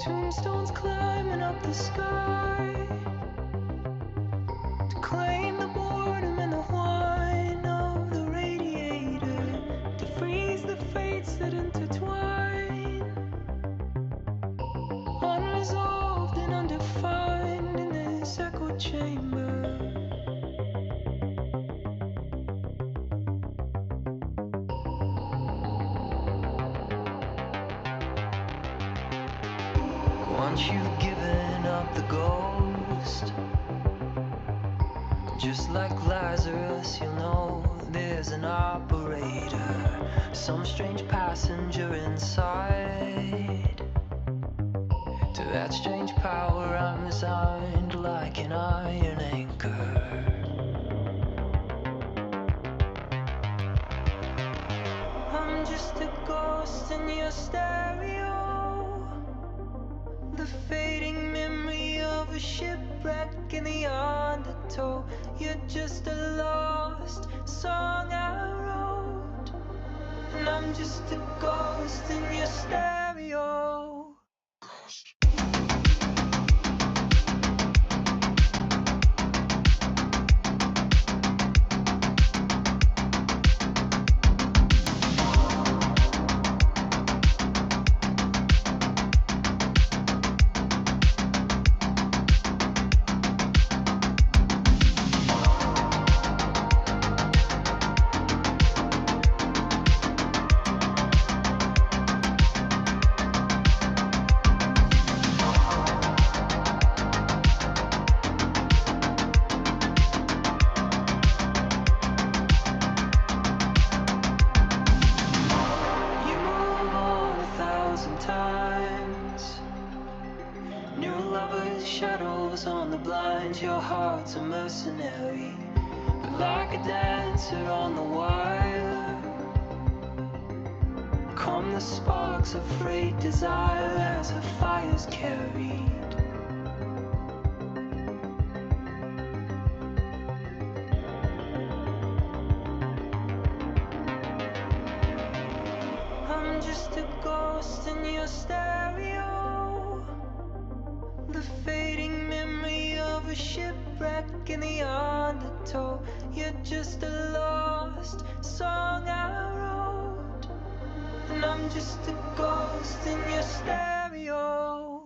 Tombstones climbing up the sky to claim the boredom and the whine of the radiator, to freeze the fates that intertwine, unresolved and undefined in this echo chamber. Once you've given up the ghost, just like Lazarus, you'll know there's an operator, some strange passenger inside. To that strange power I'm resigned like an iron anchor. I'm just a ghost in your stereo, the fading memory of a shipwreck in the undertow. You're just a lost song I wrote, and I'm just a ghost in your stereo. Shadows on the blinds, your heart's a mercenary, but like a dancer on the wire, come the sparks of frayed desire as a fire's carried. I'm just a ghost in your stereo, the fading memory of a shipwreck in the undertow. You're just a lost song I wrote, and I'm just a ghost in your stereo.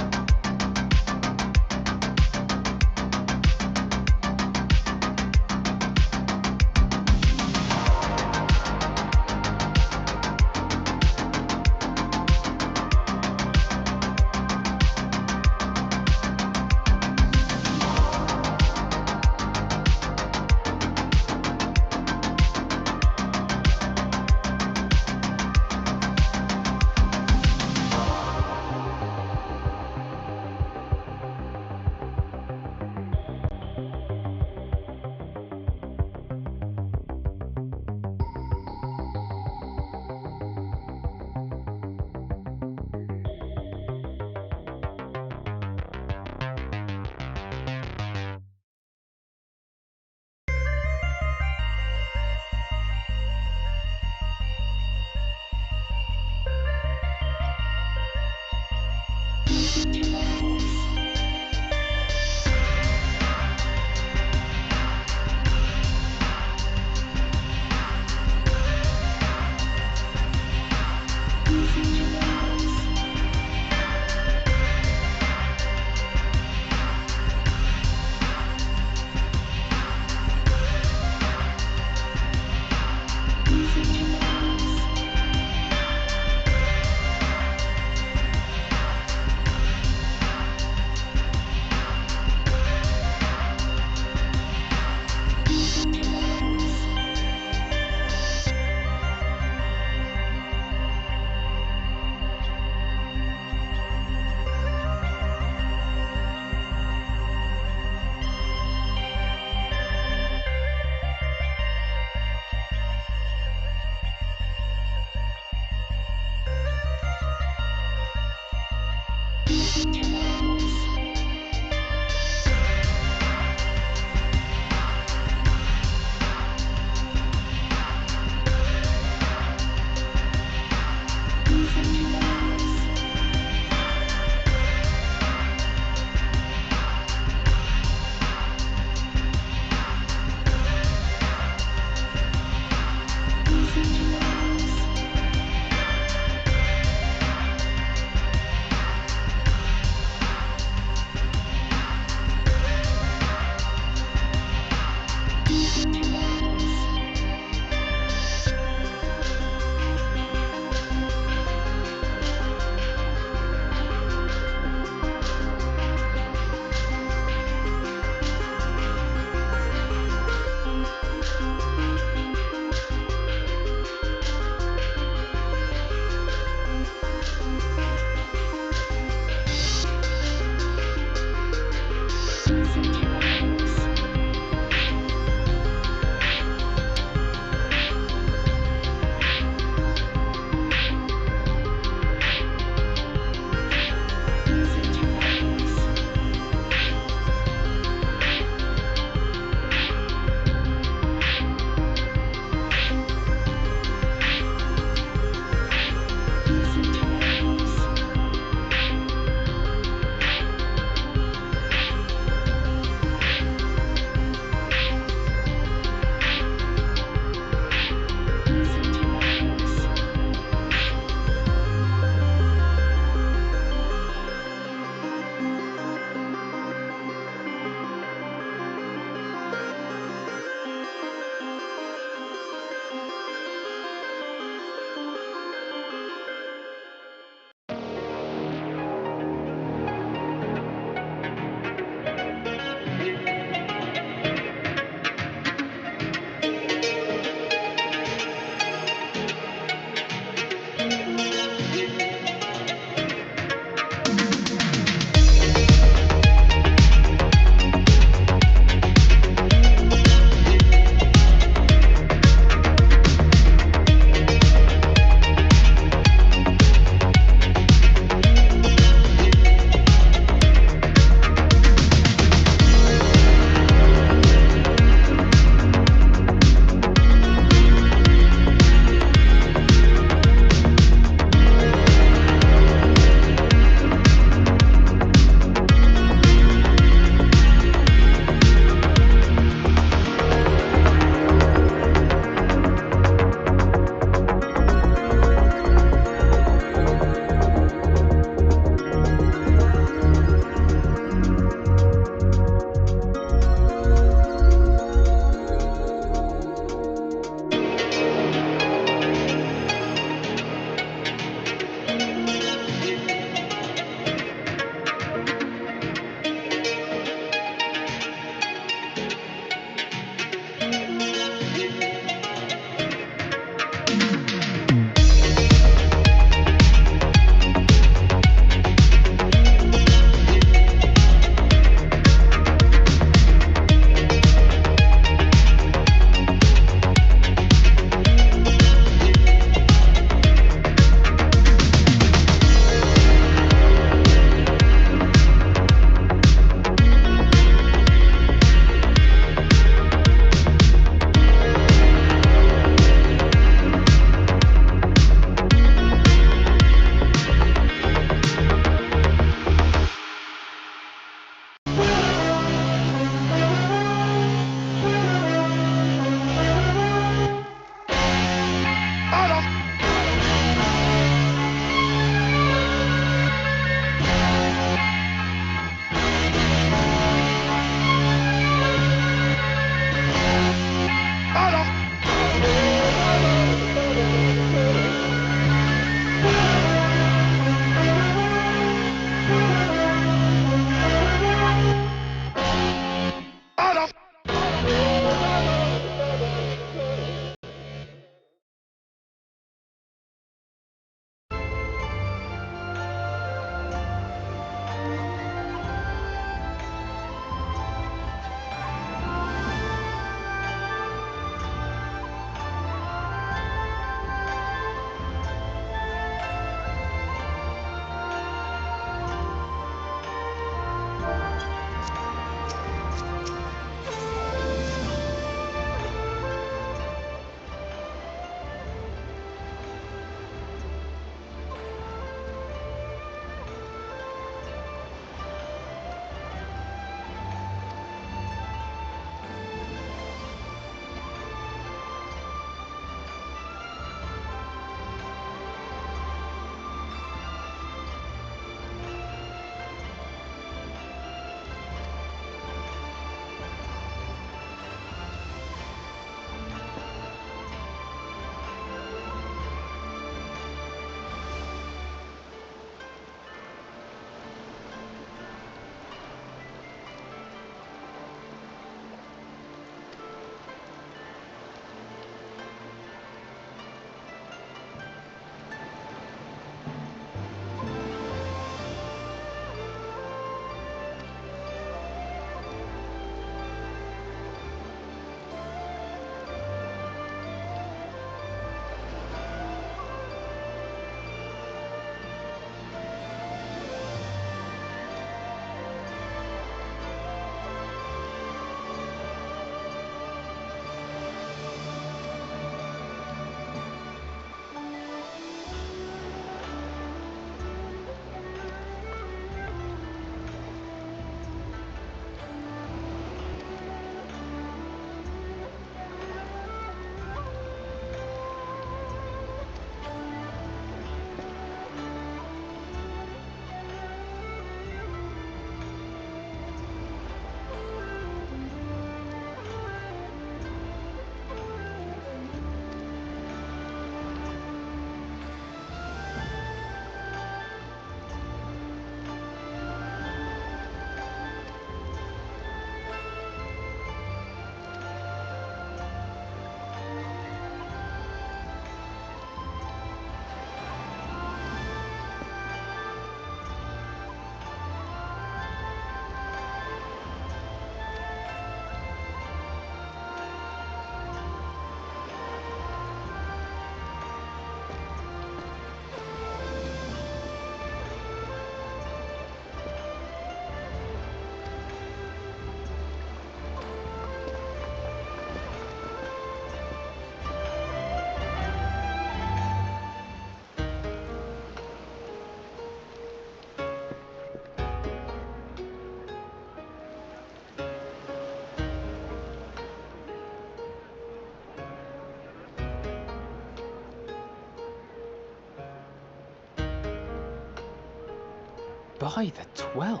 By the 12.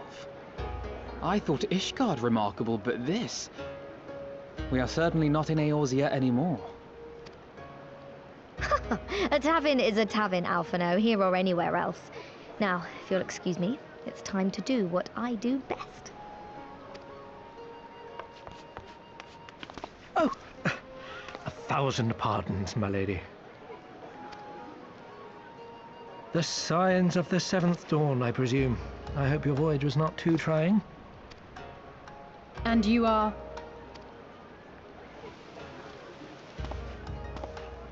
I thought Ishgard remarkable, but this... We are certainly not in Eorzea anymore. A tavern is a tavern, Alphino, here or anywhere else. Now, if you'll excuse me, it's time to do what I do best. Oh, 1,000 pardons, my lady. The signs of the 7th dawn, I presume. I hope your voyage was not too trying. And you are?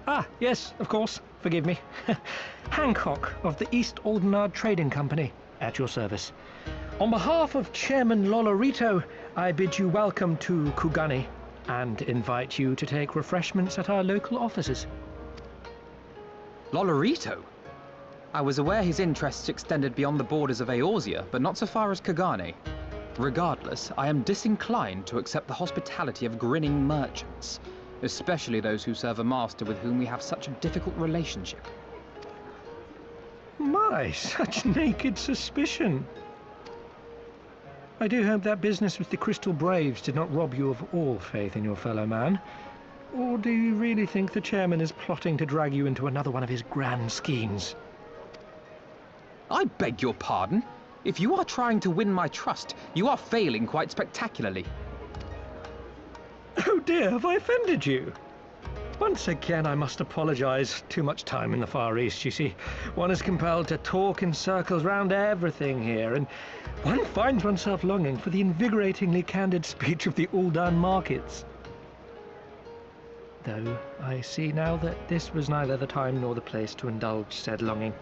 Ah, yes, of course. Forgive me. Hancock of the East Aldenard Trading Company, at your service. On behalf of Chairman Lolorito, I bid you welcome to Kugane and invite you to take refreshments at our local offices. Lolorito? I was aware his interests extended beyond the borders of Eorzea, but not so far as Kugane. Regardless, I am disinclined to accept the hospitality of grinning merchants, especially those who serve a master with whom we have such a difficult relationship. My, such naked suspicion. I do hope that business with the Crystal Braves did not rob you of all faith in your fellow man. Or do you really think the chairman is plotting to drag you into another one of his grand schemes? I beg your pardon? If you are trying to win my trust, you are failing quite spectacularly. Oh dear, have I offended you? Once again, I must apologize. Too much time in the Far East, you see. One is compelled to talk in circles round everything here, and one finds oneself longing for the invigoratingly candid speech of the Uldan markets. Though I see now that this was neither the time nor the place to indulge said longing.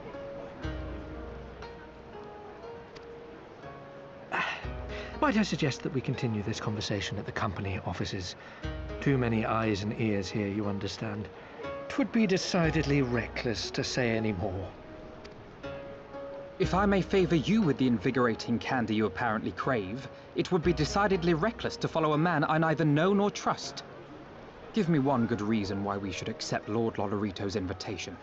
Might I suggest that we continue this conversation at the company offices? Too many eyes and ears here, you understand. 'Twould be decidedly reckless to say any more. If I may favor you with the invigorating candy you apparently crave, it would be decidedly reckless to follow a man I neither know nor trust. Give me one good reason why we should accept Lord Lolorito's invitation.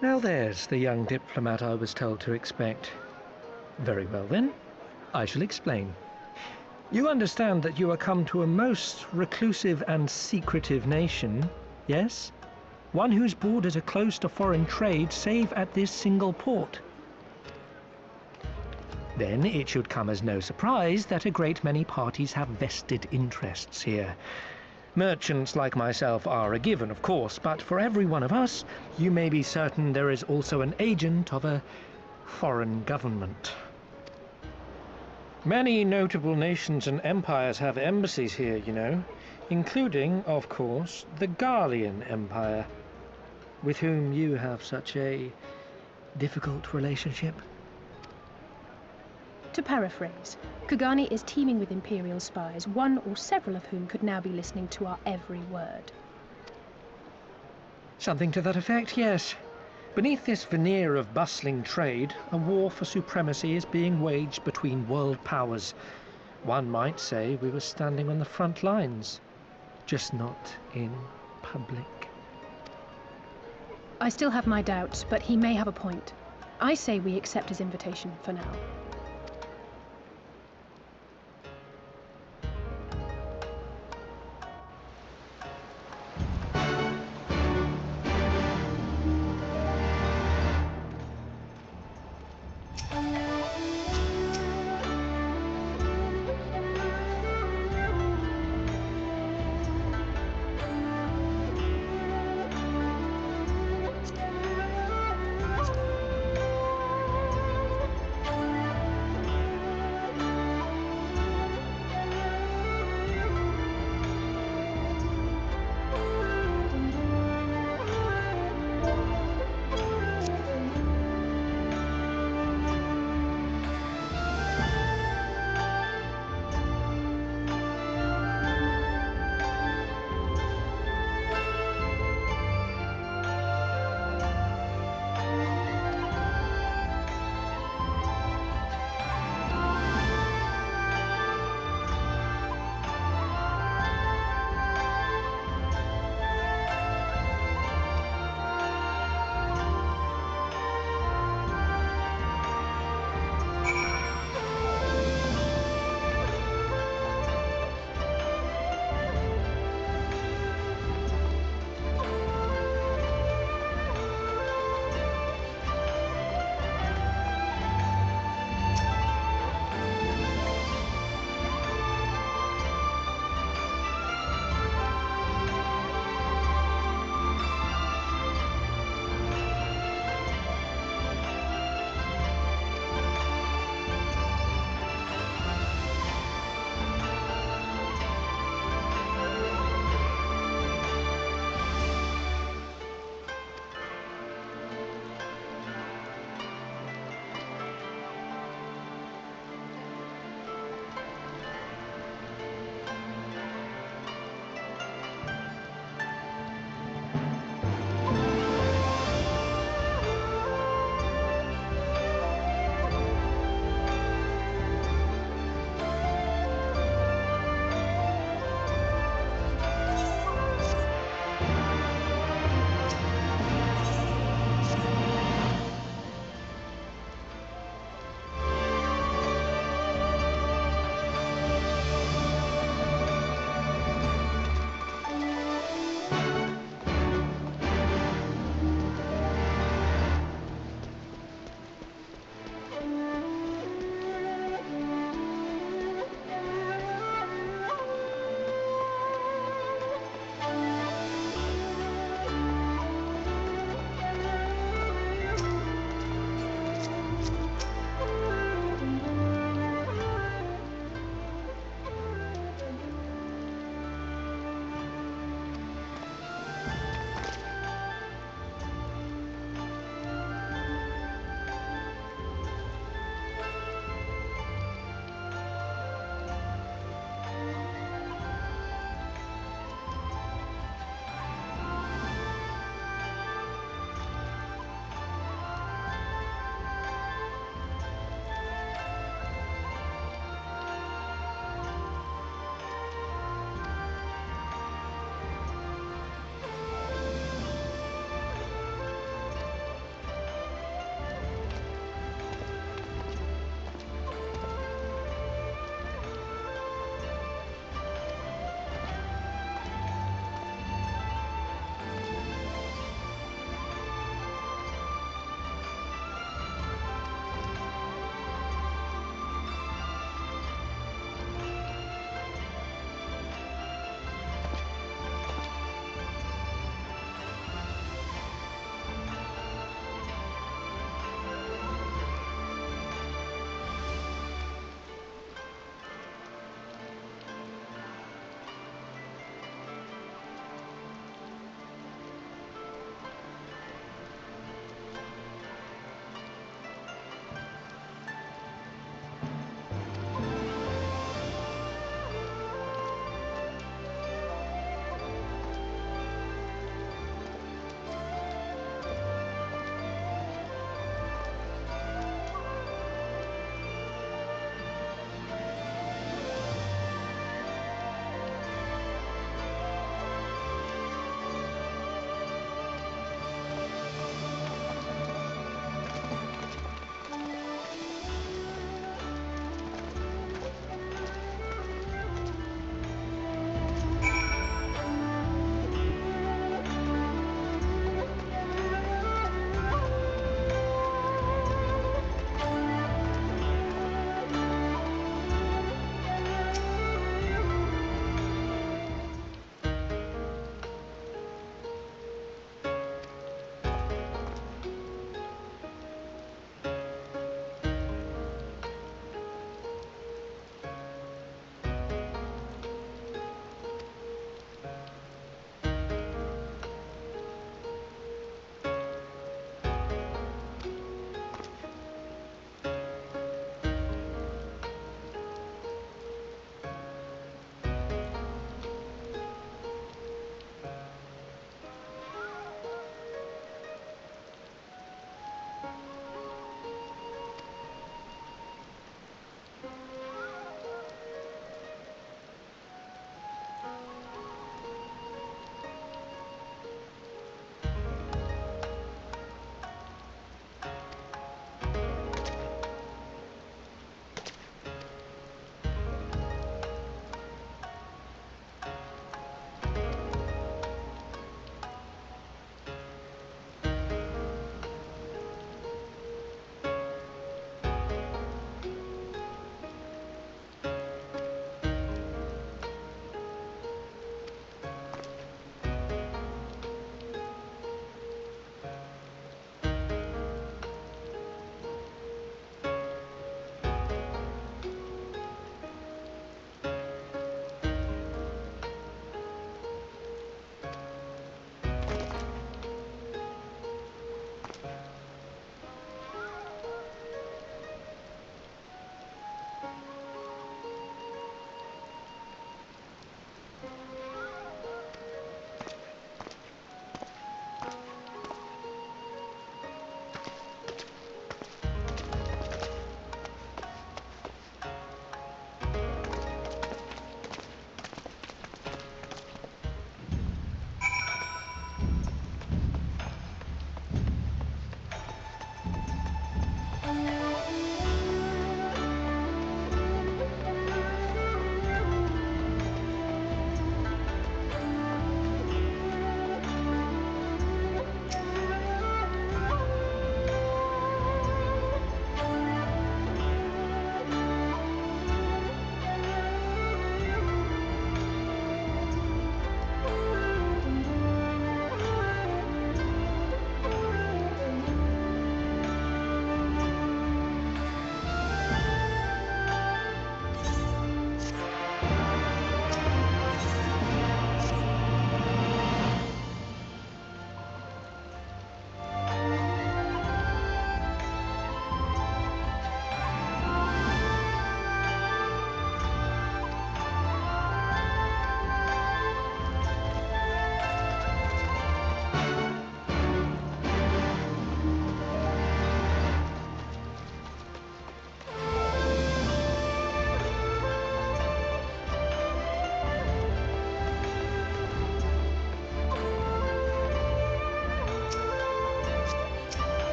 Now there's the young diplomat I was told to expect. Very well then, I shall explain. You understand that you are come to a most reclusive and secretive nation, yes? One whose borders are closed to foreign trade save at this single port. Then it should come as no surprise that a great many parties have vested interests here. Merchants like myself are a given, of course, but for every one of us, you may be certain there is also an agent of a foreign government. Many notable nations and empires have embassies here, you know, including, of course, the Garlean Empire, with whom you have such a difficult relationship. To paraphrase, Kugane is teeming with Imperial spies, one or several of whom could now be listening to our every word. Something to that effect, yes. Beneath this veneer of bustling trade, a war for supremacy is being waged between world powers. One might say we were standing on the front lines, just not in public. I still have my doubts, but he may have a point. I say we accept his invitation for now.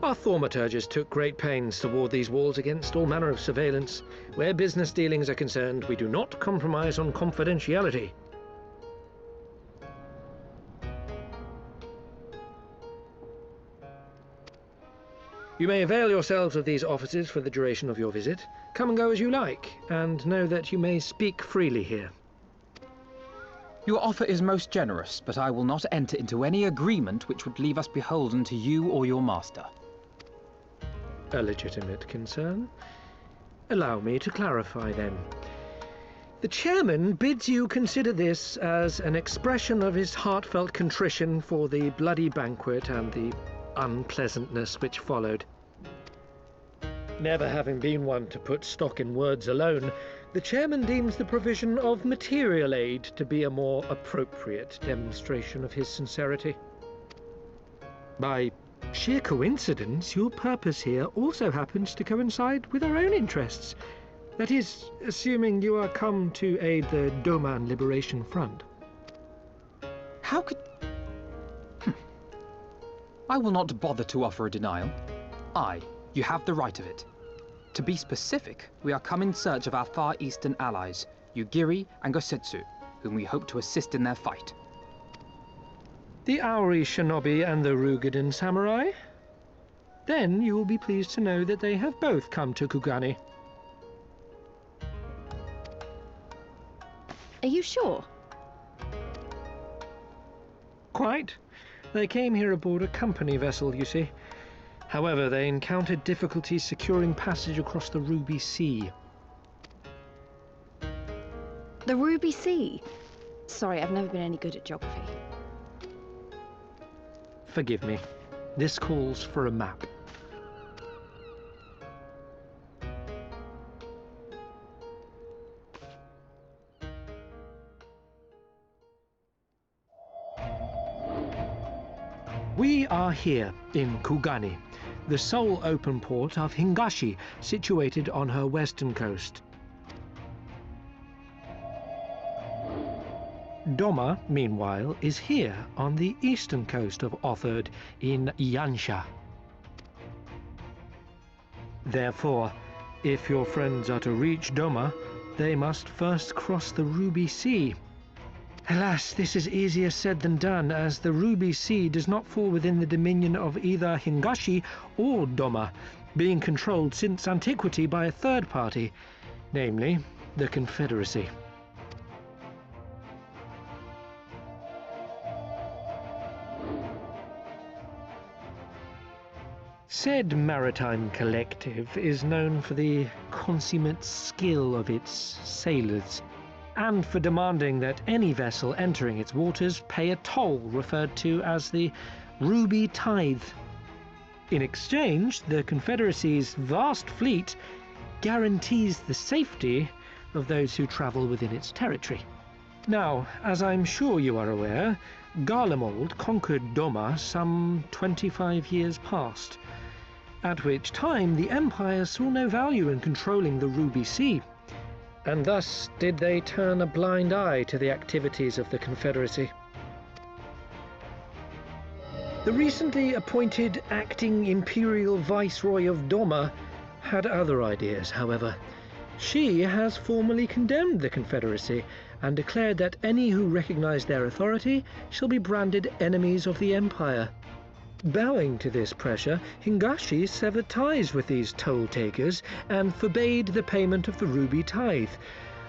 Our thaumaturges took great pains to ward these walls against all manner of surveillance. Where business dealings are concerned, we do not compromise on confidentiality. You may avail yourselves of these offices for the duration of your visit. Come and go as you like, and know that you may speak freely here. Your offer is most generous, but I will not enter into any agreement which would leave us beholden to you or your master. A legitimate concern. Allow me to clarify then. The chairman bids you consider this as an expression of his heartfelt contrition for the bloody banquet and the unpleasantness which followed. Never having been one to put stock in words alone, the chairman deems the provision of material aid to be a more appropriate demonstration of his sincerity. By sheer coincidence, your purpose here also happens to coincide with our own interests. That is, assuming you are come to aid the Doman Liberation Front. How could... I will not bother to offer a denial. You have the right of it. To be specific, we are come in search of our Far Eastern allies, Yugiri and Gosetsu, whom we hope to assist in their fight. The Aori Shinobi and the Rugadan Samurai? Then you will be pleased to know that they have both come to Kugane. Are you sure? Quite. They came here aboard a company vessel, you see. However, they encountered difficulties securing passage across the Ruby Sea. The Ruby Sea? Sorry, I've never been any good at geography. Forgive me. This calls for a map. We are here in Kugane, the sole open port of Hingashi, situated on her western coast. Doma, meanwhile, is here on the eastern coast of Otherd in Yansha. Therefore, if your friends are to reach Doma, they must first cross the Ruby Sea. Alas, this is easier said than done, as the Ruby Sea does not fall within the dominion of either Hingashi or Doma, being controlled since antiquity by a third party, namely the Confederacy. Said maritime collective is known for the consummate skill of its sailors, and for demanding that any vessel entering its waters pay a toll referred to as the Ruby Tithe. In exchange, the Confederacy's vast fleet guarantees the safety of those who travel within its territory. Now, as I'm sure you are aware, Garlemald conquered Doma some 25 years past, at which time the Empire saw no value in controlling the Ruby Sea, and thus did they turn a blind eye to the activities of the Confederacy. The recently appointed acting Imperial Viceroy of Doma had other ideas, however. She has formally condemned the Confederacy and declared that any who recognize their authority shall be branded enemies of the Empire. Bowing to this pressure, Hingashi severed ties with these toll-takers and forbade the payment of the Ruby Tithe,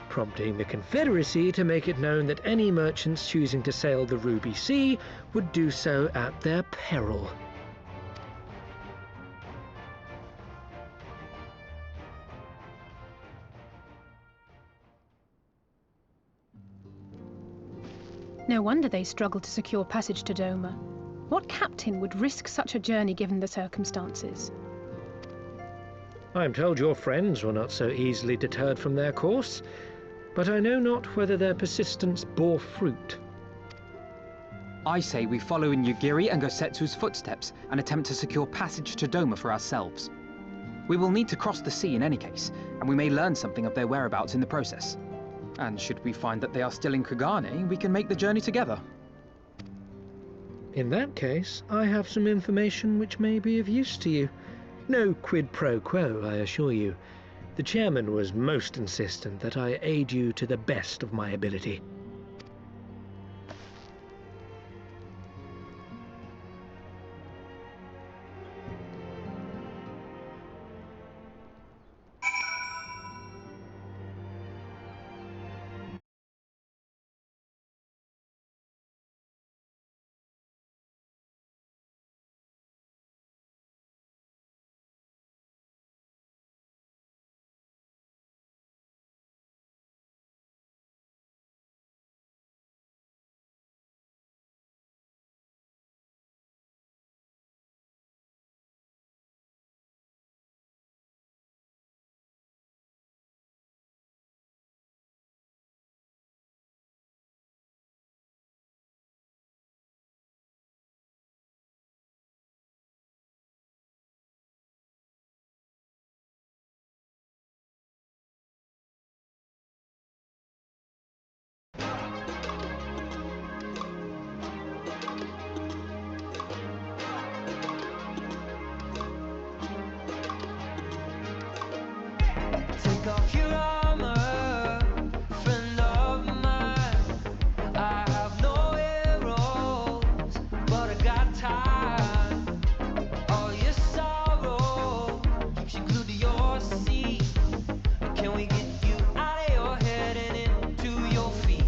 prompting the Confederacy to make it known that any merchants choosing to sail the Ruby Sea would do so at their peril. No wonder they struggled to secure passage to Doma. What captain would risk such a journey given the circumstances? I am told your friends were not so easily deterred from their course, but I know not whether their persistence bore fruit. I say we follow in Yugiri and Gosetsu's footsteps and attempt to secure passage to Doma for ourselves. We will need to cross the sea in any case, and we may learn something of their whereabouts in the process. And should we find that they are still in Kugane, we can make the journey together. In that case, I have some information which may be of use to you. No quid pro quo, I assure you. The chairman was most insistent that I aid you to the best of my ability. Take off your armor, friend of mine. I have no arrows, but I got time. All your sorrow keeps you glued to your seat. Can we get you out of your head and into your feet?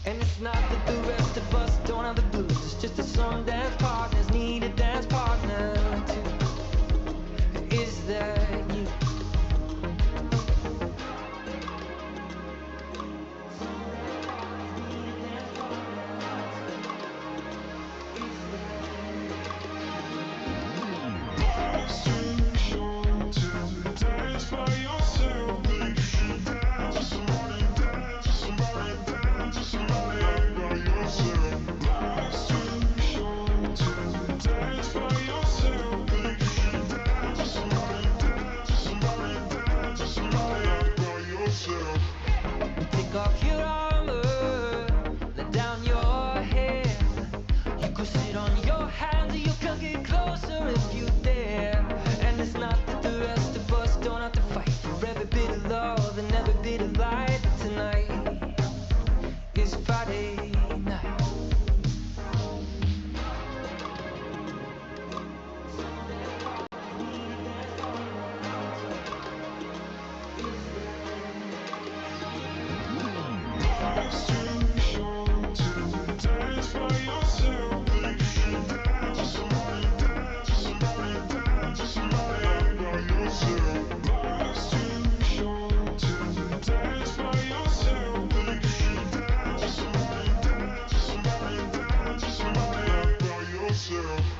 And it's not that the rest of us don't have the blues. It's just that some dance partners need a dance partner too. Is that you? Take off your armor, let down your hair. You could sit on your hands or you could get closer if you dare. And it's not that the rest of us don't have to fight for every bit of love and every bit of light. Tonight is Friday night. Yourself.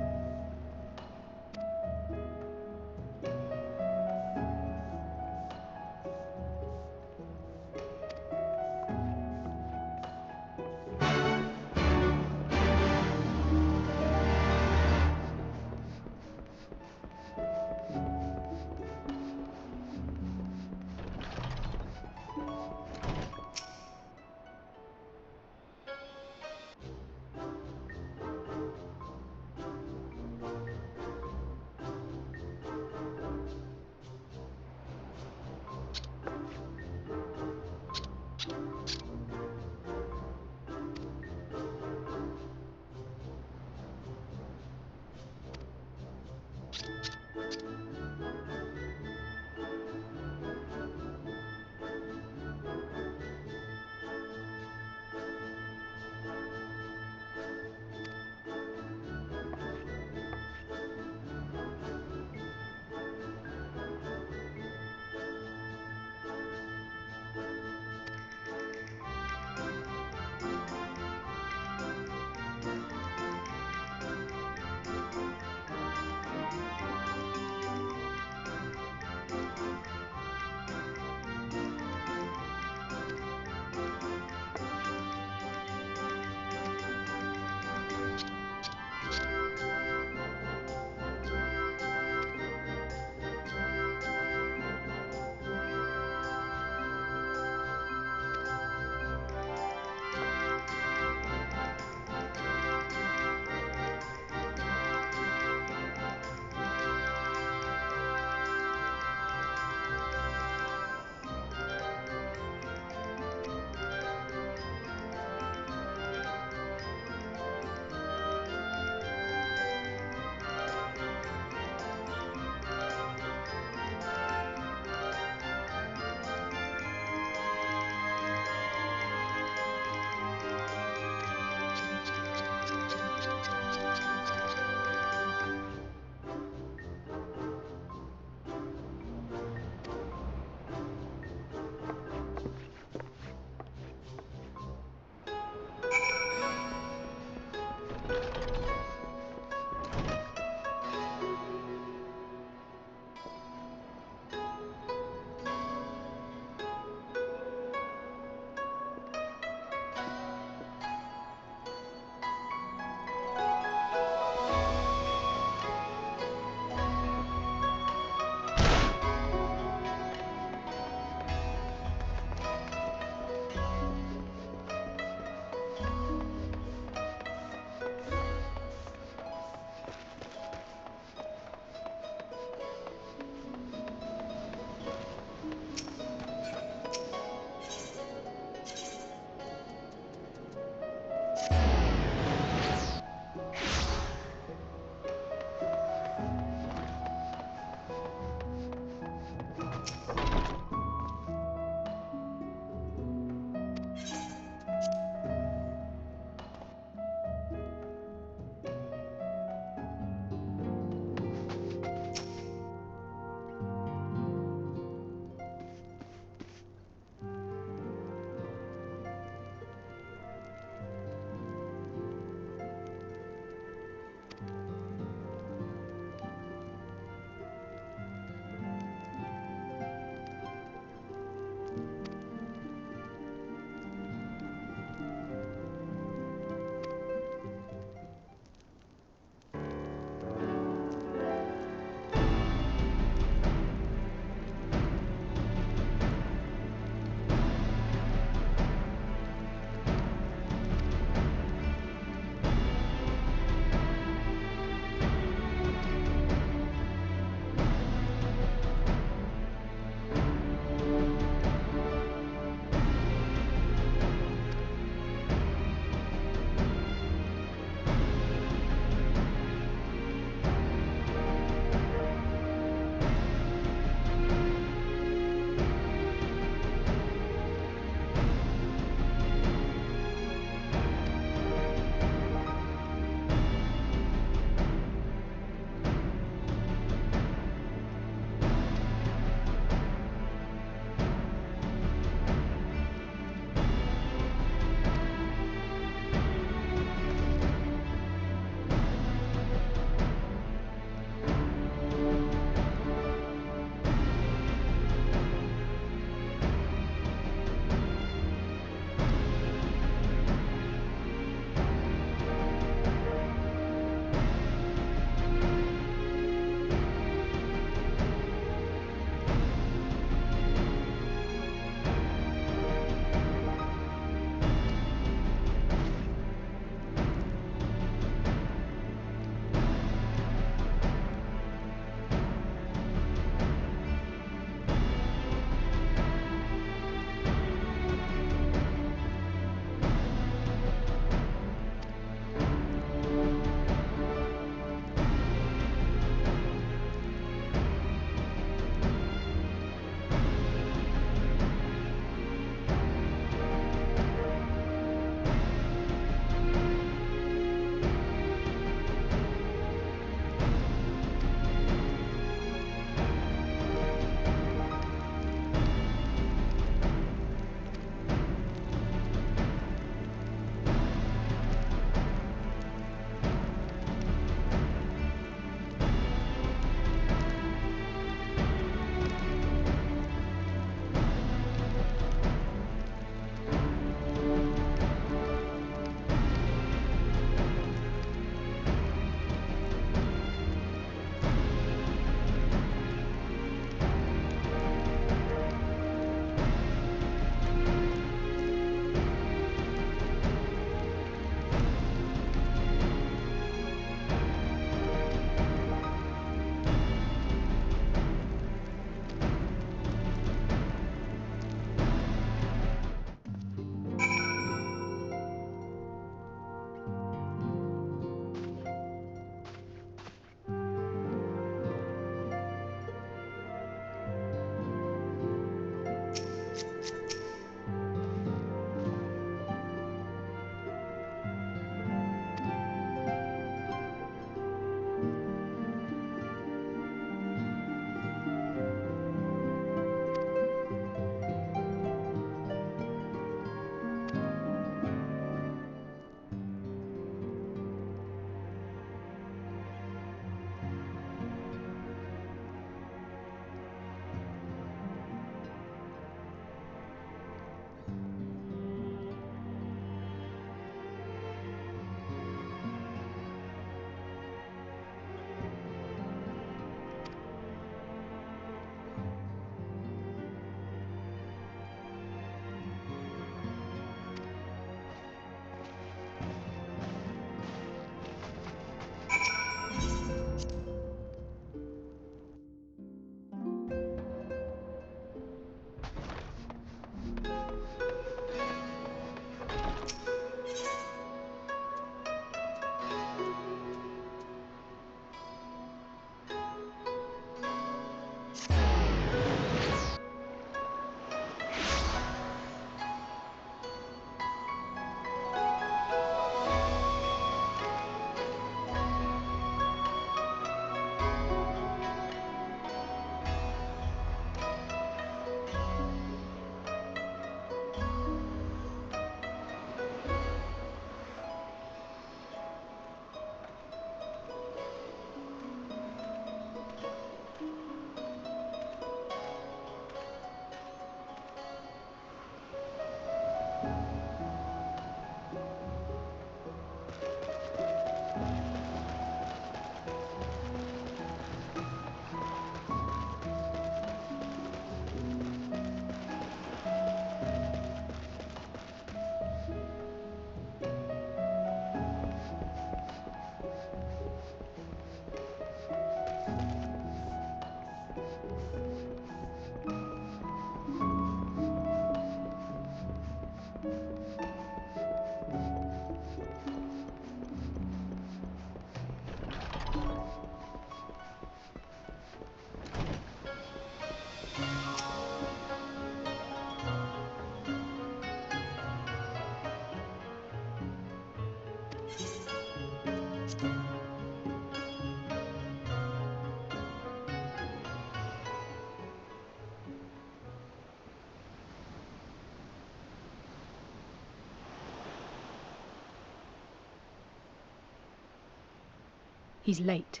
He's late.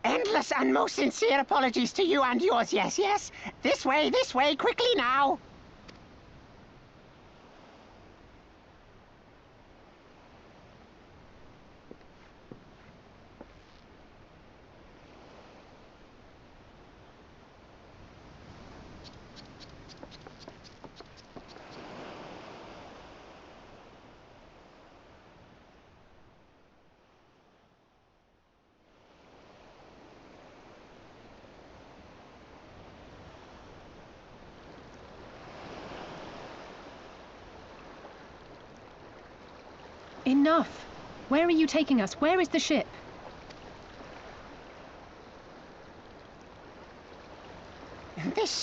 Endless and most sincere apologies to you and yours, yes, yes. This way, quickly now. Enough! Where are you taking us? Where is the ship? This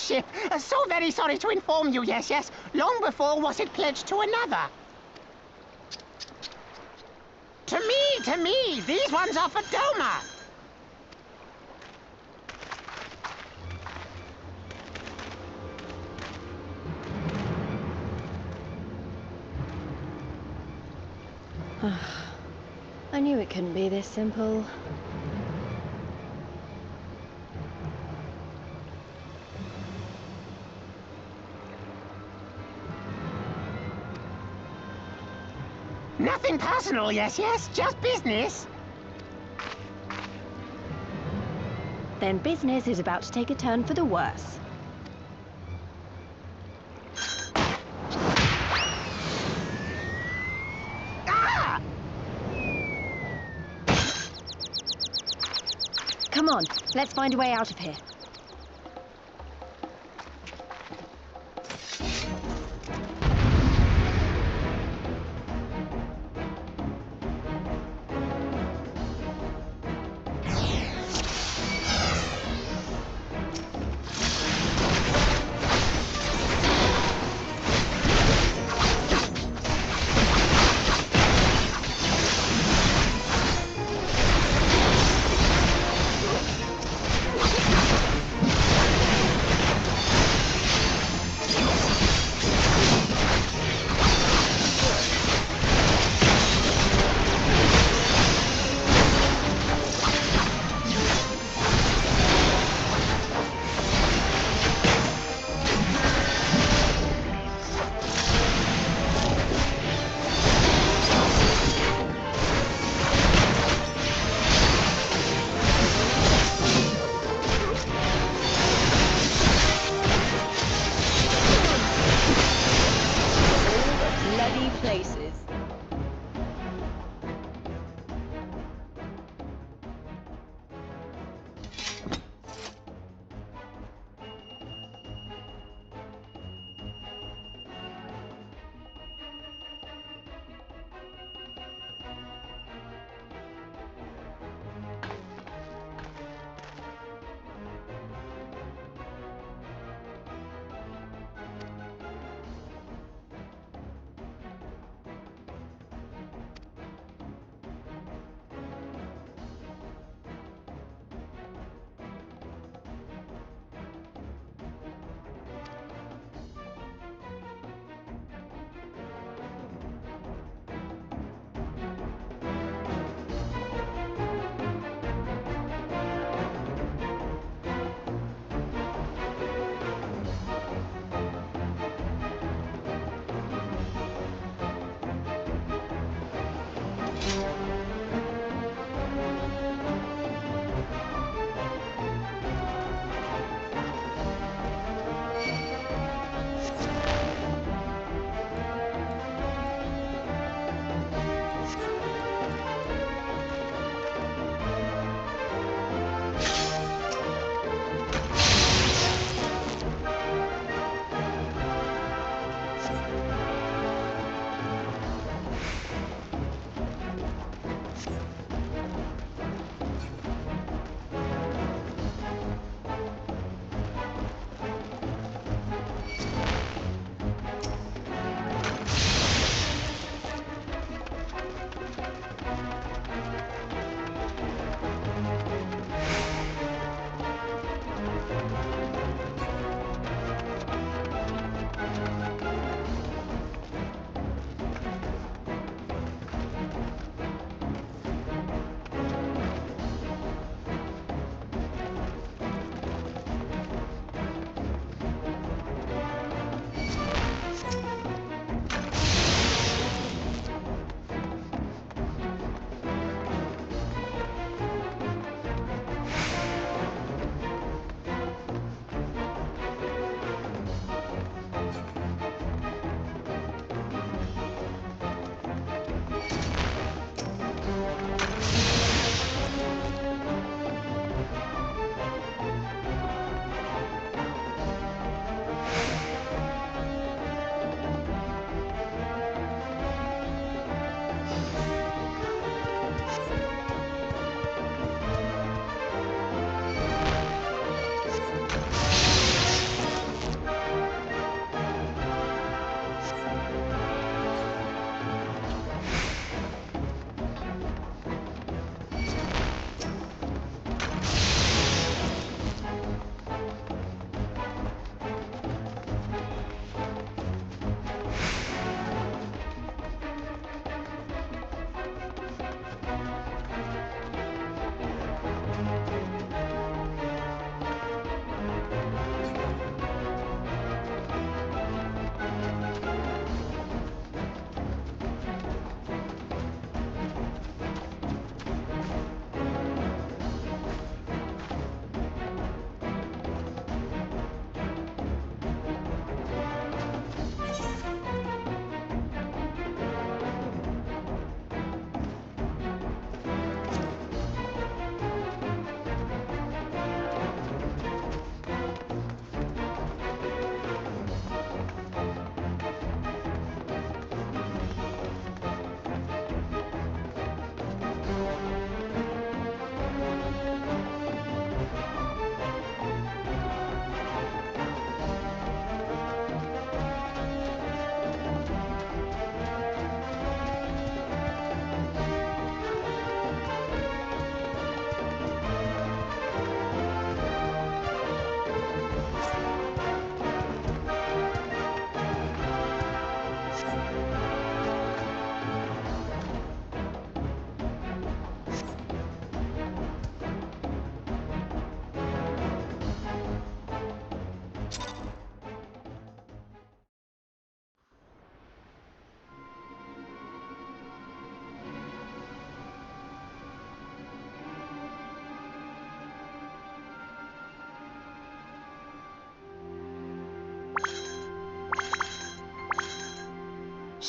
ship. So very sorry to inform you, yes, yes. Long before was it pledged to another. To me. These ones are for Doma. I knew it couldn't be this simple. Nothing personal, yes, yes. Just business. Then business is about to take a turn for the worse. Ah! Come on, let's find a way out of here.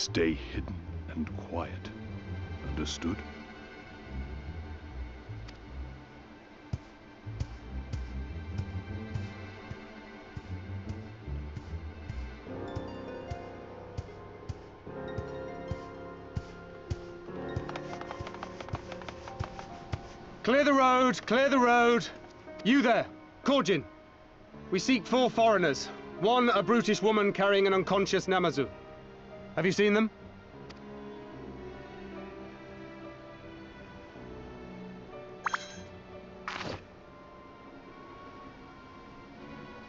Stay hidden and quiet. Understood? Clear the road! Clear the road! You there, Kugane. We seek 4 foreigners. 1, a brutish woman carrying an unconscious Namazu. Have you seen them?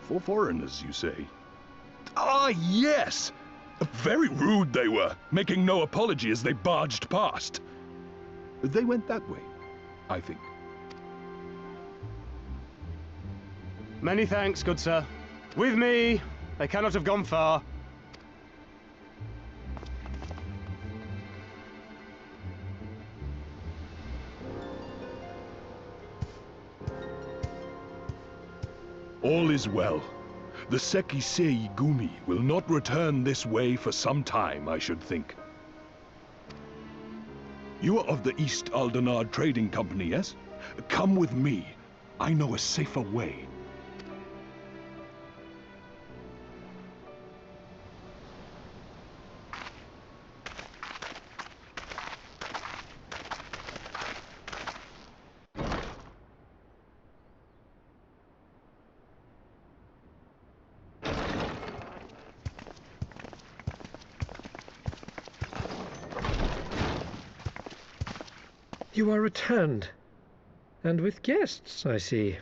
For foreigners, you say? Ah, yes! Very rude they were, making no apology as they barged past. They went that way, I think. Many thanks, good sir. With me! They cannot have gone far. All is well. The FFXIV Gumi will not return this way for some time, I should think. You are of the East Aldenard Trading Company, yes? Come with me. I know a safer way. You are returned. And with guests, I see.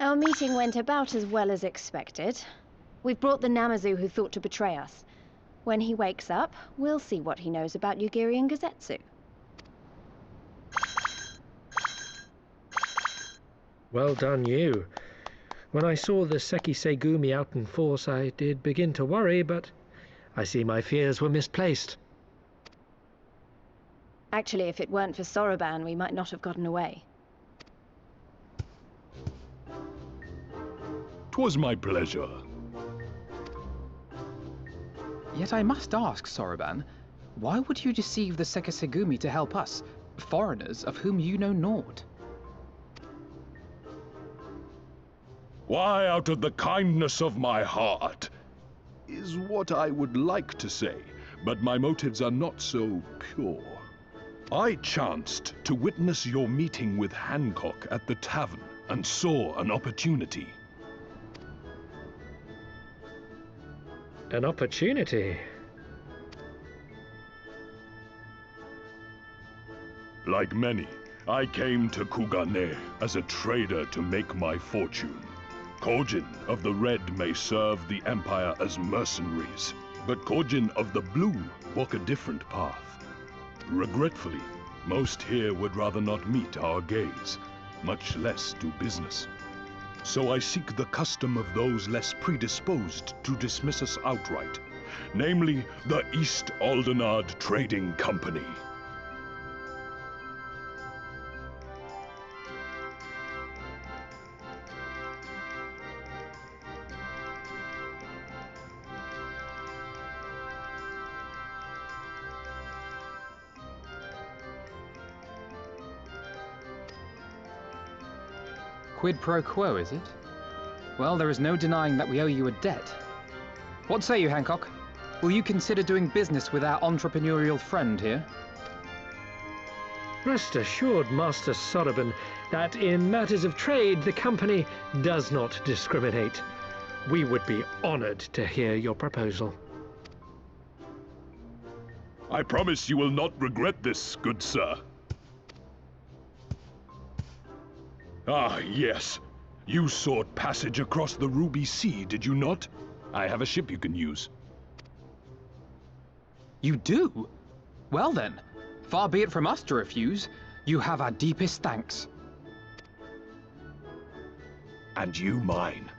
Our meeting went about as well as expected. We've brought the Namazu who thought to betray us. When he wakes up, we'll see what he knows about Yugiri and Gazetsu. Well done, you. When I saw the FFXIV Gumi out in force, I did begin to worry, but I see my fears were misplaced. Actually, if it weren't for Soroban, we might not have gotten away. 'Twas my pleasure. Yet I must ask, Soroban, why would you deceive the Sekisegumi to help us, foreigners of whom you know naught? Why, out of the kindness of my heart, is what I would like to say, but my motives are not so pure. I chanced to witness your meeting with Hancock at the tavern, and saw an opportunity. An opportunity? Like many, I came to Kugane as a trader to make my fortune. Kogin of the Red may serve the Empire as mercenaries, but Kogin of the Blue walk a different path. Regretfully, most here would rather not meet our gaze, much less do business. So I seek the custom of those less predisposed to dismiss us outright, namely the East Aldenard Trading Company. Quid pro quo, is it? Well, there is no denying that we owe you a debt. What say you, Hancock? Will you consider doing business with our entrepreneurial friend here? Rest assured, Master Soroban, that in matters of trade, the company does not discriminate. We would be honored to hear your proposal. I promise you will not regret this, good sir. Ah, yes. You sought passage across the Ruby Sea, did you not? I have a ship you can use. You do? Well then, far be it from us to refuse. You have our deepest thanks. And you mine.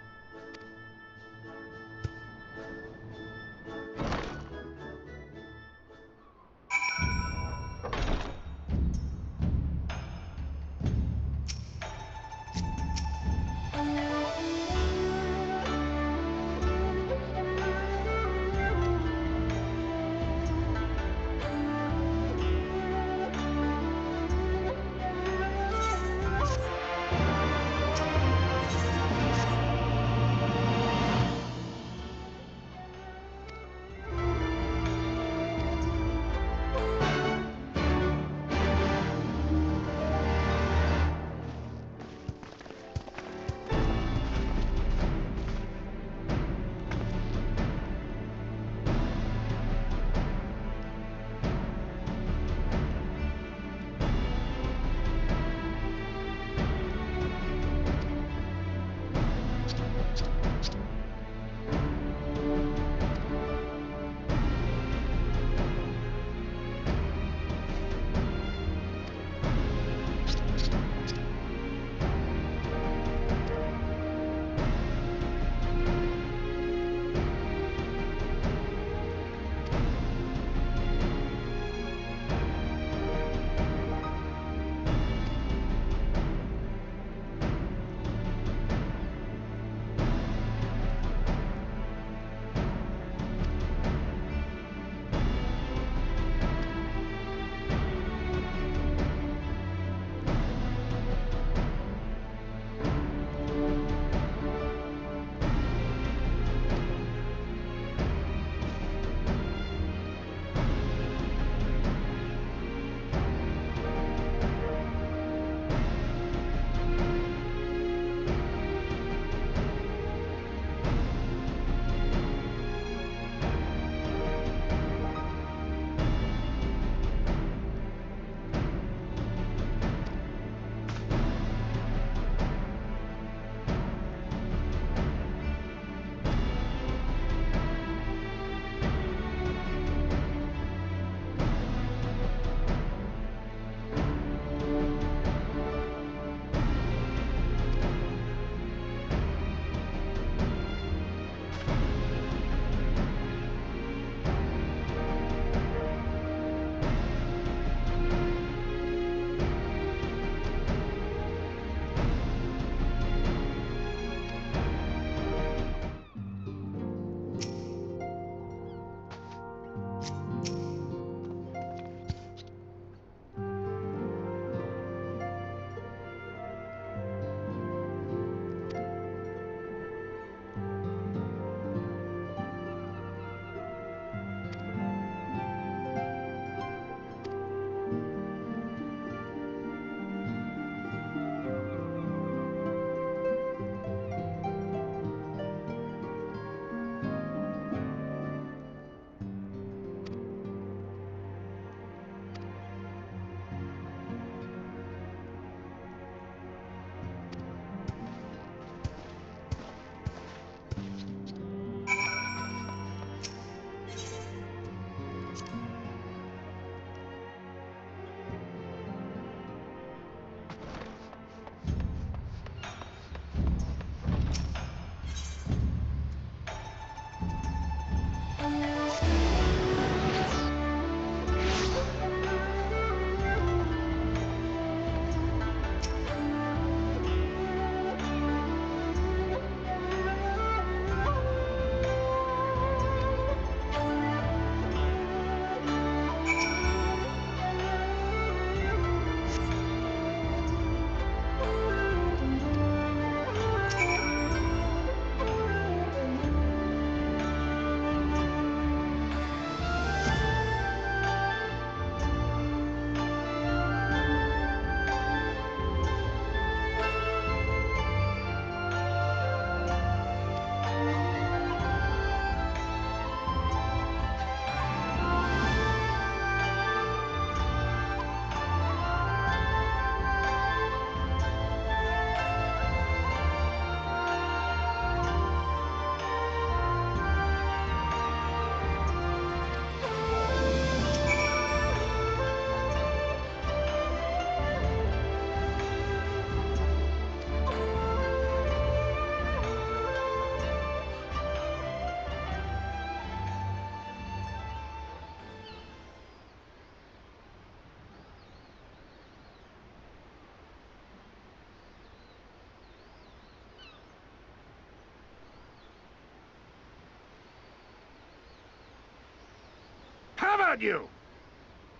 heard you!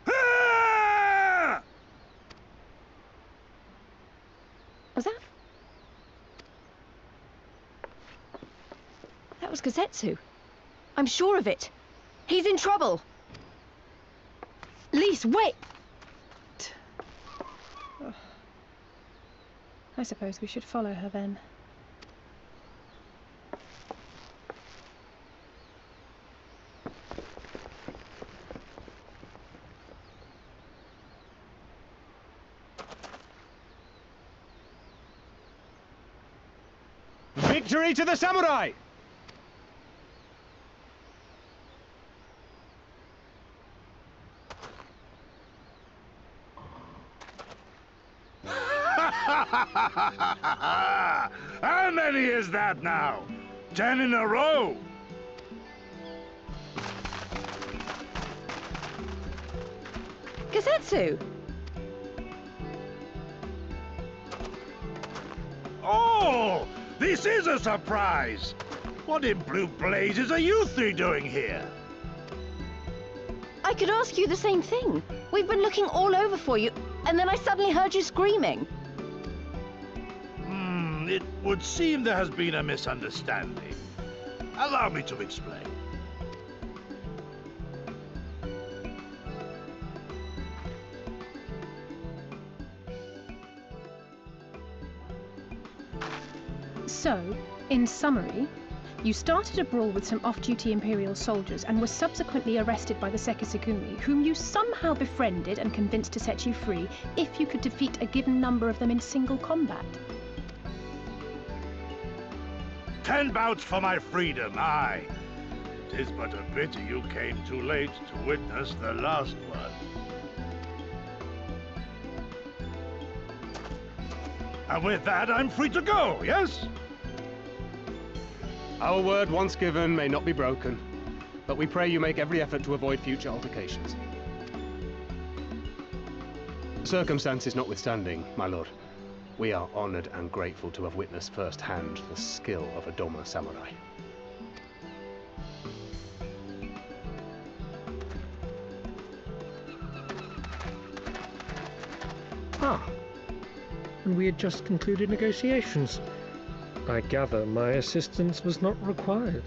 Ah! Was that? That was Gazetsu. I'm sure of it. He's in trouble. Lise, wait! I suppose we should follow her then. Victory to the samurai! How many is that now? 10 in a row? Gazetsu! Oh! This is a surprise! What in blue blazes are you three doing here? I could ask you the same thing. We've been looking all over for you, and then I suddenly heard you screaming. It would seem there has been a misunderstanding. Allow me to explain. So, in summary, you started a brawl with some off-duty Imperial soldiers and were subsequently arrested by the Sekisugumi, whom you somehow befriended and convinced to set you free if you could defeat a given number of them in single combat. 10 bouts for my freedom, aye. It is but a pity you came too late to witness the last one. And with that, I'm free to go, yes? Our word once given may not be broken, but we pray you make every effort to avoid future altercations. Circumstances notwithstanding, my lord, we are honored and grateful to have witnessed firsthand the skill of a Doma samurai. Ah, and we had just concluded negotiations. I gather my assistance was not required.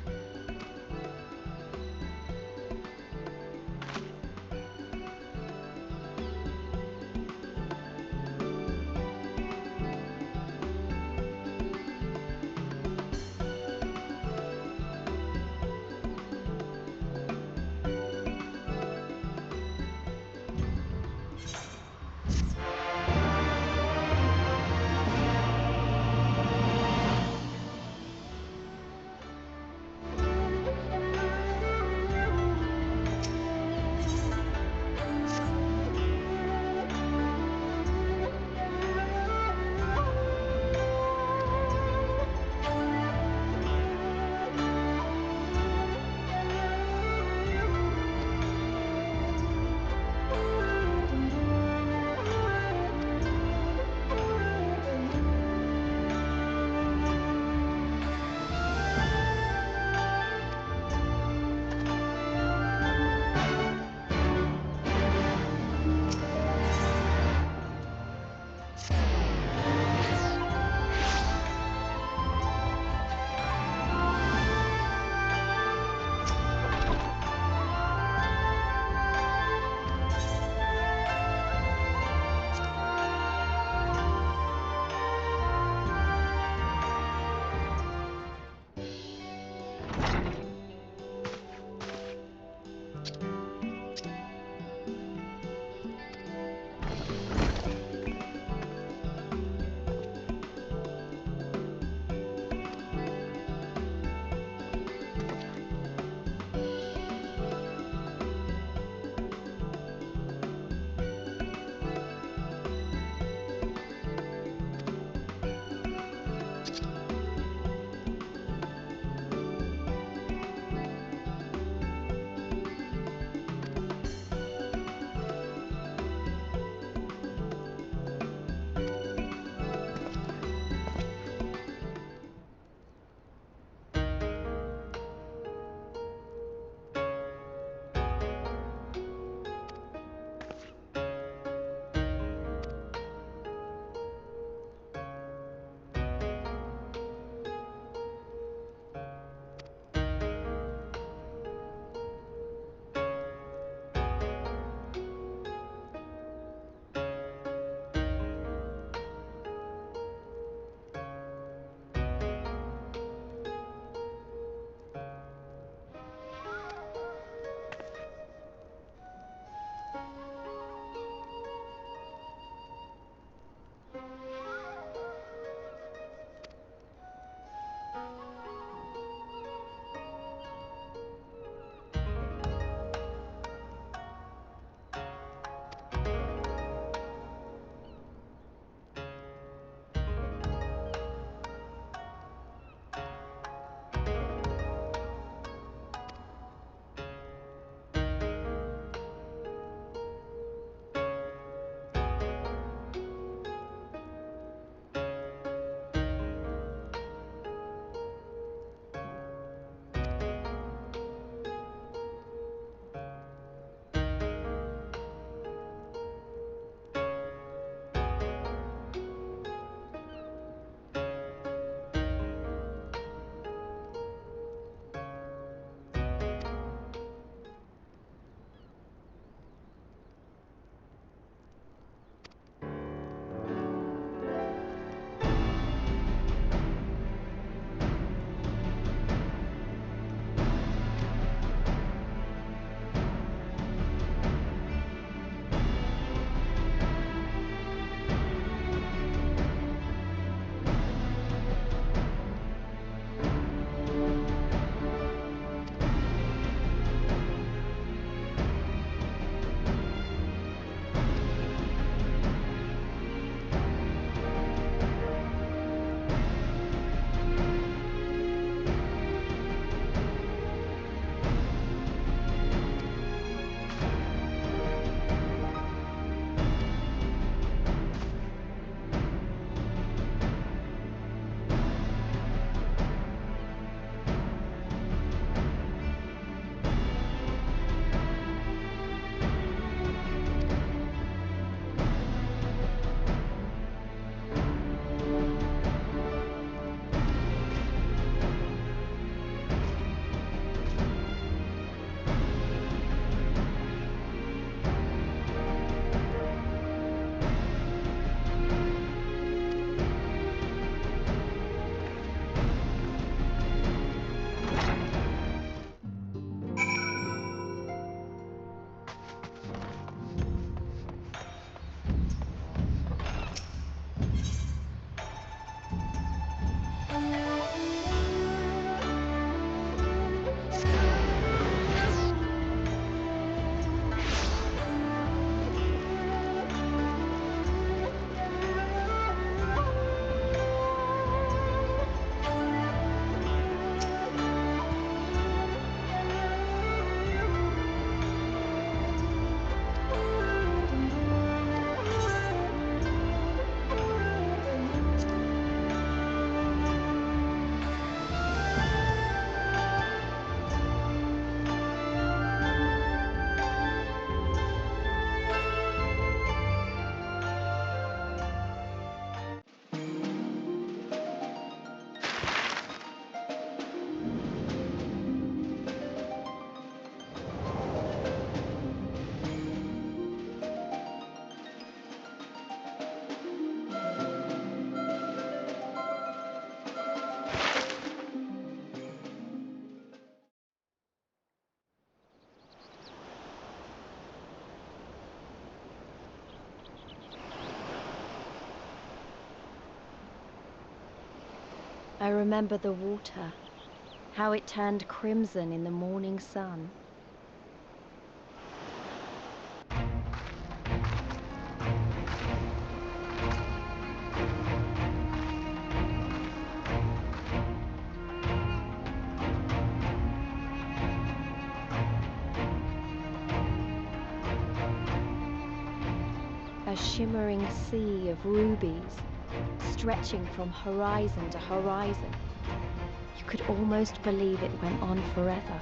I remember the water, how it turned crimson in the morning sun. A shimmering sea of rubies, stretching from horizon to horizon. You could almost believe it went on forever.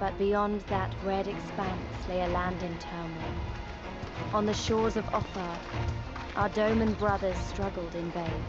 But beyond that red expanse lay a land in turmoil. On the shores of Othar, our Doman brothers struggled in vain.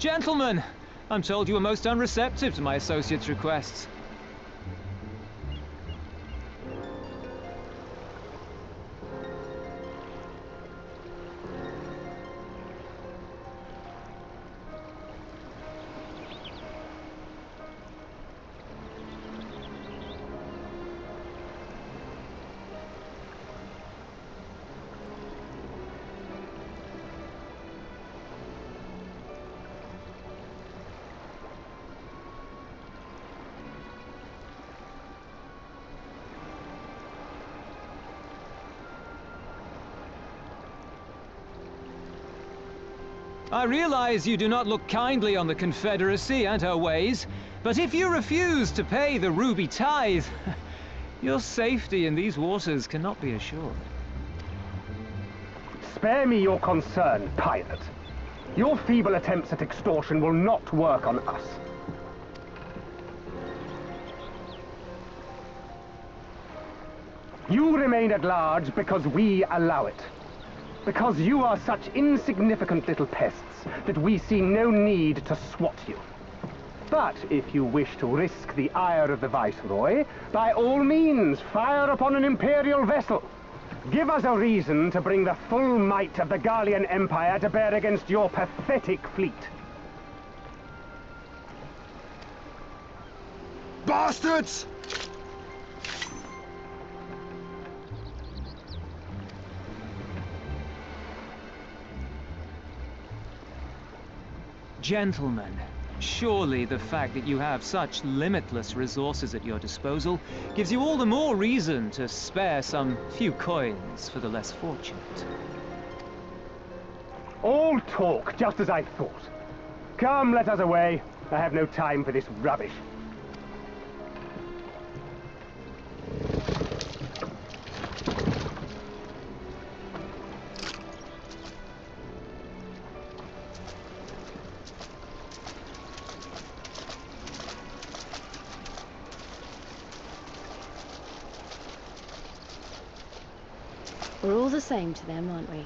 Gentlemen, I'm told you were most unreceptive to my associate's requests. I realize you do not look kindly on the Confederacy and her ways, but if you refuse to pay the ruby tithe, your safety in these waters cannot be assured. Spare me your concern, pirate. Your feeble attempts at extortion will not work on us. You remain at large because we allow it. Because you are such insignificant little pests that we see no need to swat you. But if you wish to risk the ire of the Viceroy, by all means, fire upon an Imperial vessel. Give us a reason to bring the full might of the Garlean Empire to bear against your pathetic fleet. Bastards! Gentlemen, surely the fact that you have such limitless resources at your disposal gives you all the more reason to spare some few coins for the less fortunate. All talk, just as I thought. Come, let us away. I have no time for this rubbish. We're all the same to them, aren't we?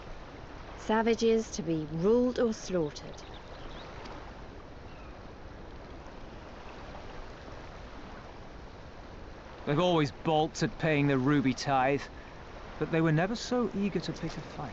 Savages to be ruled or slaughtered. They've always balked at paying the ruby tithe, but they were never so eager to pick a fight.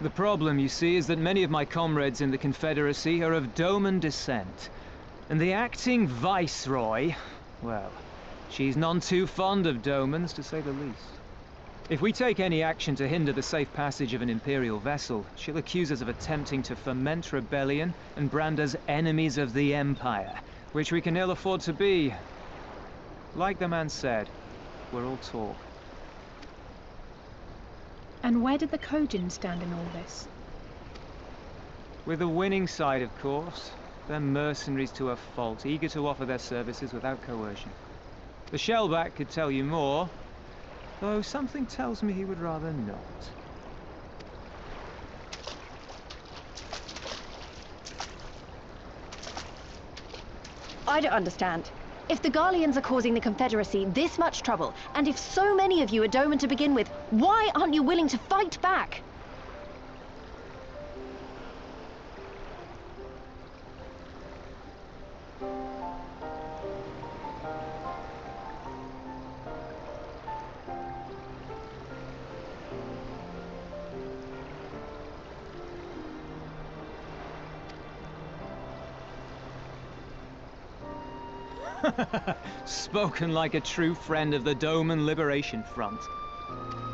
The problem, you see, is that many of my comrades in the Confederacy are of Doman descent. And the acting Viceroy, well, she's none too fond of Domans, to say the least. If we take any action to hinder the safe passage of an Imperial vessel, she'll accuse us of attempting to foment rebellion and brand us enemies of the Empire, which we can ill afford to be. Like the man said, we're all talk. And where did the Kugane stand in all this? With the winning side, of course. They're mercenaries to a fault, eager to offer their services without coercion. The Shellback could tell you more, though something tells me he would rather not. I don't understand. If the Garleans are causing the Confederacy this much trouble, and if so many of you are Doman to begin with, why aren't you willing to fight back? Spoken like a true friend of the Doman Liberation Front.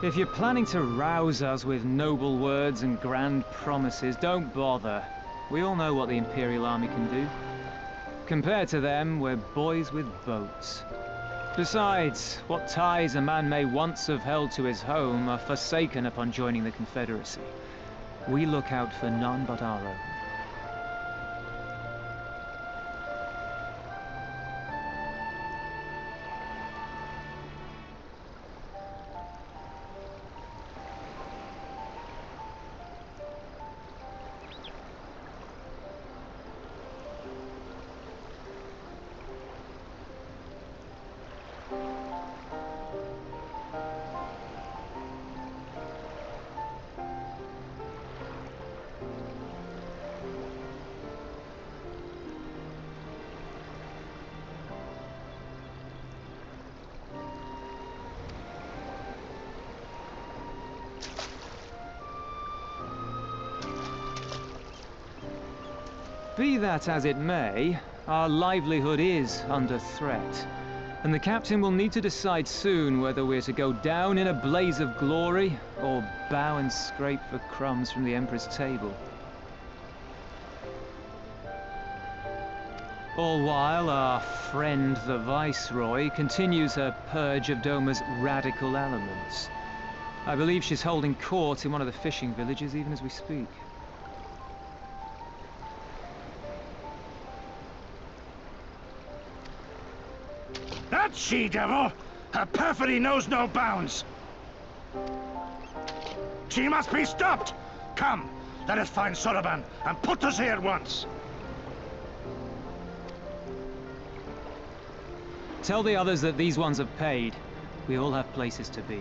If you're planning to rouse us with noble words and grand promises, don't bother. We all know what the Imperial Army can do. Compared to them, we're boys with boats. Besides, what ties a man may once have held to his home are forsaken upon joining the Confederacy. We look out for none but our own. Be that as it may, our livelihood is under threat, and the captain will need to decide soon whether we're to go down in a blaze of glory, or bow and scrape for crumbs from the Emperor's table. All while our friend the Viceroy continues her purge of Doma's radical elements. I believe she's holding court in one of the fishing villages even as we speak. That she-devil! Her perfidy knows no bounds! She must be stopped! Come, let us find Soroban and put us here at once! Tell the others that these ones have paid. We all have places to be.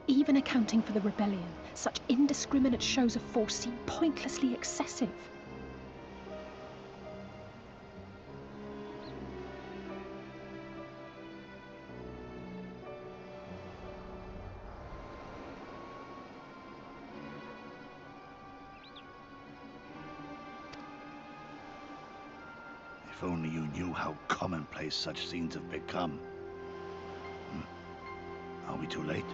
Even accounting for the rebellion, such indiscriminate shows of force seem pointlessly excessive. If only you knew how commonplace such scenes have become. Are we too late?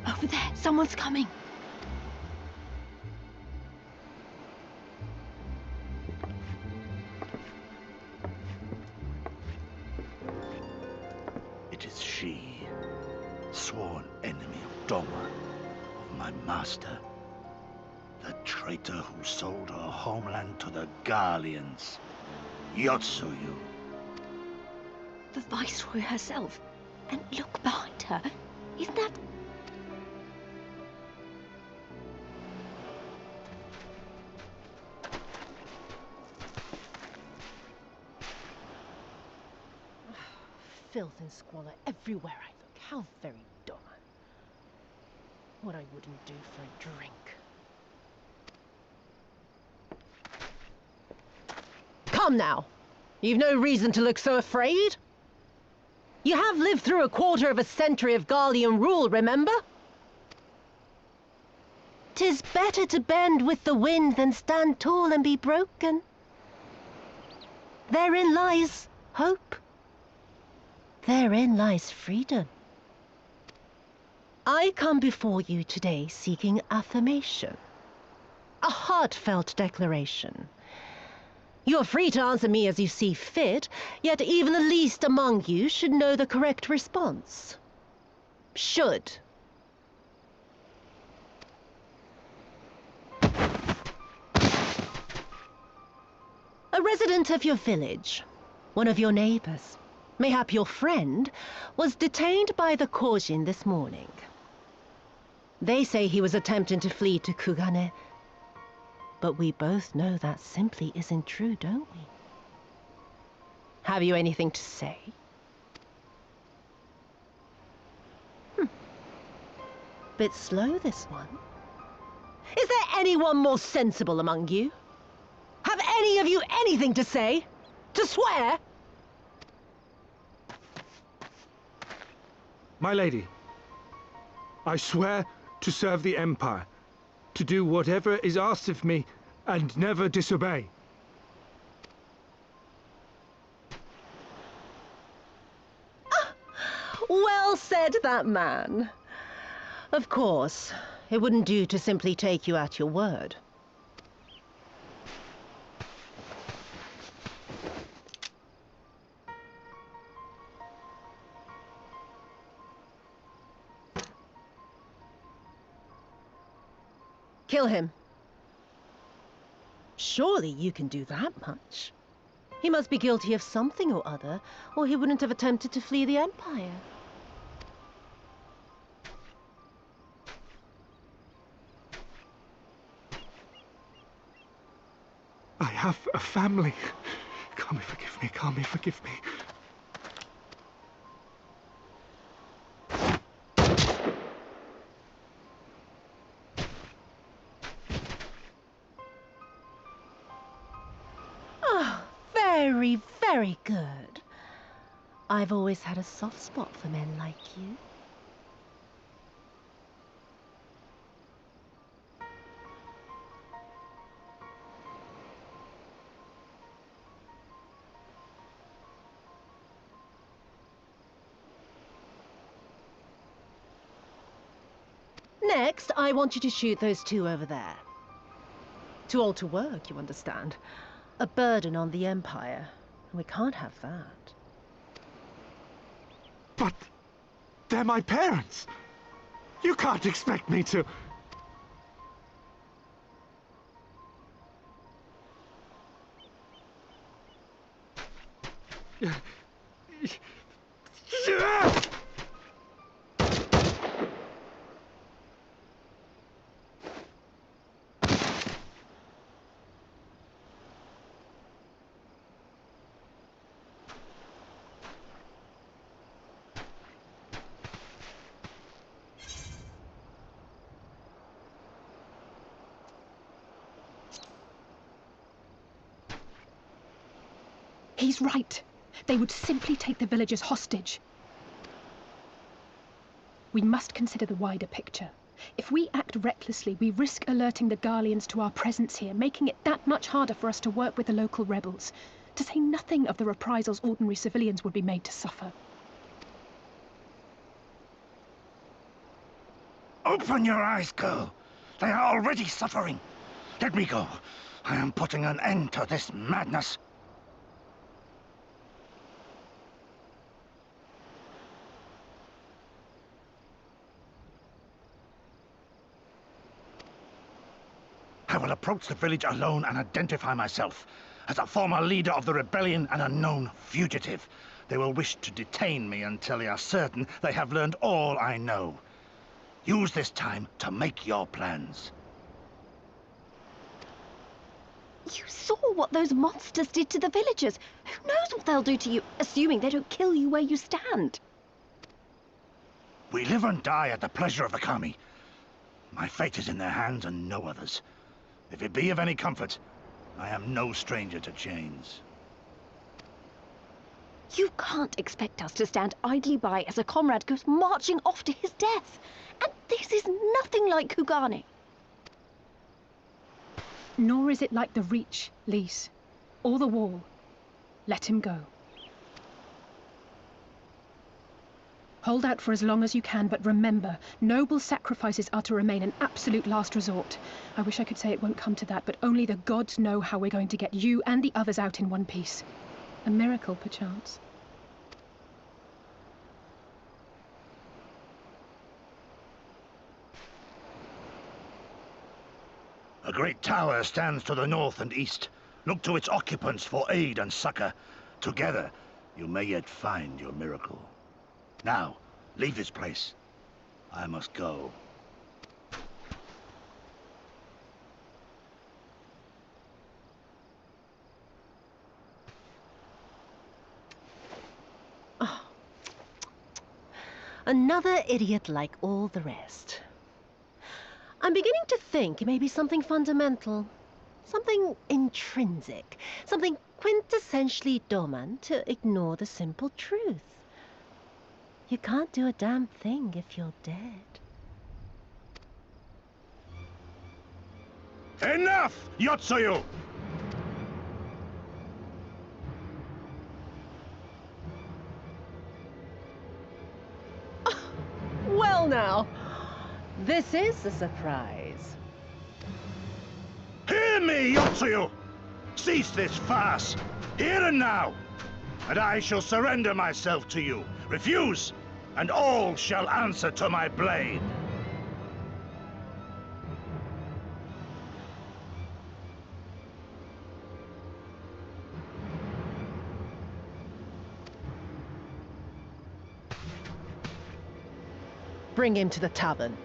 Over there, someone's coming. It is she, sworn enemy of Doma, of my master. The traitor who sold her homeland to the Garleans. Yotsuyu. The Viceroy herself. And look behind her. Isn't that... Filth and squalor everywhere I look. How very Doma. What I wouldn't do for a drink. Come now! You've no reason to look so afraid. You have lived through a quarter of a century of Garlean rule, remember? 'Tis better to bend with the wind than stand tall and be broken. Therein lies hope. Therein lies freedom. I come before you today seeking affirmation. A heartfelt declaration. You are free to answer me as you see fit, yet even the least among you should know the correct response. Should. A resident of your village, one of your neighbors, mayhap your friend, was detained by the Kugane this morning. They say he was attempting to flee to Kugane, but we both know that simply isn't true, don't we? Have you anything to say? Bit slow, this one. Is there anyone more sensible among you? Have any of you anything to say? To swear? My lady, I swear to serve the Empire, to do whatever is asked of me, and never disobey. Well said, that man. Of course, it wouldn't do to simply take you at your word. Kill him. Surely you can do that much. He must be guilty of something or other, or he wouldn't have attempted to flee the Empire. I have a family. Kami, forgive me. Kami, forgive me. Oh, very, very good. I've always had a soft spot for men like you. Next, I want you to shoot those two over there. Too old to work, you understand. A burden on the Empire. We can't have that. But they're my parents. You can't expect me to... He's right. They would simply take the villagers hostage. We must consider the wider picture. If we act recklessly, we risk alerting the Garleans to our presence here, making it that much harder for us to work with the local rebels, to say nothing of the reprisals ordinary civilians would be made to suffer. Open your eyes, girl. They are already suffering. Let me go. I am putting an end to this madness. I will approach the village alone and identify myself as a former leader of the rebellion and a known fugitive. They will wish to detain me until they are certain they have learned all I know. Use this time to make your plans. You saw what those monsters did to the villagers. Who knows what they'll do to you, assuming they don't kill you where you stand? We live and die at the pleasure of the Kami. My fate is in their hands and no others. If it be of any comfort, I am no stranger to chains. You can't expect us to stand idly by as a comrade goes marching off to his death. And this is nothing like Kugane. Nor is it like the Reach, Lise, or the Wall. Let him go. Hold out for as long as you can, but remember, noble sacrifices are to remain an absolute last resort. I wish I could say it won't come to that, but only the gods know how we're going to get you and the others out in one piece. A miracle, perchance. A great tower stands to the north and east. Look to its occupants for aid and succor. Together, you may yet find your miracle. Now, leave this place. I must go. Oh. Another idiot like all the rest. I'm beginning to think it may be something fundamental. Something intrinsic. Something quintessentially Doman to ignore the simple truth. You can't do a damn thing if you're dead. Enough, Yotsuyu! Well now, this is a surprise. Hear me, Yotsuyu! Cease this farce, here and now, and I shall surrender myself to you. Refuse, and all shall answer to my blade. Bring him to the tavern.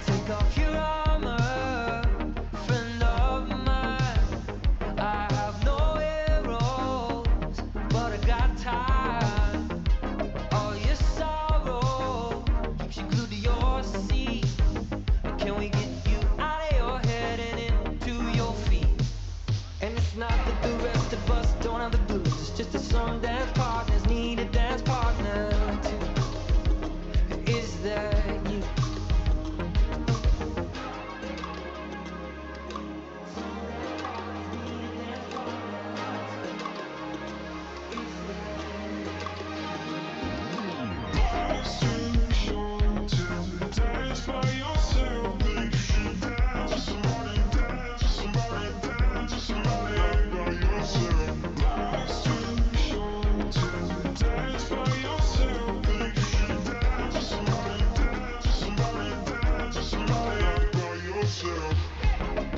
Take off your armor, friend of mine. I have no arrows, but I got time. All your sorrow keeps you glued to your seat. Can we get you out of your head and into your feet? And it's not that the rest of us don't have the blues, it's just that some dance partners need a dance partner too. Is that you?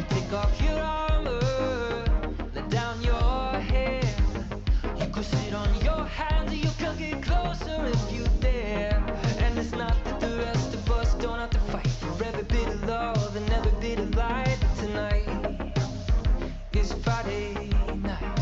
Take off your armor, let down your hair. You could sit on your hands or you could get closer if you dare. And it's not that the rest of us don't have to fight for every bit of love and every bit of light. Tonight is Friday night.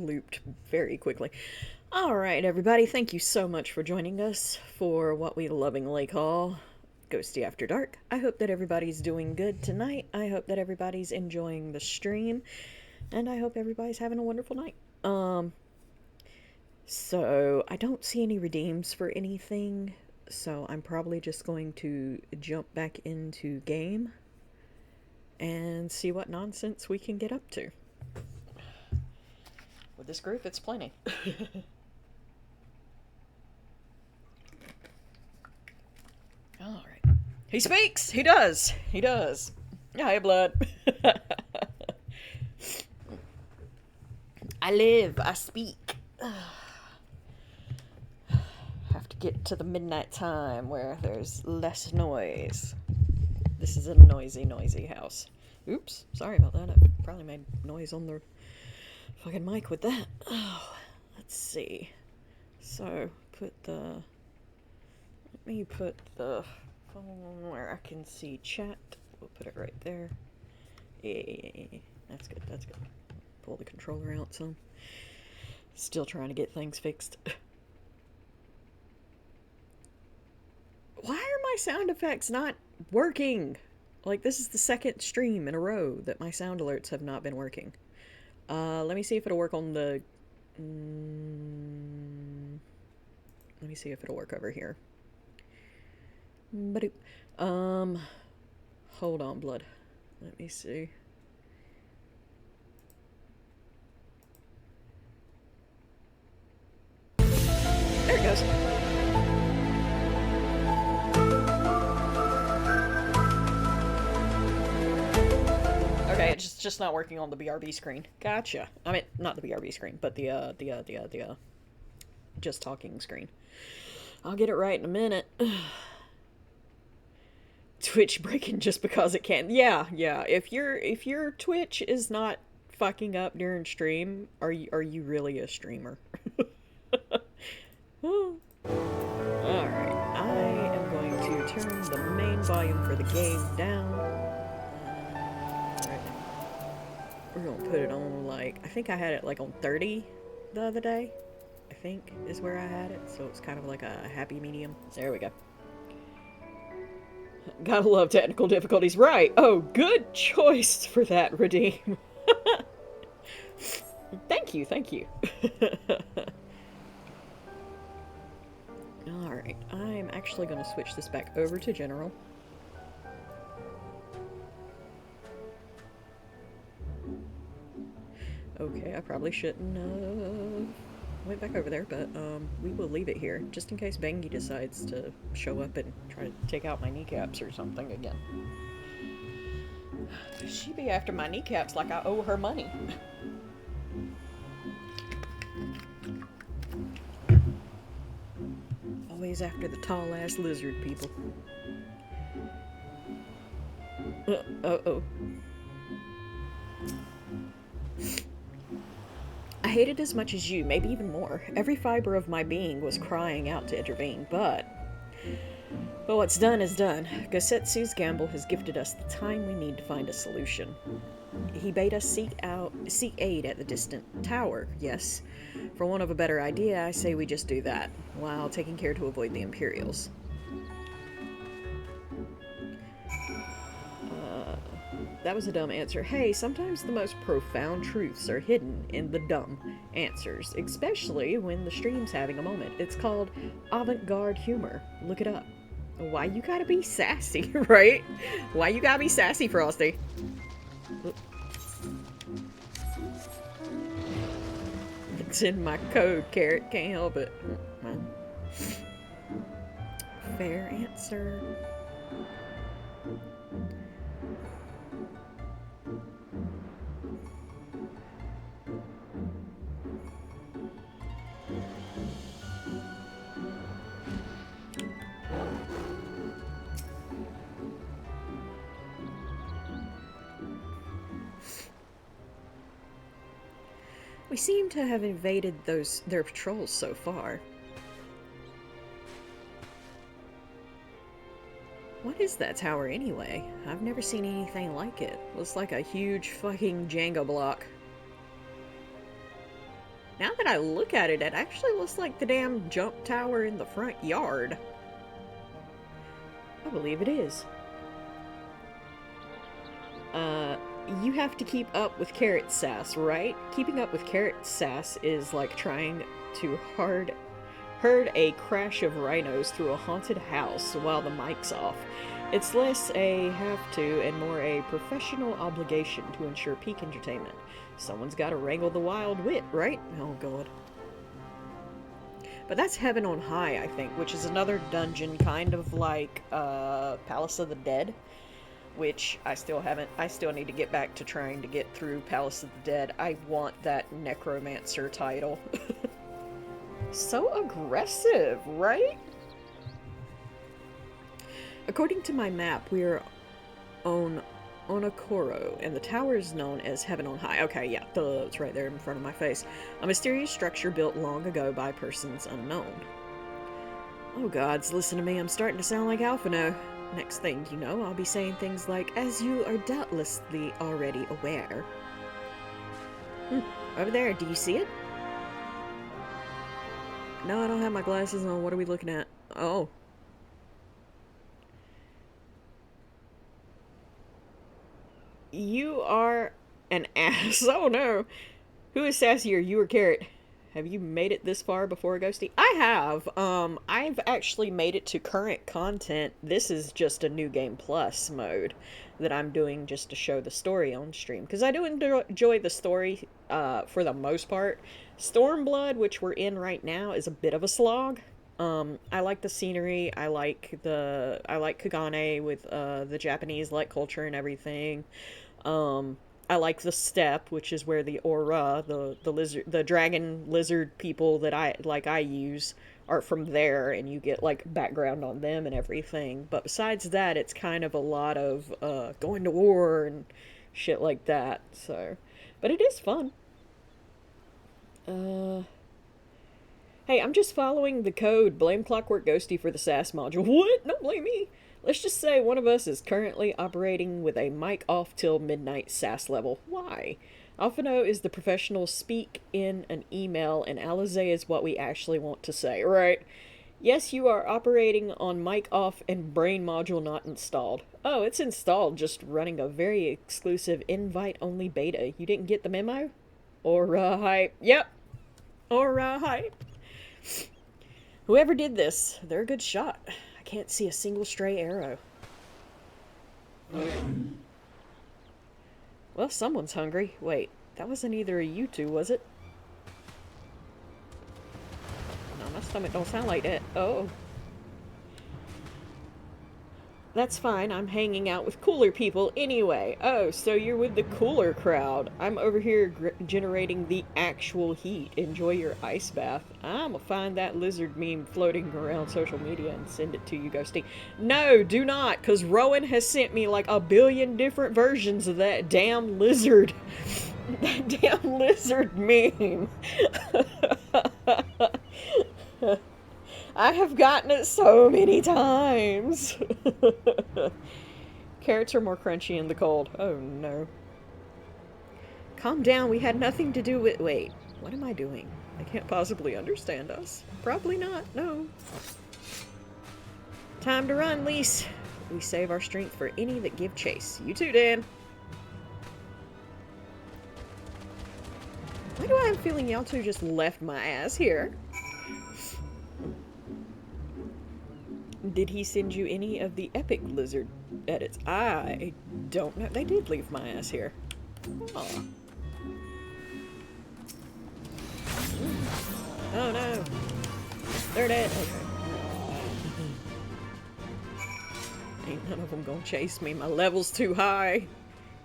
looped very quickly. Alright, everybody, thank you so much for joining us for what we lovingly call Ghosty After Dark. I hope that everybody's doing good tonight. I hope that everybody's enjoying the stream. And I hope everybody's having a wonderful night. So, I don't see any redeems for anything. So, I'm probably just going to jump back into game and see what nonsense we can get up to. With this group, it's plenty. Alright. He speaks! He does! He does! Hi, blood. I live. I speak. Have to get to the midnight time where there's less noise. This is a noisy, noisy house. Oops. Sorry about that. I probably made noise on the fucking mic with that. Oh, let's see. So, let me put the phone where I can see chat. We'll put it right there. Yeah, that's good, that's good. Pull the controller out some. Still trying to get things fixed. Why are my sound effects not working? Like, this is the second stream in a row that my sound alerts have not been working. Let me see if it'll work on the... let me see if it'll work over here. Hold on, blood. Let me see. There it goes. Okay, it's just not working on the BRB screen. Gotcha. I mean, not the BRB screen, but the just talking screen. I'll get it right in a minute. Twitch breaking just because it can. Yeah. If your Twitch is not fucking up during stream, are you really a streamer? Alright, I am going to turn the main volume for the game down. Right. We're gonna put it on, like, I think I had it like on 30 the other day. I think is where I had it, so it's kind of like a happy medium. There we go. Gotta love technical difficulties. Right. Oh, good choice for that, Redeem. Thank you. Alright, I'm actually going to switch this back over to general. Okay, I probably shouldn't went back over there, but we will leave it here, just in case Bengi decides to show up and try to take out my kneecaps or something again. She be after my kneecaps like I owe her money. Always after the tall-ass lizard people. Uh-oh. I hate it as much as you, maybe even more. Every fiber of my being was crying out to intervene, but what's done is done. Gosetsu's gamble has gifted us the time we need to find a solution. He bade us seek aid at the distant tower, yes. For want of a better idea, I say we just do that, while taking care to avoid the Imperials. That was a dumb answer. Hey, sometimes the most profound truths are hidden in the dumb answers, especially when the stream's having a moment. It's called avant-garde humor. Look it up. Why you gotta be sassy, right? Why you gotta be sassy, Frosty? It's in my code, Carrot. Can't help it. Fair answer. We seem to have invaded their patrols so far. What is that tower anyway? I've never seen anything like it. Looks like a huge fucking Jenga block. I look at it, it actually looks like the damn jump tower in the front yard. I believe it is. You have to keep up with Carrot Sass, right? Keeping up with Carrot Sass is like trying to herd a crash of rhinos through a haunted house while the mic's off. It's less a have-to and more a professional obligation to ensure peak entertainment. Someone's gotta wrangle the wild wit, right? Oh god. But that's Heaven on High, I think, which is another dungeon kind of like Palace of the Dead, which I still need to get back to trying to get through Palace of the Dead. I want that Necromancer title. So aggressive, right? According to my map, we are on Onokoro, and the tower is known as Heaven on High. Okay, yeah, it's right there in front of my face. A mysterious structure built long ago by persons unknown. Oh gods, listen to me, I'm starting to sound like Alphino. Next thing you know, I'll be saying things like, as you are doubtlessly already aware. Over there, do you see it? No, I don't have my glasses on. What are we looking at? Oh. You are an ass. Oh no. Who is sassier, you or Carrot? Have you made it this far before, Ghosty? I have. I've actually made it to current content. This is just a New Game Plus mode that I'm doing just to show the story on stream. Because I do enjoy the story for the most part. Stormblood, which we're in right now, is a bit of a slog. I like the scenery. I like Kugane with the Japanese like culture and everything. I like the steppe, which is where the aura, the dragon lizard people that I use are from there, and you get like background on them and everything. But besides that, it's kind of a lot of going to war and shit like that. So, but it is fun. Hey, I'm just following the code. Blame Clockwork Ghosty for the SAS module. What? Don't blame me. Let's just say one of us is currently operating with a mic off till midnight SAS level. Why? Alphino is the professional speak in an email, and Alizé is what we actually want to say, right? Yes, you are operating on mic off and brain module not installed. Oh, it's installed, just running a very exclusive invite-only beta. You didn't get the memo? Alright. Yep. Alright. Whoever did this, they're a good shot. I can't see a single stray arrow. Well, someone's hungry. Wait, that wasn't either of you two, was it? No, my stomach don't sound like that. Oh. That's fine, I'm hanging out with cooler people anyway. Oh, so you're with the cooler crowd. I'm over here generating the actual heat. Enjoy your ice bath. I'm gonna find that lizard meme floating around social media and send it to you, Ghosty. No, do not, because Rowan has sent me like 1 billion different versions of that damn lizard. That damn lizard meme. I have gotten it so many times. Carrots are more crunchy in the cold. Oh no. Calm down, we had nothing to do with— Wait, what am I doing? They can't possibly understand us. Probably not, no. Time to run, Lise. We save our strength for any that give chase. You too, Dan. Why do I have a feeling y'all two just left my ass here? Did he send you any of the epic lizard edits? I don't know. They did leave my ass here. Oh. Oh no. They're dead. Okay. Ain't none of them gonna chase me. My level's too high.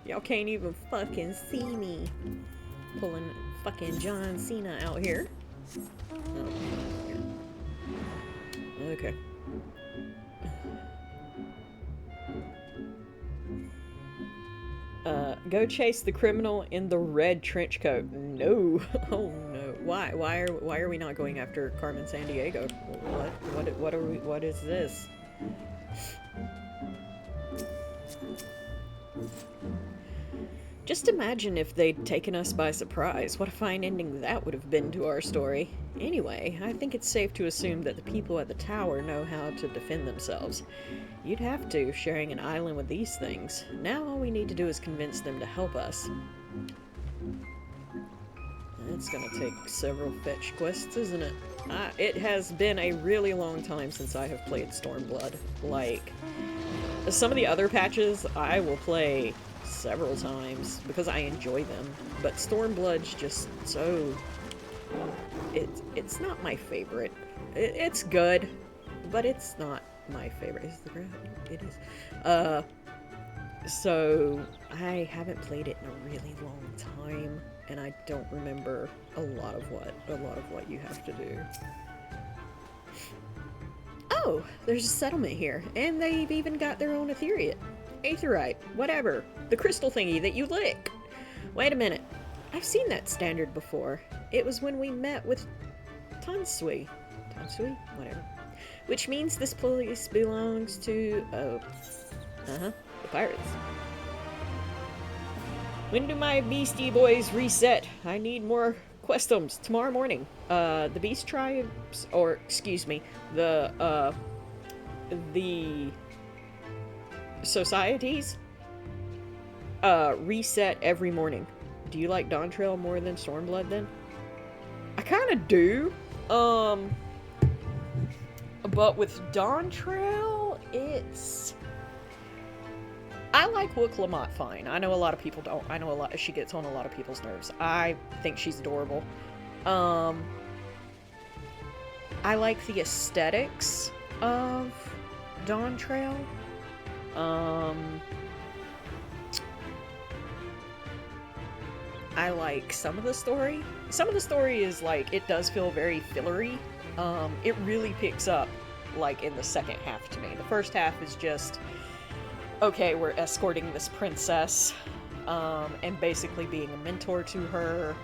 Y'all can't even fucking see me. Pulling fucking John Cena out here. Oh. Okay. Go chase the criminal in the red trench coat. No. Oh no. Why? Why are we not going after Carmen Sandiego? What is this? Just imagine if they'd taken us by surprise. What a fine ending that would have been to our story. Anyway, I think it's safe to assume that the people at the tower know how to defend themselves. You'd have to, sharing an island with these things. Now all we need to do is convince them to help us. It's gonna take several fetch quests, isn't it? It has been a really long time since I have played Stormblood. Like, some of the other patches I will play several times because I enjoy them, but Stormblood's just so... It's not my favorite. It's good, but it's not my favorite. Is the ground? It is. So I haven't played it in a really long time, and I don't remember a lot of what you have to do. Oh, there's a settlement here, and they've even got their own aetherite, whatever. The crystal thingy that you lick. Wait a minute. I've seen that standard before. It was when we met with Tansui? Whatever. Which means this place belongs to... the pirates. When do my beastie boys reset? I need more questums tomorrow morning. The beast tribes, or excuse me, the societies reset every morning. Do you like Dawntrail more than Stormblood then? I kind of do. But with Dawntrail, it's... I like Wooklamot fine. I know a lot of people don't. I know she gets on a lot of people's nerves. I think she's adorable. I like the aesthetics of Dawntrail. I like some of the story. Some of the story is like, it does feel very fillery. It really picks up like in the second half to me. The first half is just, okay, we're escorting this princess, and basically being a mentor to her.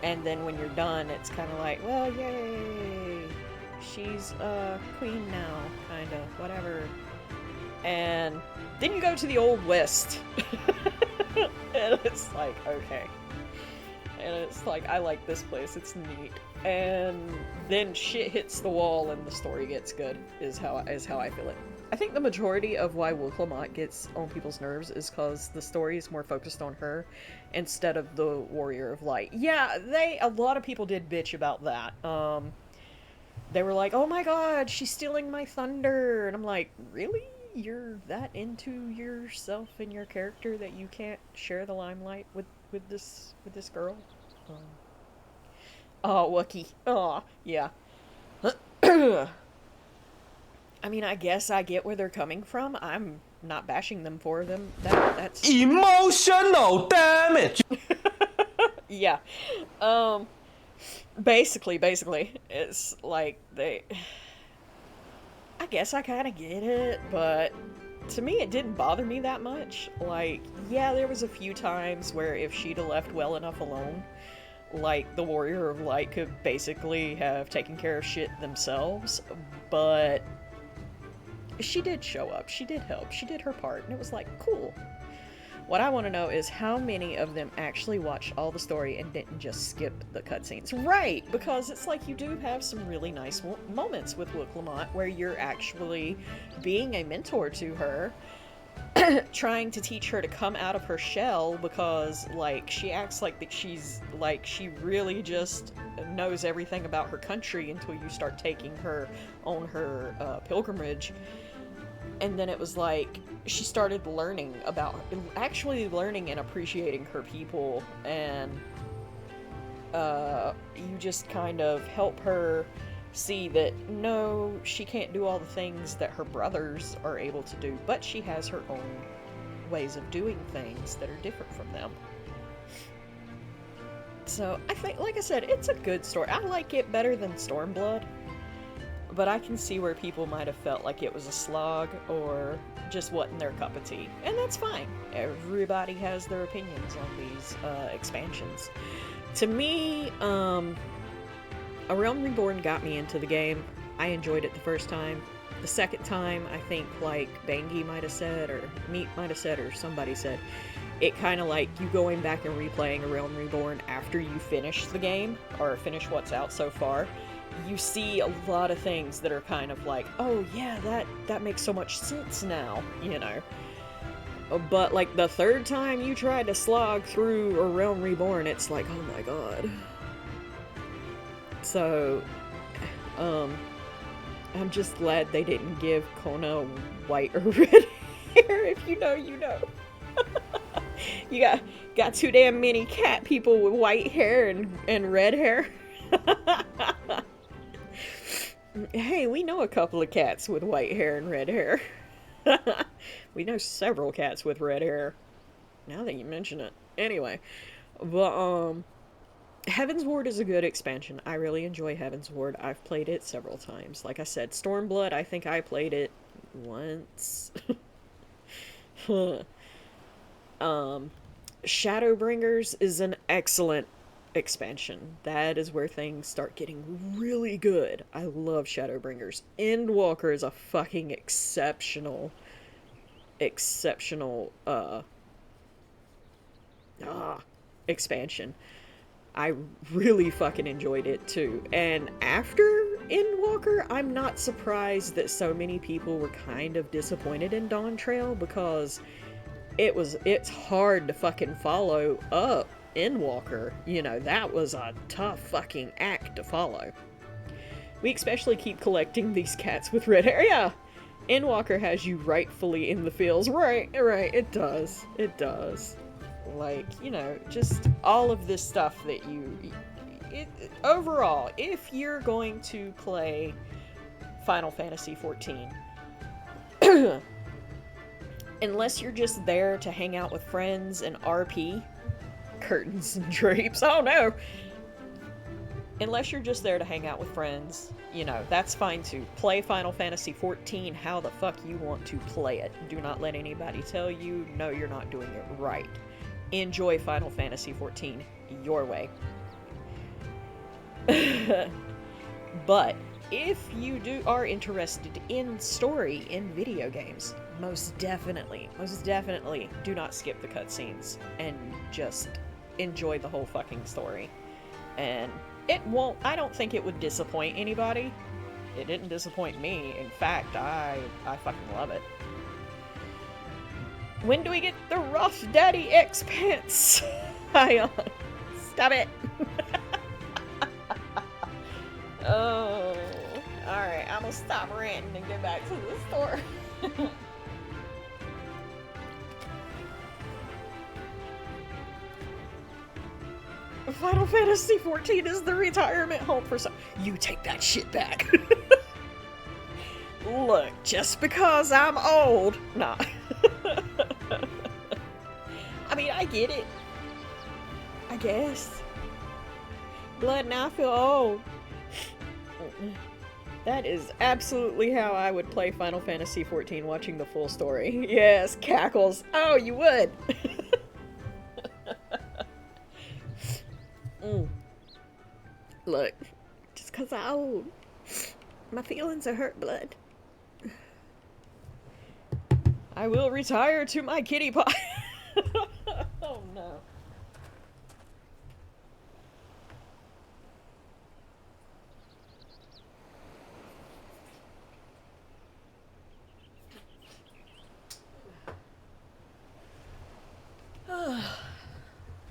And then when you're done, it's kind of like, well, yay, she's a queen now, kind of, whatever. And then you go to the Old West. And it's like, okay. And it's like, I like this place, it's neat. And then shit hits the wall and the story gets good, is how I feel it. I think the majority of why Wooklamot gets on people's nerves is because the story is more focused on her instead of the Warrior of Light. Yeah, a lot of people did bitch about that. They were like, oh my god, she's stealing my thunder. And I'm like, really? You're that into yourself and your character that you can't share the limelight with this girl? Oh, Wookie. Oh, yeah. I mean, I guess I get where they're coming from. I'm not bashing them for them. That's emotional damage. Yeah. Basically, it's like I guess I kind of get it, but to me it didn't bother me that much. Like, yeah, there was a few times where if she'd have left well enough alone, like, the Warrior of Light could basically have taken care of shit themselves, but she did show up, she did help, she did her part, and it was like, cool. What I want to know is how many of them actually watched all the story and didn't just skip the cutscenes. Right, because it's like you do have some really nice moments with Wooklamot where you're actually being a mentor to her, trying to teach her to come out of her shell, because, like, she acts like that she's, like, she really just knows everything about her country until you start taking her on her pilgrimage. And then it was like, she started actually learning and appreciating her people, and you just kind of help her see that, no, she can't do all the things that her brothers are able to do, but she has her own ways of doing things that are different from them. So, I think, like I said, it's a good story. I like it better than Stormblood. But I can see where people might have felt like it was a slog or just wasn't their cup of tea. And that's fine. Everybody has their opinions on these expansions. To me, A Realm Reborn got me into the game. I enjoyed it the first time. The second time, I think, like Bangi might have said, or Meat might have said, or somebody said, it kind of like you going back and replaying A Realm Reborn after you finish the game, or finish what's out so far, you see a lot of things that are kind of like, oh yeah, that makes so much sense now, you know. But like the third time you try to slog through A Realm Reborn, it's like, oh my god. So, I'm just glad they didn't give Kona white or red hair. If you know, you know. You got too damn many cat people with white hair and red hair. Hey, we know a couple of cats with white hair and red hair. We know several cats with red hair. Now that you mention it. Anyway, but Heaven's Ward is a good expansion. I really enjoy Heaven's Ward. I've played it several times. Like I said, Stormblood, I think I played it once. Shadowbringers is an excellent expansion. That is where things start getting really good. I love Shadowbringers. Endwalker is a fucking exceptional expansion. I really fucking enjoyed it too. And after Endwalker, I'm not surprised that so many people were kind of disappointed in Dawntrail, because it's hard to fucking follow up Endwalker. You know, that was a tough fucking act to follow. We especially keep collecting these cats with red hair. Yeah, Endwalker has you rightfully in the feels. Right, it does. It does. Like, you know, just all of this stuff that overall, if you're going to play Final Fantasy XIV, unless you're just there to hang out with friends and RP, curtains and drapes, oh no! Unless you're just there to hang out with friends, you know, that's fine too. Play Final Fantasy XIV how the fuck you want to play it. Do not let anybody tell you, no, you're not doing it right. Enjoy Final Fantasy XIV your way. But if you are interested in story in video games, most definitely do not skip the cutscenes and just enjoy the whole fucking story. And I don't think it would disappoint anybody. It didn't disappoint me. In fact, I fucking love it. When do we get the Rough Daddy Expanse? Stop it. Oh, alright, I'm gonna stop ranting and get back to the store. Final Fantasy XIV is the retirement home for some. You take that shit back. Look, just because I'm old. Nah. I mean, I get it. I guess. Blood, now I feel old. That is absolutely how I would play Final Fantasy XIV, watching the full story. Yes, cackles. Oh, you would. Look, just because I'm old, my feelings are hurt, Blood. I will retire to my kitty pie. Oh no.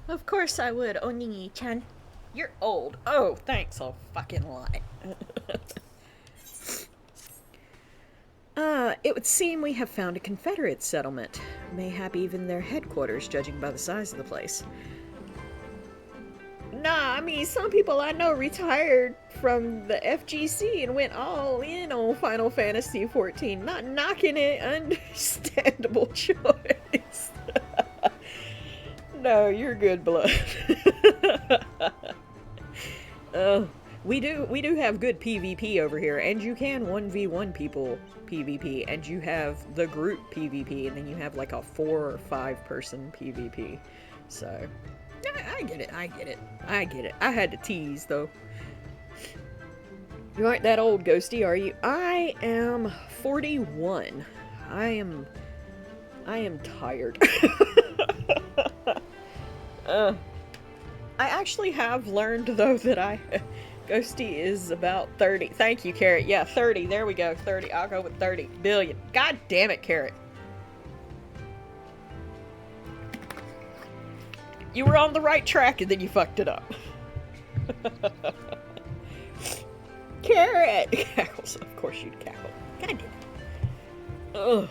Of course I would, Onii-chan. You're old. Oh, thanks a fucking lot. It would seem we have found a Confederate settlement. Mayhap even their headquarters, judging by the size of the place. Nah, I mean, some people I know retired from the FGC and went all in on Final Fantasy XIV. Not knocking it, understandable choice. No, you're good, Blood. We do have good PvP over here, and you can 1v1 people PvP, and you have the group PvP, and then you have like a 4 or 5 person PvP. So, I get it. I had to tease, though. You aren't that old, Ghosty, are you? I am 41. I am tired. I actually have learned, though, that Ghosty is about 30. Thank you, Carrot. Yeah, 30. There we go. 30. I'll go with 30 billion. God damn it, Carrot. You were on the right track and then you fucked it up. Carrot! Cackles. Of course you'd cackle. God damn it. Ugh.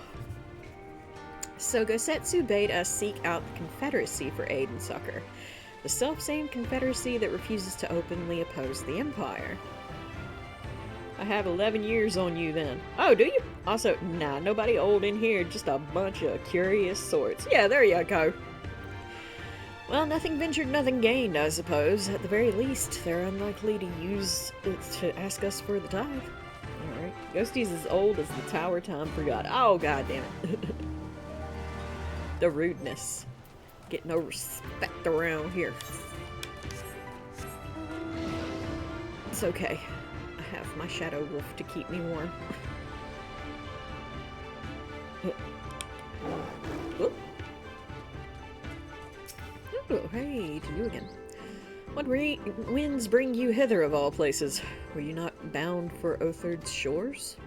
So Gosetsu bade us seek out the Confederacy for aid and succor. The self-same Confederacy that refuses to openly oppose the Empire. I have 11 years on you then. Oh, do you? Also, nah, nobody old in here, just a bunch of curious sorts. Yeah, there you go. Well, nothing ventured, nothing gained, I suppose. At the very least, they're unlikely to use it to ask us for the tithe. Alright. Ghosty's as old as the tower time forgot. Oh, god damn it. The rudeness. Get no respect around here. It's okay. I have my shadow wolf to keep me warm. Oh, hey, to you again. What winds bring you hither of all places? Were you not bound for Othard's shores?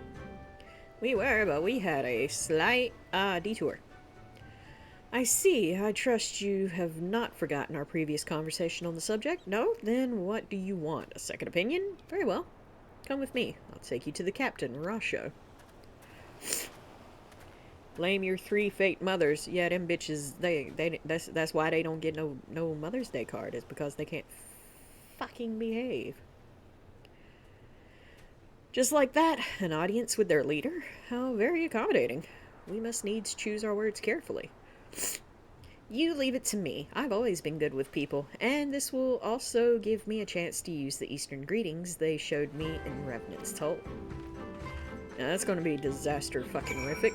We were, but we had a slight detour. I see. I trust you have not forgotten our previous conversation on the subject. No? Then what do you want? A second opinion? Very well. Come with me. I'll take you to the captain, Rasho. Blame your 3 fake mothers. Yeah, them bitches, that's why they don't get no Mother's Day card. It's because they can't fucking behave. Just like that, an audience with their leader? How very accommodating. We must needs choose our words carefully. You leave it to me. I've always been good with people, and this will also give me a chance to use the Eastern greetings they showed me in Revenant's Toll. Now that's gonna be disaster fucking horrific.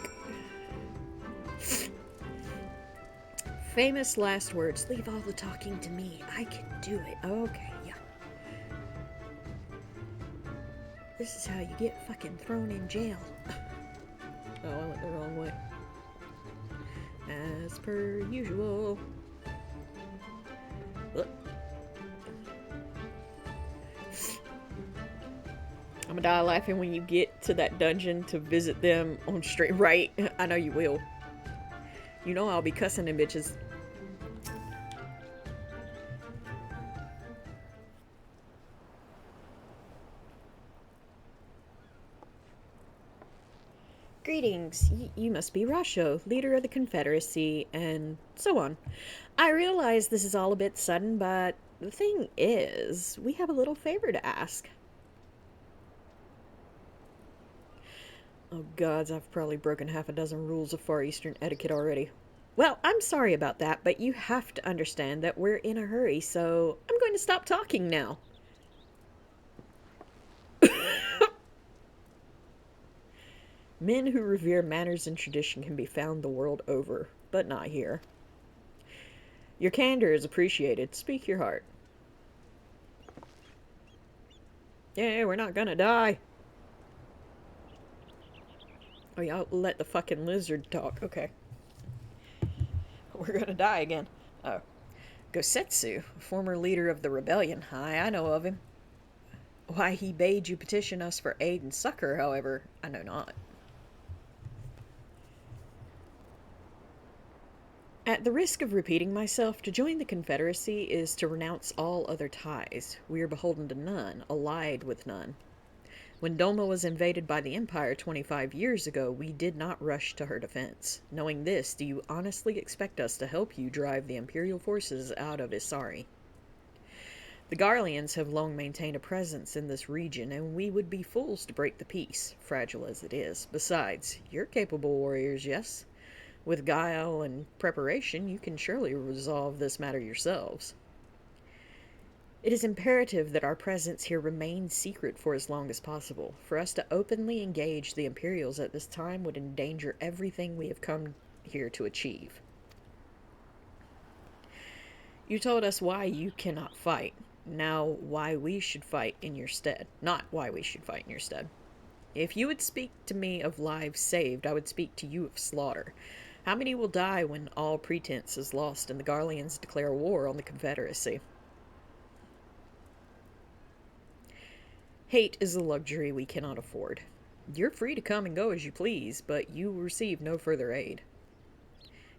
Famous last words. Leave all the talking to me. I can do it. Okay, yeah. This is how you get fucking thrown in jail. Oh, I went the wrong way. As per usual. Look. I'm gonna die laughing when you get to that dungeon to visit them on straight right. I know you will. You know I'll be cussing them bitches. Greetings. You must be Rasho, leader of the Confederacy, and so on. I realize this is all a bit sudden, but the thing is, we have a little favor to ask. Oh gods, I've probably broken half a dozen rules of Far Eastern etiquette already. Well, I'm sorry about that, but you have to understand that we're in a hurry, so I'm going to stop talking now. Men who revere manners and tradition can be found the world over, but not here. Your candor is appreciated. Speak your heart. Yeah, we're not gonna die. Oh, y'all let the fucking lizard talk. Okay. We're gonna die again. Oh. Gosetsu, former leader of the rebellion. Hi, I know of him. Why he bade you petition us for aid and succor, however, I know not. At the risk of repeating myself, to join the Confederacy is to renounce all other ties. We are beholden to none, allied with none. When Doma was invaded by the Empire 25 years ago, we did not rush to her defense. Knowing this, do you honestly expect us to help you drive the Imperial forces out of Isari? The Garleans have long maintained a presence in this region, and we would be fools to break the peace, fragile as it is. Besides, you're capable warriors, yes? With guile and preparation, you can surely resolve this matter yourselves. It is imperative that our presence here remain secret for as long as possible. For us to openly engage the Imperials at this time would endanger everything we have come here to achieve. You told us why you cannot fight. Now why we should fight in your stead. Not why we should fight in your stead. If you would speak to me of lives saved, I would speak to you of slaughter. How many will die when all pretense is lost and the Garleans declare war on the Confederacy? Hate is a luxury we cannot afford. You're free to come and go as you please, but you will receive no further aid.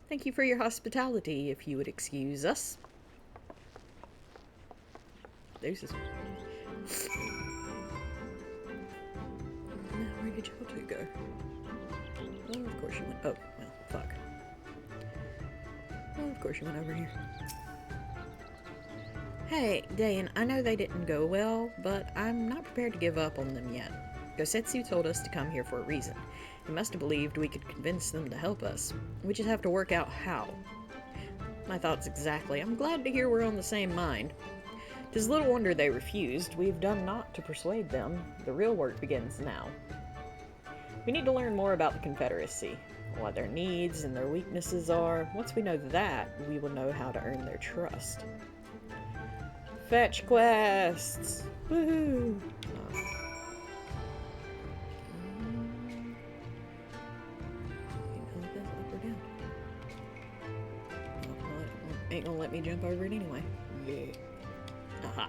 Thank you for your hospitality, if you would excuse us. Deuces. Now, where did you two go? Oh, of course you went. Oh, well, fuck. Oh, of course you went over here. Hey, Dan, I know they didn't go well, but I'm not prepared to give up on them yet. Gosetsu told us to come here for a reason. He must have believed we could convince them to help us. We just have to work out how. My thoughts exactly. I'm glad to hear we're on the same mind. 'Tis little wonder they refused. We've done naught to persuade them. The real work begins now. We need to learn more about the Confederacy, what their needs and their weaknesses are. Once we know that, we will know how to earn their trust. Fetch quests! Woohoo! Oh. Ain't gonna let me jump over it anyway. Yeah. Aha.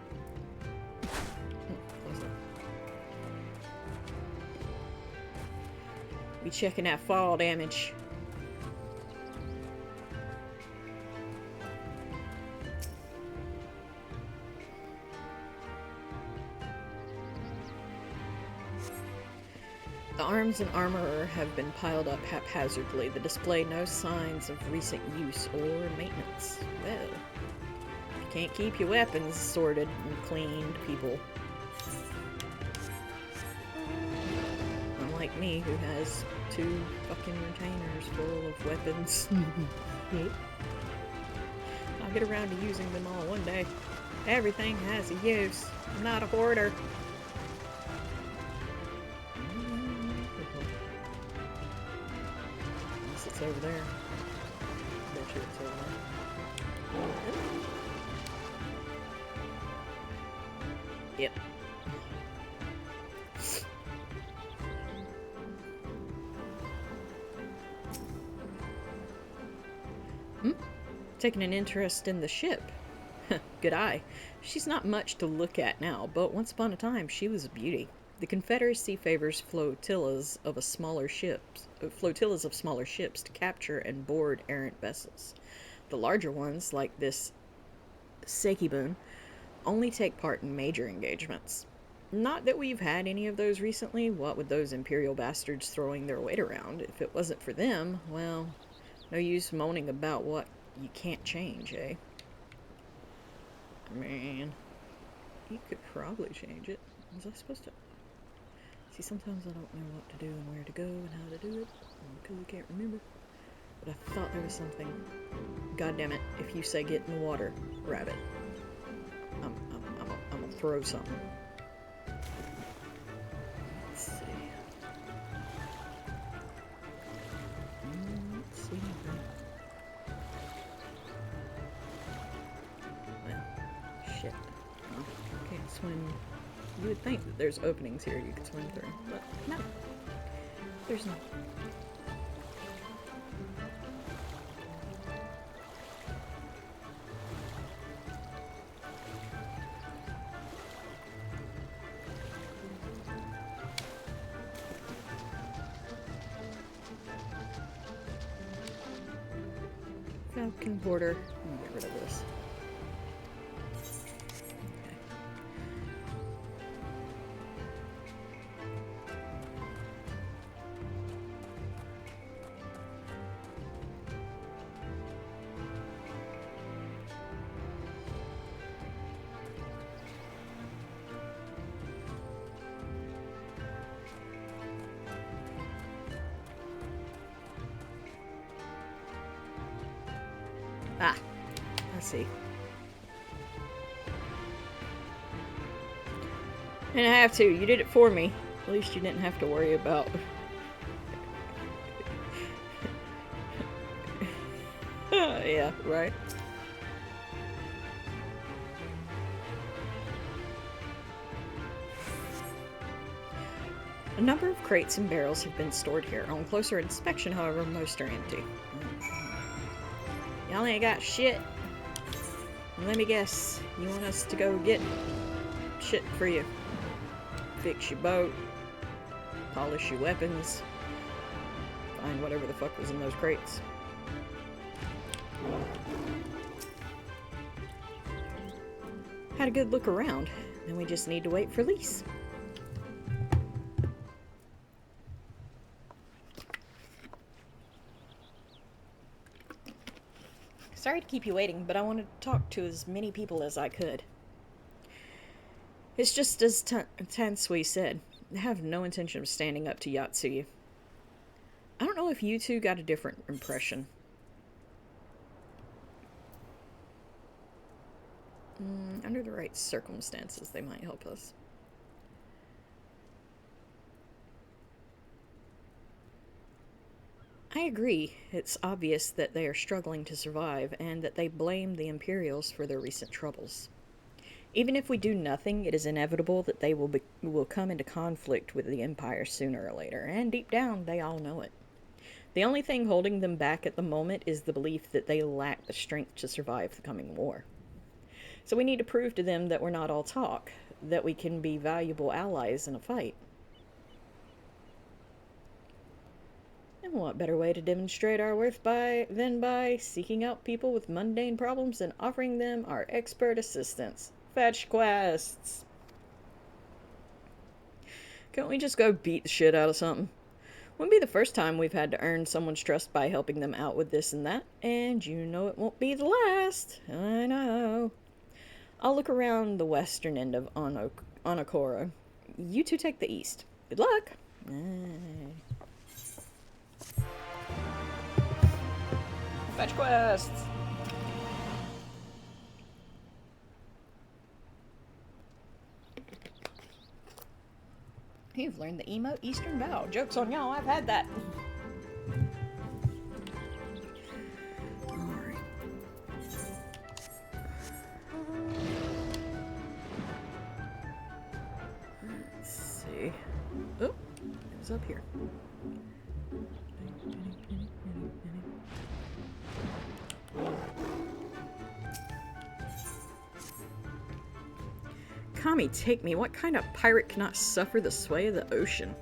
Close that. We checking that fall damage. The arms and armor have been piled up haphazardly that display no signs of recent use or maintenance. Well, you can't keep your weapons sorted and cleaned, people. Unlike me, who has 2 fucking retainers full of weapons. I'll get around to using them all one day. Everything has a use. I'm not a hoarder. It's over there. Bet you it's over there. Yep. Taking an interest in the ship. Good eye. She's not much to look at now, but once upon a time she was a beauty. The Confederacy favors flotillas of smaller ships to capture and board errant vessels. The larger ones, like this Sekibun, only take part in major engagements. Not that we've had any of those recently. What with those Imperial bastards throwing their weight around? If it wasn't for them, well, no use moaning about what you can't change, eh? Man, you could probably change it. Was I supposed to? See, sometimes I don't know what to do and where to go and how to do it, because I can't remember. But I thought there was something. God damn it, if you say get in the water, rabbit. I'm gonna throw something. Let's see. Let's see. Well, shit. Oh, can't swim. You would think that there's openings here you could swim through, but no. There's not. Falcon border. Let me get rid of this. Ah, I see. Didn't have to. You did it for me. At least you didn't have to worry about. Yeah, right. A number of crates and barrels have been stored here. On closer inspection, however, most are empty. Y'all ain't got shit. Let me guess, you want us to go get shit for you. Fix your boat, polish your weapons, find whatever the fuck was in those crates. Had a good look around, then we just need to wait for lease. Sorry to keep you waiting, but I wanted to talk to as many people as I could. It's just as Tansui said. I have no intention of standing up to Yatsuyu. I don't know if you two got a different impression. Under the right circumstances, they might help us. I agree. It's obvious that they are struggling to survive, and that they blame the Imperials for their recent troubles. Even if we do nothing, it is inevitable that they will come into conflict with the Empire sooner or later, and deep down, they all know it. The only thing holding them back at the moment is the belief that they lack the strength to survive the coming war. So we need to prove to them that we're not all talk, that we can be valuable allies in a fight. And what better way to demonstrate our worth than by seeking out people with mundane problems and offering them our expert assistance. Fetch quests! Can't we just go beat the shit out of something? Wouldn't be the first time we've had to earn someone's trust by helping them out with this and that, and you know it won't be the last. I know. I'll look around the western end of Onokoro. You two take the east. Good luck! Fetch quests! You've learned the emote Eastern Bow. Joke's on y'all, I've had that. Alright. Let's see. Oh, it was up here. Kami, take me. What kind of pirate cannot suffer the sway of the ocean?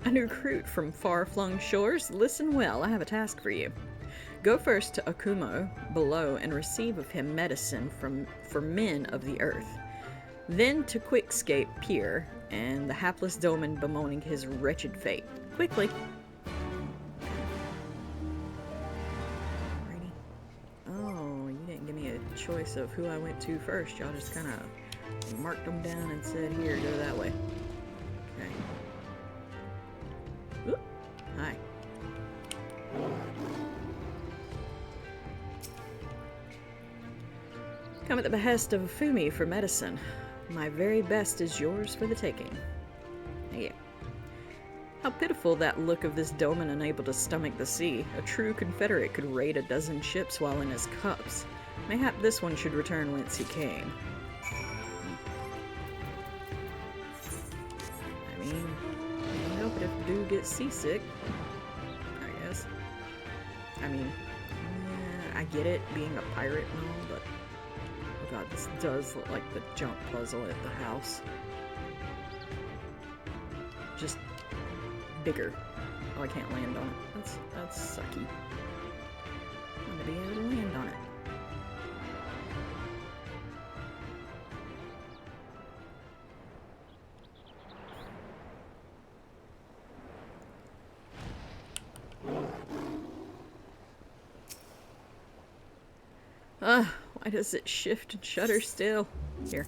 A new recruit from far-flung shores? Listen well, I have a task for you. Go first to Akumo below and receive of him medicine for men of the earth. Then to Quickscape Pier and the hapless Doman bemoaning his wretched fate. Quickly. Choice of who I went to first. Y'all just kind of marked them down and said, here, go that way. Okay. Oop. Hi. Come at the behest of Fumi for medicine. My very best is yours for the taking. Yeah. How pitiful that look of this Doman unable to stomach the sea. A true Confederate could raid a dozen ships while in his cups. Mayhap this one should return whence he came. I mean, I hope if dude gets seasick, I guess. I mean, I get it, being a pirate and all, but oh god, this does look like the jump puzzle at the house. Just bigger. Oh, I can't land on it. That's sucky. I'm gonna be able to land on it. Why does it shift and shudder still? Here.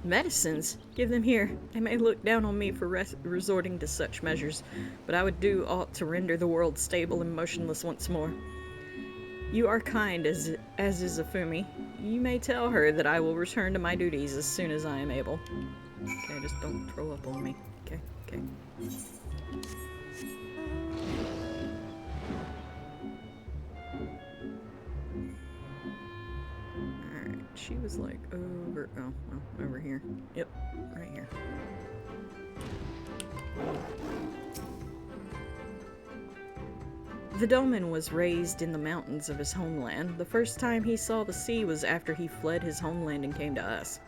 Medicines? Give them here. They may look down on me for resorting to such measures, but I would do aught to render the world stable and motionless once more. You are kind, as is Afumi. You may tell her that I will return to my duties as soon as I am able. Okay, just don't throw up on me. Okay, okay. She was like over... Oh, well, over here. Yep, right here. The Doman was raised in the mountains of his homeland. The first time he saw the sea was after he fled his homeland and came to us.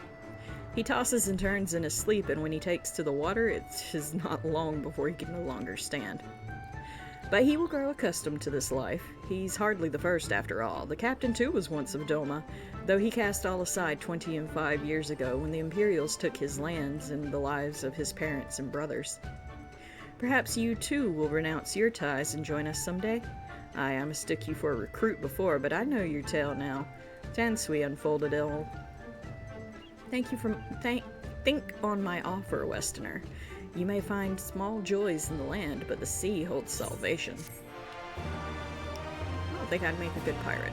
He tosses and turns in his sleep, and when he takes to the water, it is not long before he can no longer stand. But he will grow accustomed to this life. He's hardly the first, after all. The captain, too, was once of Doma, though he cast all aside 25 years ago when the Imperials took his lands and the lives of his parents and brothers. Perhaps you, too, will renounce your ties and join us someday? I mistook you for a recruit before, but I know your tale now. Tansui unfolded ill. Think on my offer, Westerner. You may find small joys in the land, but the sea holds salvation. I don't think I'd make a good pirate.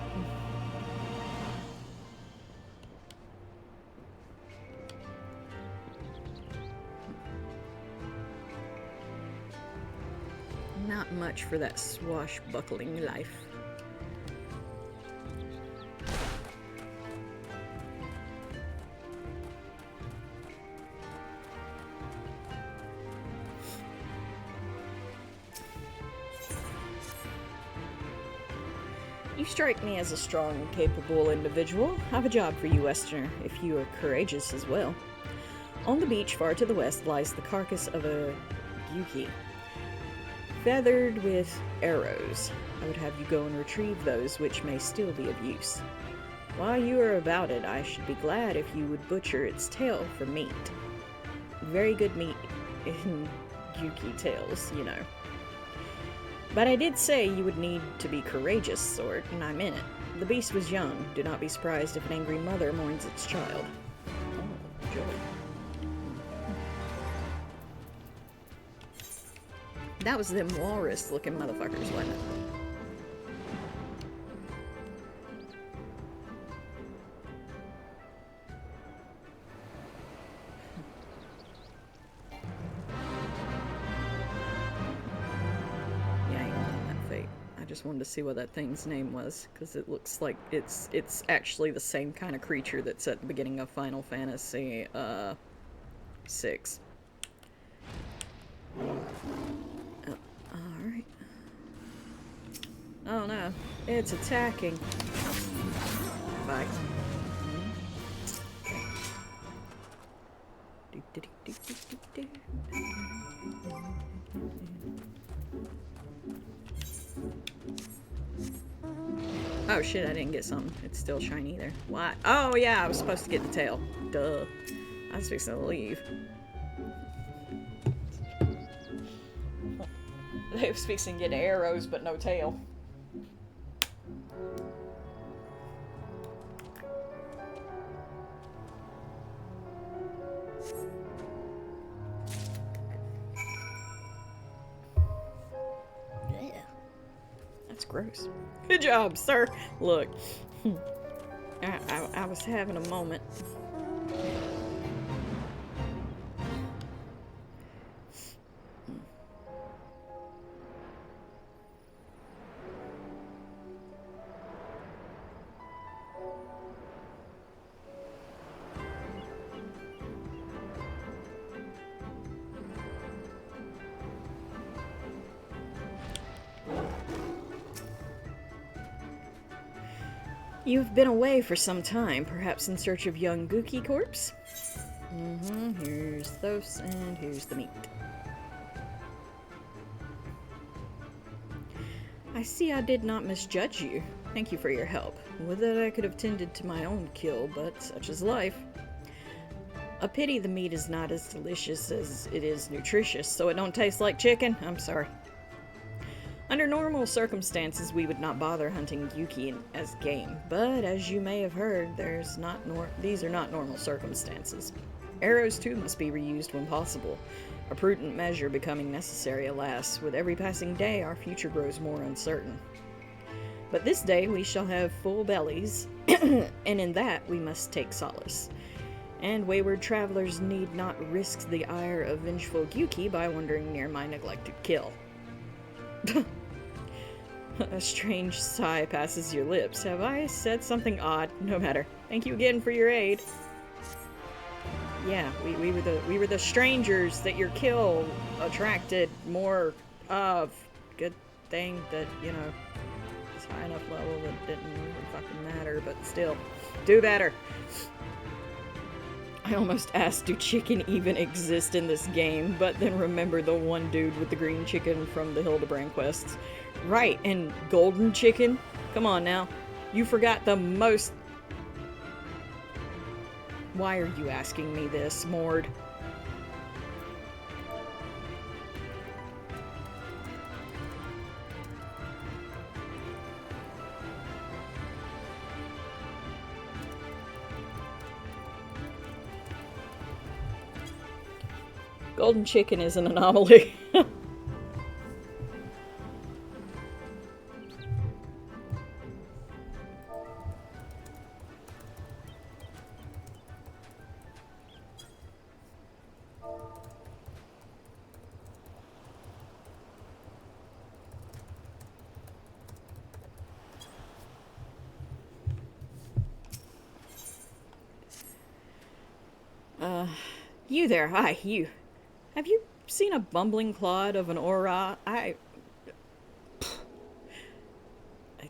Not much for that swashbuckling life. You strike me as a strong and capable individual. I have a job for you, Westerner, if you are courageous as well. On the beach far to the west lies the carcass of a Yuki, feathered with arrows. I would have you go and retrieve those which may still be of use. While you are about it, I should be glad if you would butcher its tail for meat. Very good meat in Yuki tails, you know. But I did say you would need to be courageous, sort, and I meant it. The beast was young. Do not be surprised if an angry mother mourns its child. Oh, joy. That was them walrus-looking motherfuckers, wasn't it? Wanted to see what that thing's name was, because it looks like it's actually the same kind of creature that's at the beginning of Final Fantasy VI. Alright. Oh no, it's attacking. Bye. Oh shit, I didn't get something. It's still shiny there. Why? Oh yeah, I was supposed to get the tail. Duh. I was fixing to leave. They was fixing to get arrows, but no tail. That's gross. Good job, sir. Look, I was having a moment. You've been away for some time, perhaps in search of young Gookie corpse? Here's those, and here's the meat. I see I did not misjudge you. Thank you for your help. Would that I could have tended to my own kill, but such is life. A pity the meat is not as delicious as it is nutritious, so it don't taste like chicken. I'm sorry. Under normal circumstances, we would not bother hunting Yuki as game, but as you may have heard, these are not normal circumstances. Arrows, too, must be reused when possible, a prudent measure becoming necessary, alas. With every passing day, our future grows more uncertain. But this day we shall have full bellies, and in that we must take solace. And wayward travelers need not risk the ire of vengeful Yuki by wandering near my neglected kill. A strange sigh passes your lips. Have I said something odd? No matter. Thank you again for your aid. Yeah, we were the strangers that your kill attracted more of. Good thing that, you know, it's high enough level that it didn't really fucking matter, but still. Do better. I almost asked, do chicken even exist in this game? But then remember the one dude with the green chicken from the Hildebrand quests. Right, and golden chicken? Come on now. You forgot the most... Why are you asking me this, Mord? Golden chicken is an anomaly. You there, hi, you. Have you seen a bumbling clod of an aura? I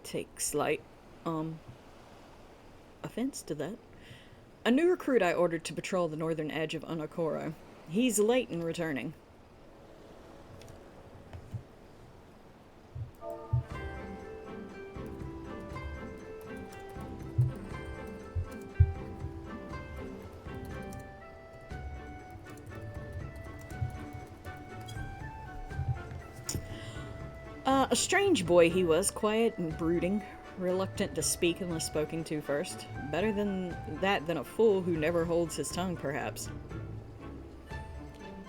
take slight, offense to that. A new recruit I ordered to patrol the northern edge of Unakoro. He's late in returning. A strange boy he was, quiet and brooding, reluctant to speak unless spoken to first. Better than that than a fool who never holds his tongue, perhaps.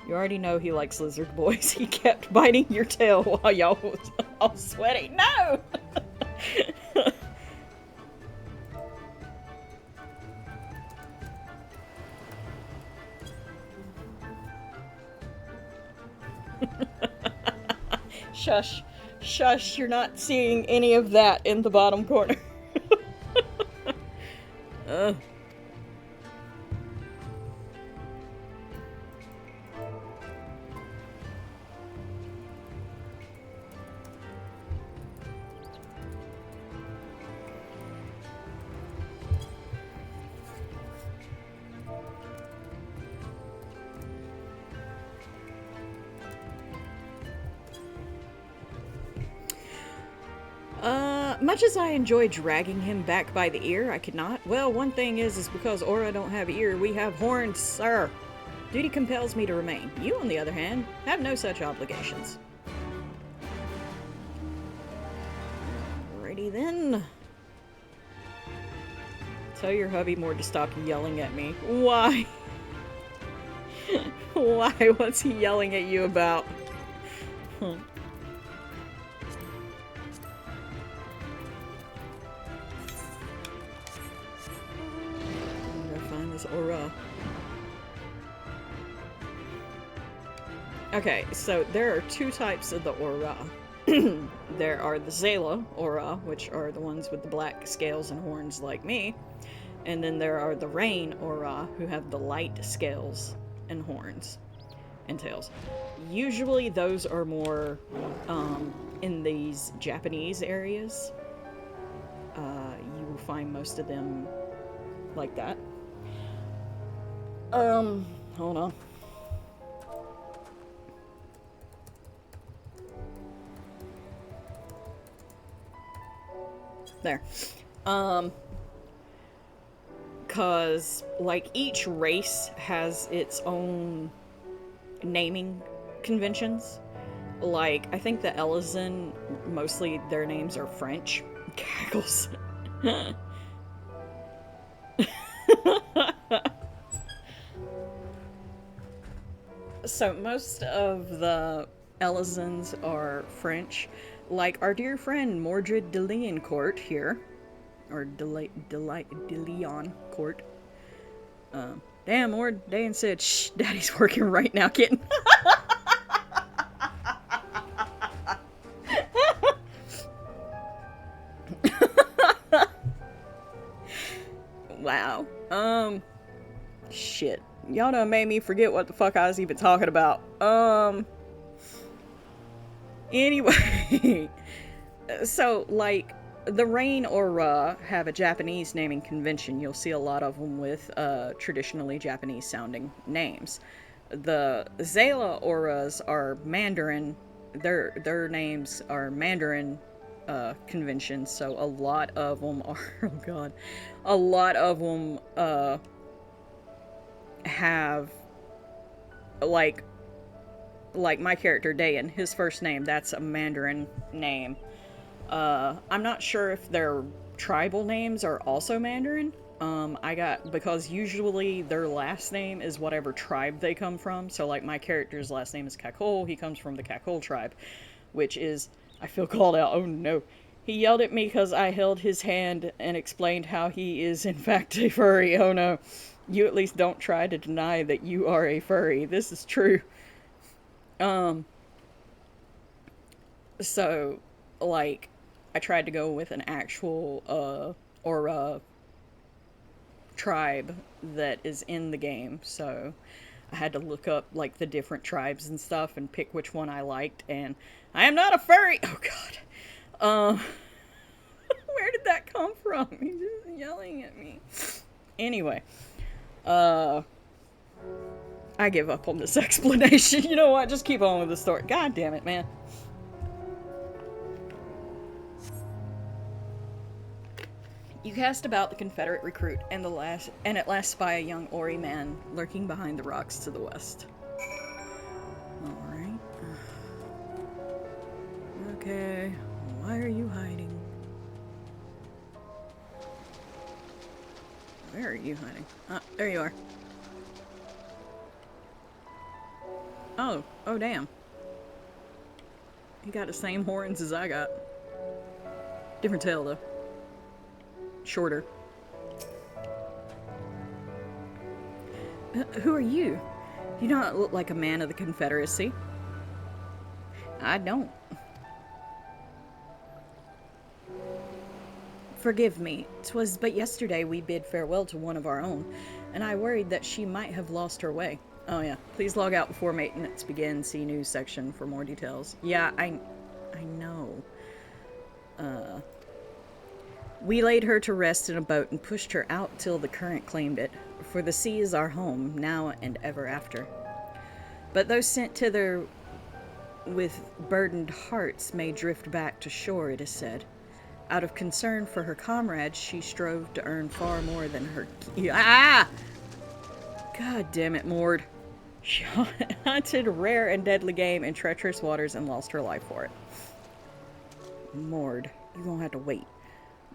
You already know he likes lizard boys. He kept biting your tail while y'all was all sweaty. No! Shush. Shush, you're not seeing any of that in the bottom corner. Much as I enjoy dragging him back by the ear, I could not. Well, one thing is because Aura don't have ear, we have horns, sir. Duty compels me to remain. You, on the other hand, have no such obligations. Alrighty then. Tell your hubby more to stop yelling at me. Why? Why? What's he yelling at you about? Huh. Aura. Okay, so there are two types of the aura. There are the Zela aura, which are the ones with the black scales and horns like me. And then there are the Rain aura, who have the light scales and horns and tails. Usually those are more in these Japanese areas. You will find most of them like that. Hold on. There. Cause, like, each race has its own naming conventions. Like, I think the Elysian, mostly their names are French. Cackles. So most of the Elysians are French, like our dear friend Mordred de Leoncourt here, or de Leoncourt. Damn, Mord, Dan said, shh, Daddy's working right now, kitten. Y'all done made me forget what the fuck I was even talking about. Anyway. So, like, the Rain Aura have a Japanese naming convention. You'll see a lot of them with traditionally Japanese sounding names. The Zayla Auras are Mandarin. Their names are Mandarin conventions, so a lot of them are, oh god, a lot of them have, like my character Dayan, his first name, that's a Mandarin name. I'm not sure if their tribal names are also Mandarin. Because usually their last name is whatever tribe they come from. So, like, my character's last name is Kakol. He comes from the Kakol tribe, which is, I feel called out. Oh no. He yelled at me because I held his hand and explained how he is, in fact, a furry. Oh no. You at least don't try to deny that you are a furry. This is true. So, like, I tried to go with an actual, or tribe that is in the game, so I had to look up, like, the different tribes and stuff and pick which one I liked, and I am not a furry! Oh god. Where did that come from? He's just yelling at me. Anyway. I give up on this explanation. You know what? Just keep on with the story. God damn it, man. You cast about the Confederate recruit and at last spy a young Ori man lurking behind the rocks to the west. Alright. Okay. Why are you hiding? Where are you hiding? Ah, there you are. Oh. Oh damn. You got the same horns as I got. Different tail though. Shorter. Who are you? You don't look like a man of the Confederacy. I don't. Forgive me. 'Twas but yesterday we bid farewell to one of our own, and I worried that she might have lost her way. Oh yeah. Please log out before maintenance begins. See news section for more details. Yeah, I know. We laid her to rest in a boat and pushed her out till the current claimed it, for the sea is our home, now and ever after. But those sent thither with burdened hearts may drift back to shore, it is said. Out of concern for her comrades, she strove to earn far more than her... Ah! God damn it, Mord. She hunted rare and deadly game in treacherous waters and lost her life for it. Mord, you won't have to wait.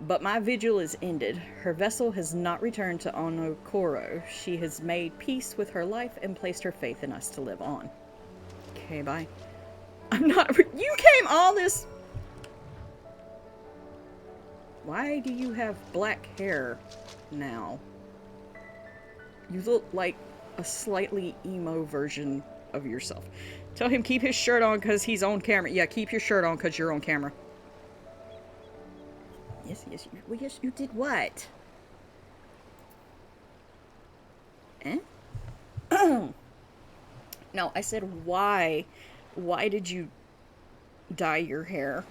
But my vigil is ended. Her vessel has not returned to Onokoro. She has made peace with her life and placed her faith in us to live on. Okay, bye. I'm not... You came all this... Why do you have black hair now? You look like a slightly emo version of yourself. Tell him keep his shirt on because he's on camera. Yeah, keep your shirt on because you're on camera. Yes, you did what? Eh? No, I said why. Why did you dye your hair?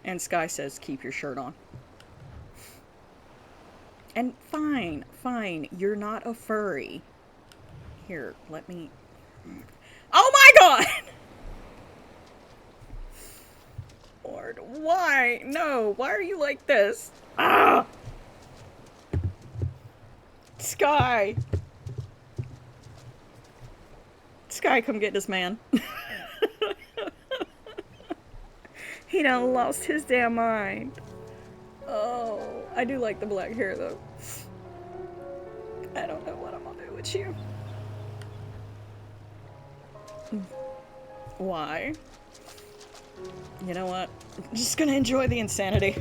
And Sky says keep your shirt on. And fine, you're not a furry. Here, let me... Oh my god! Lord, why? No, why are you like this? Ah! Sky! Sky, come get this man. He done lost his damn mind. Oh, I do like the black hair though. I don't know what I'm gonna do with you. Why? You know what? I'm just gonna enjoy the insanity.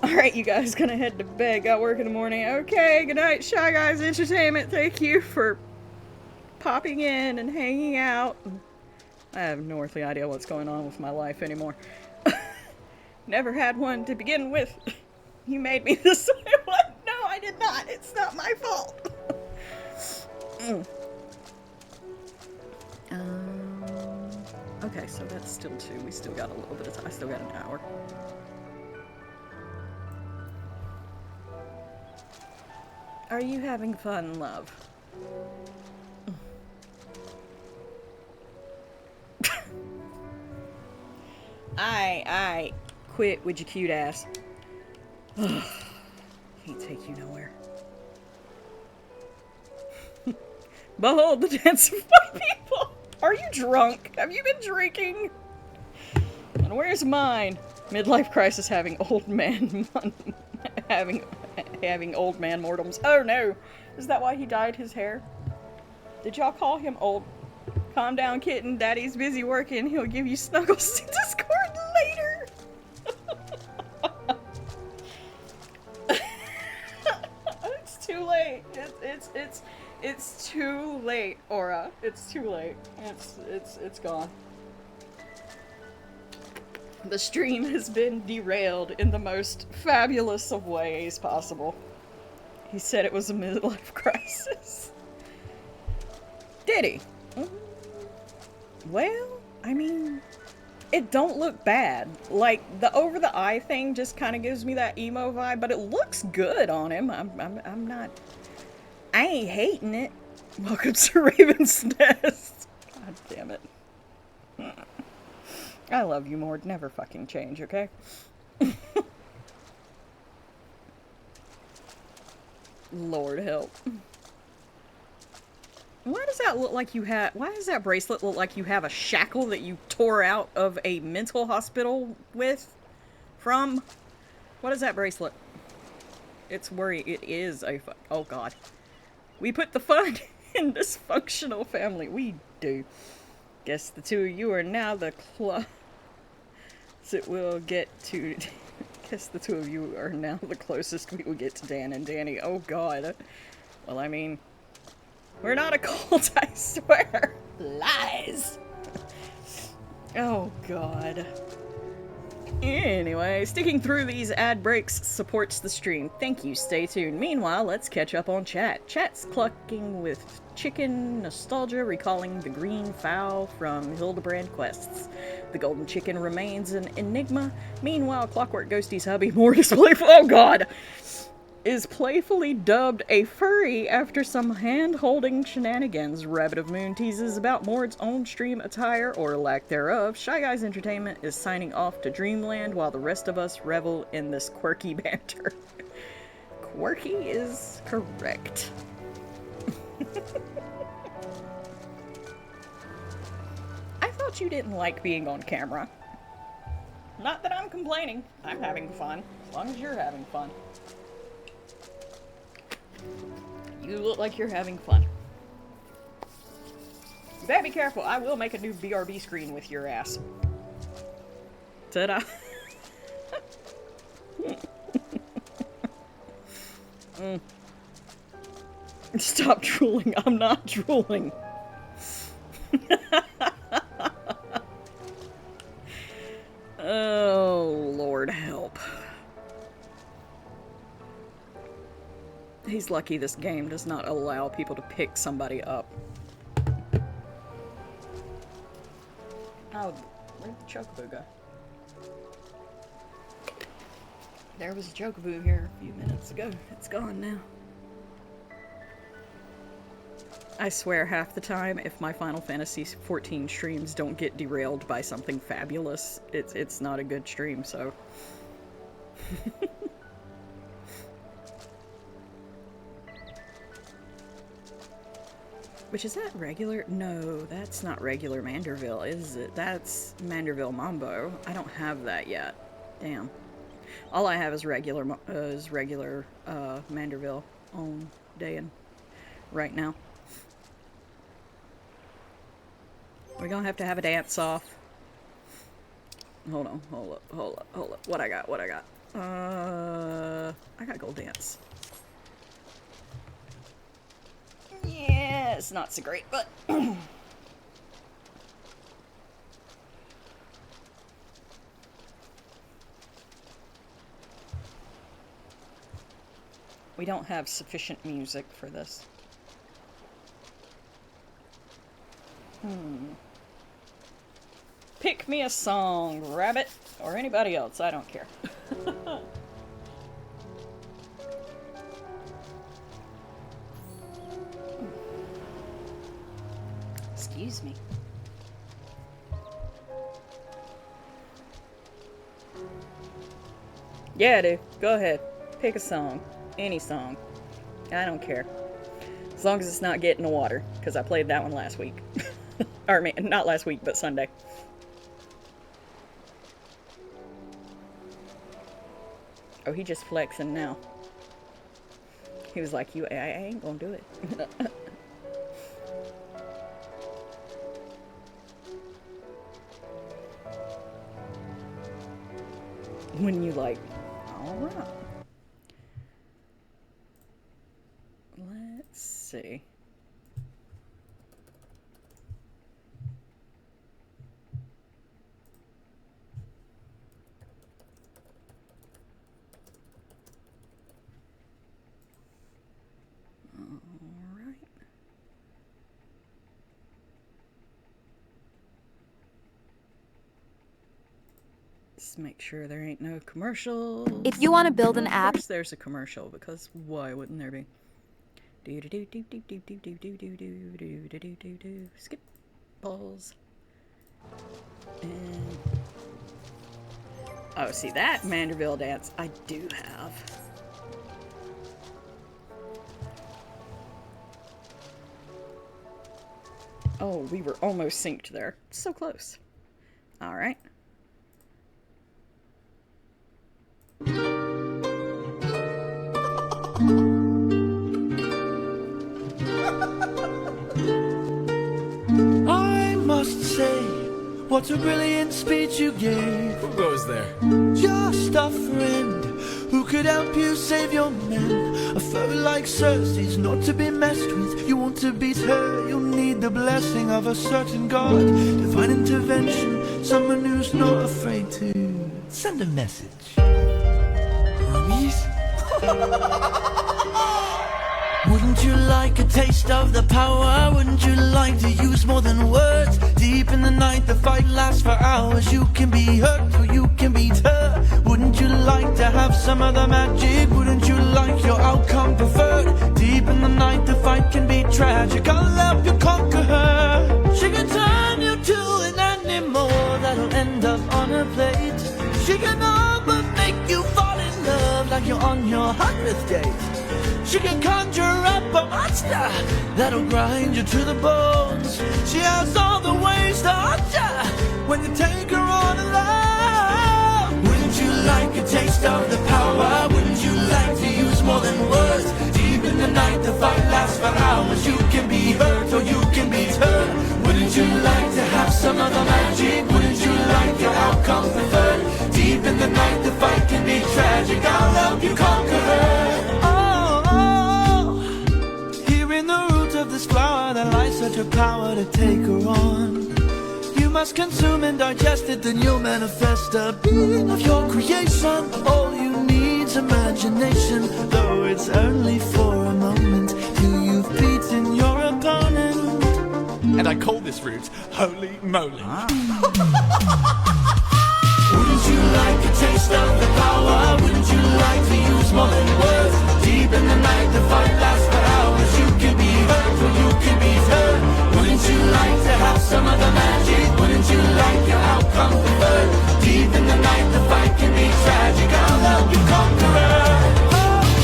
Alright, you guys, gonna head to bed. Got work in the morning. Okay, good night, Shy Guys Entertainment. Thank you for popping in and hanging out. I have no earthly idea what's going on with my life anymore. Never had one to begin with. You made me this way. What? No, I did not. not. It's not my fault. Okay, so that's still 2. We still got a little bit of time. I still got an hour. Are you having fun, love? I quit with your cute ass. Can't take you nowhere. Behold the dance of my people! Are you drunk? Have you been drinking? And where's mine? Midlife crisis having old man having old man mortems. Oh no! Is that why he dyed his hair? Did y'all call him old? Calm down, kitten. Daddy's busy working. He'll give you snuggles to Discord later. It's too late. It's too late, Aura. It's too late. It's gone. The stream has been derailed in the most fabulous of ways possible. He said it was a midlife crisis. Did he? Well, I mean, it don't look bad. Like, the over-the-eye thing just kind of gives me that emo vibe, but it looks good on him. I'm not... I ain't hating it. Welcome to Raven's Nest. God damn it. I love you, Mord. Never fucking change, okay? Lord help. Why does that look like you have... Why does that bracelet look like you have a shackle that you tore out of a mental hospital with? From? What is that bracelet? It's worrying. It is a... Oh, God. We put the fun in dysfunctional family. We do. Guess the two of you are now the close it will get to... Guess the two of you are now the closest we will get to Dan and Danny. Oh, God. Well, I mean... We're not a cult, I swear. Lies. Oh, God. Anyway, sticking through these ad breaks supports the stream. Thank you, stay tuned. Meanwhile, let's catch up on chat. Chat's clucking with chicken nostalgia, recalling the green fowl from Hildebrand quests. The golden chicken remains an enigma. Meanwhile, Clockwork Ghostie's hubby, Mortis Playful, oh God, is playfully dubbed a furry after some hand-holding shenanigans. Rabbit of Moon teases about Mord's own stream attire, or lack thereof. Shy Guys Entertainment is signing off to Dreamland while the rest of us revel in this quirky banter. Quirky is correct. I thought you didn't like being on camera. Not that I'm complaining. I'm having fun. As long as you're having fun. You look like you're having fun. You better be careful. I will make a new BRB screen with your ass. Ta-da. Stop drooling. I'm not drooling. Oh, Lord help. He's lucky this game does not allow people to pick somebody up. Oh, where'd the Chocobo go? There was a Chocobo here a few minutes ago. It's gone now. I swear half the time, if my Final Fantasy XIV streams don't get derailed by something fabulous, it's not a good stream, so... Which, is that regular? No, that's not regular Manderville, is it? That's Manderville Mambo. I don't have that yet. Damn. All I have is regular Manderville on Dayan right now. We're gonna have to have a dance off. Hold on, hold up. What I got? I got gold dance. Yeah, it's not so great, but... We don't have sufficient music for this. Pick me a song, Rabbit, or anybody else, I don't care. Excuse me. Yeah, dude, go ahead. Pick a song. Any song. I don't care. As long as it's not Get in the Water, because I played that one last week. Or, I mean, not last week, but Sunday. Oh, he just flexing now. He was like, I ain't gonna do it. When you like, alright. Let's see. Alright. Let's make sure there ain't no commercials. If you want to build an app, Of course there's a commercial, because why wouldn't there be? Skip balls. And oh, see that Manderville dance I do have. Oh, we were almost synced there. So close. All right. I must say, what a brilliant speech you gave. Who goes there? Just a friend who could help you save your men. A foe like Cersei's not to be messed with. You want to beat her, you'll need the blessing of a certain god. Divine intervention, someone who's not afraid to send a message. Hermes? Wouldn't you like a taste of the power? Wouldn't you like to use more than words? Deep in the night, the fight lasts for hours. You can be hurt or you can beat her. Wouldn't you like to have some of the magic? Wouldn't you like your outcome preferred? Deep in the night, the fight can be tragic. I'll help you conquer her. She can turn you to an animal that'll end up on her plate. She can all but make you fall in love like you're on your 100th date. She can conjure up a monster that'll grind you to the bones. She has all the ways to haunt you when you take her on alone. Wouldn't you like a taste of the power? Wouldn't you like to use more than words? Deep in the night, the fight lasts for hours. You can be hurt or you can be turned. Wouldn't you like to have some of the magic? Wouldn't you like your outcome preferred? Deep in the night, the fight can be tragic. I'll help you conquer her. In the root of this flower there lies such a power to take her on. You must consume and digest it, then you'll manifest a being of your creation. All you need's imagination, though it's only for a moment till you've beaten your opponent. And I call this route Holy Moly. Wouldn't you like a taste of the power? Wouldn't you like to use more than words? Deep in the night, the fight lasts for hours. You can be hurt or you can be turned. Wouldn't you like to have some of the magic? Wouldn't you like your outcome preferred? Deep in the night, the fight can be tragic. I'll help you conquer her.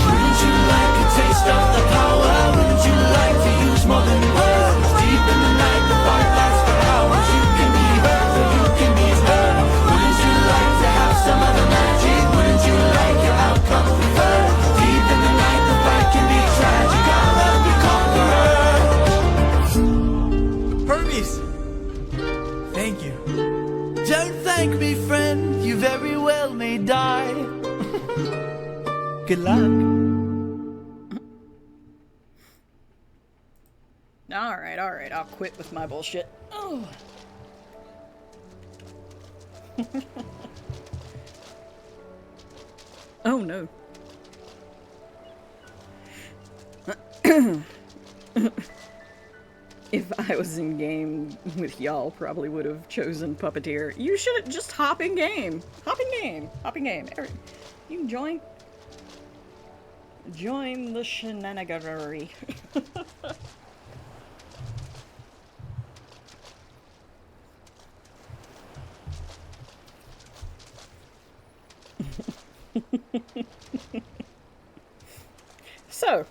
Wouldn't you like a taste of the power? Wouldn't you like to use more than words? Deep in the night, the fight lasts for hours. You can be hurt or you can be turned. Wouldn't you like to have some of the magic? Wouldn't you like your outcome preferred? Deep in the night, the fight can be tragic. I'll help you conquer her. Hermes! Thank you. Don't thank me, friend. You very well may die. Good luck. Alright, I'll quit with my bullshit. Oh. Oh no. If I was in game with y'all, probably would have chosen Puppeteer. You should just hop in game. Hop in game. Hop in game. You can join. Join the shenaniganery. So,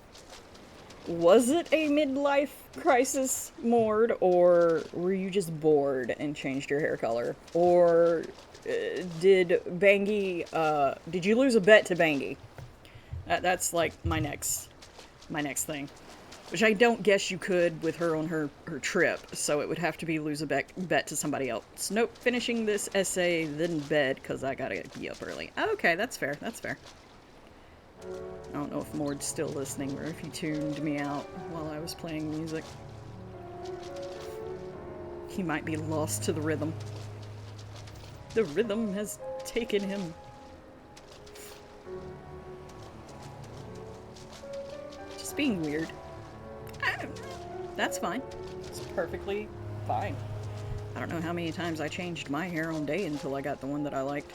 was it a midlife crisis, Mord, or were you just bored and changed your hair color? Or did Bangy, did you lose a bet to Bangy? That's like my next thing. Which I don't guess you could with her on her trip, so it would have to be lose a bet to somebody else. Nope, finishing this essay, then bed, because I gotta be up early. Okay, that's fair, that's fair. I don't know if Mord's still listening, or if he tuned me out while I was playing music. He might be lost to the rhythm. The rhythm has taken him. Just being weird. That's fine. It's perfectly fine. I don't know how many times I changed my hair on day until I got the one that I liked.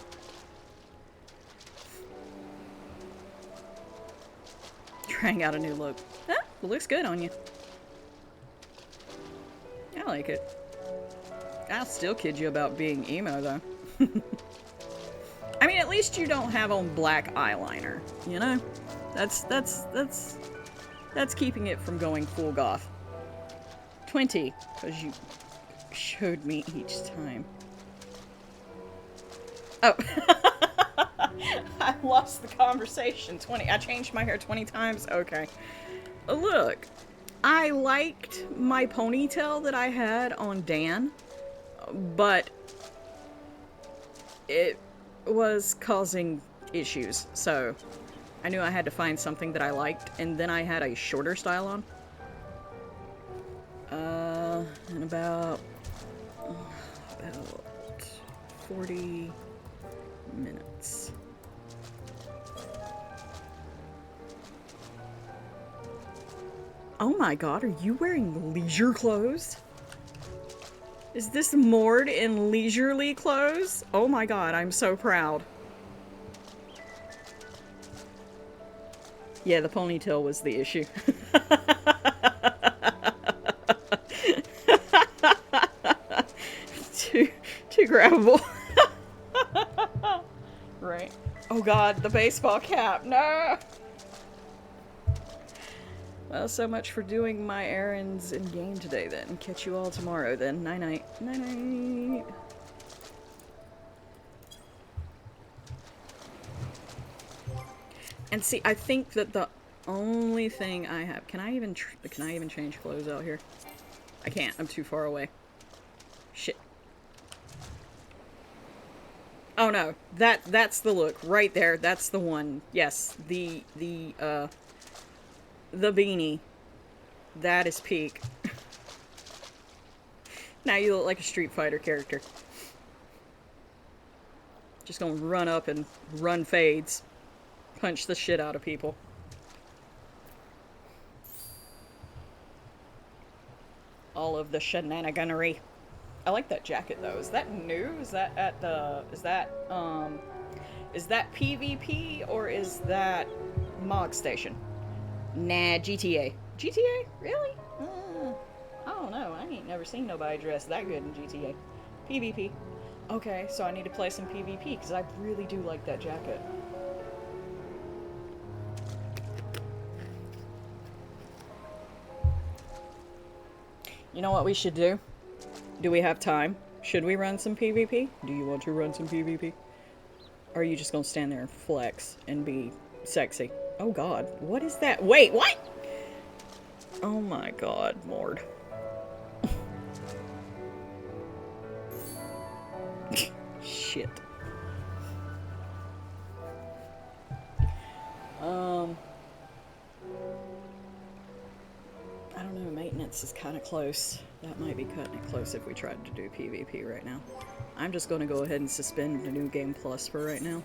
Trying out a new look. It looks good on you. I like it. I'll still kid you about being emo, though. I mean, at least you don't have on black eyeliner, you know? That's keeping it from going full goth. 20, because you showed me each time. Oh. I lost the conversation. 20. I changed my hair 20 times? Okay. Look, I liked my ponytail that I had on Dan, but it was causing issues, so I knew I had to find something that I liked, and then I had a shorter style on. In about 40 minutes. Oh my god, are you wearing leisure clothes? Is this Mord in leisurely clothes? Oh my god, I'm so proud. Yeah, the ponytail was the issue. too grabbable. Right. Oh god, the baseball cap. No! Well, so much for doing my errands in game today then. Catch you all tomorrow then. Night-night. Night-night. And see, I think that the only thing I have... Can I even change clothes out here? I can't. I'm too far away. Shit. Oh no. That's the look. Right there. That's the one. Yes. The beanie. That is peak. Now you look like a Street Fighter character. Just gonna run up and run fades. Punch the shit out of people. All of the shenaniganery. I like that jacket though. Is that new? Is that at the... Is that PvP or is that Mog Station? Nah, GTA. GTA? Really? I don't know. I ain't never seen nobody dressed that good in GTA. PvP. Okay, so I need to play some PvP because I really do like that jacket. You know what we should do? Do we have time? Should we run some PvP? Do you want to run some PvP? Or are you just gonna stand there and flex and be sexy? Oh god, what is that? Wait, what? Oh my god, Mord. Shit. I don't know, maintenance is kind of close. That might be cutting it close if we tried to do PvP right now. I'm just going to go ahead and suspend the New Game Plus for right now.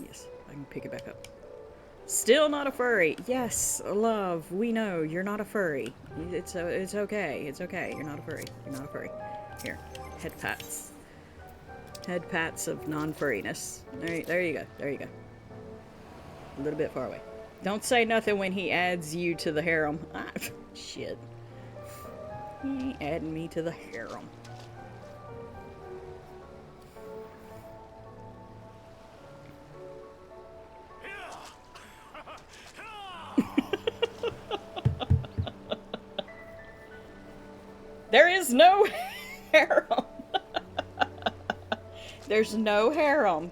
Yes, I can pick it back up. Still not a furry. Yes, love, we know you're not a furry. It's okay. It's okay. You're not a furry. You're not a furry. Here, head pats. Head pats of non-furriness. There you go. There you go. A little bit far away. Don't say nothing when he adds you to the harem. Ah, shit. He ain't adding me to the harem. There is no harem. There's no harem.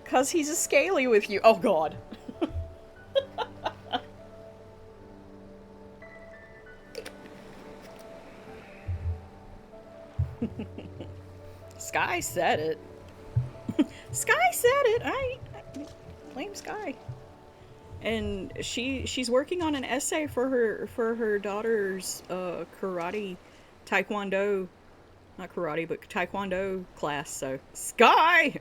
'Cause he's a scaly with you. Oh god. Sky said it. Sky said it. I blame Sky. And she's working on an essay for her daughter's karate, taekwondo, not karate, but taekwondo class. So Sky.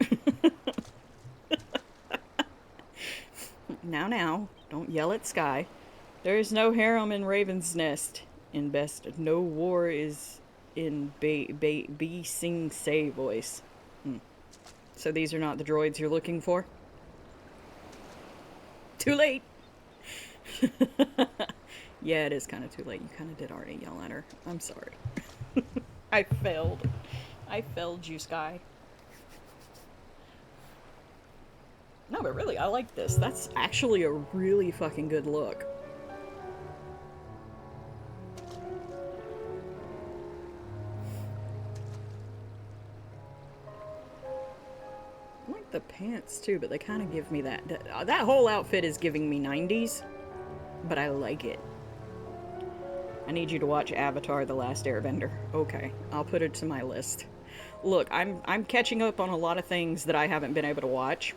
Now, don't yell at Sky. There is no harem in Raven's Nest. In best, no war is in B Sing Say voice. So these are not the droids you're looking for? Too late! Yeah, it is kind of too late. You kind of did already yell at her. I'm sorry. I failed. I failed you, Sky. No, but really, I like this. That's actually a really fucking good look. I like the pants too, but they kind of give me that whole outfit is giving me 90s, but I like it. I need you to watch Avatar: The Last Airbender. Okay, I'll put it to my list. Look, I'm catching up on a lot of things that I haven't been able to watch.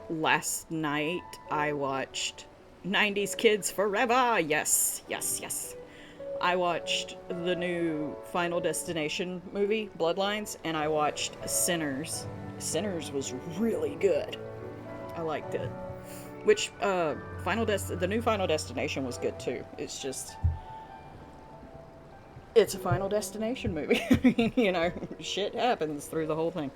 Last night I watched 90s Kids Forever. Yes. I watched the new Final Destination movie, Bloodlines, and I watched Sinners. Sinners was really good. I liked it. Which, the new Final Destination was good too. It's just, it's a Final Destination movie. I mean, you know, shit happens through the whole thing.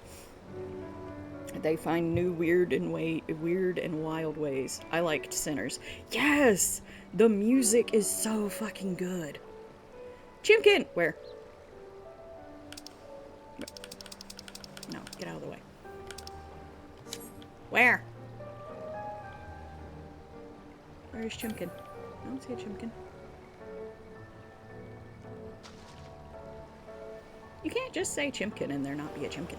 They find new weird and wild ways. I liked Sinners. Yes! The music is so fucking good. Chimkin! Where? No, get out of the way. Where? Where is Chimkin? I don't see a Chimkin. You can't just say Chimkin and there not be a Chimkin.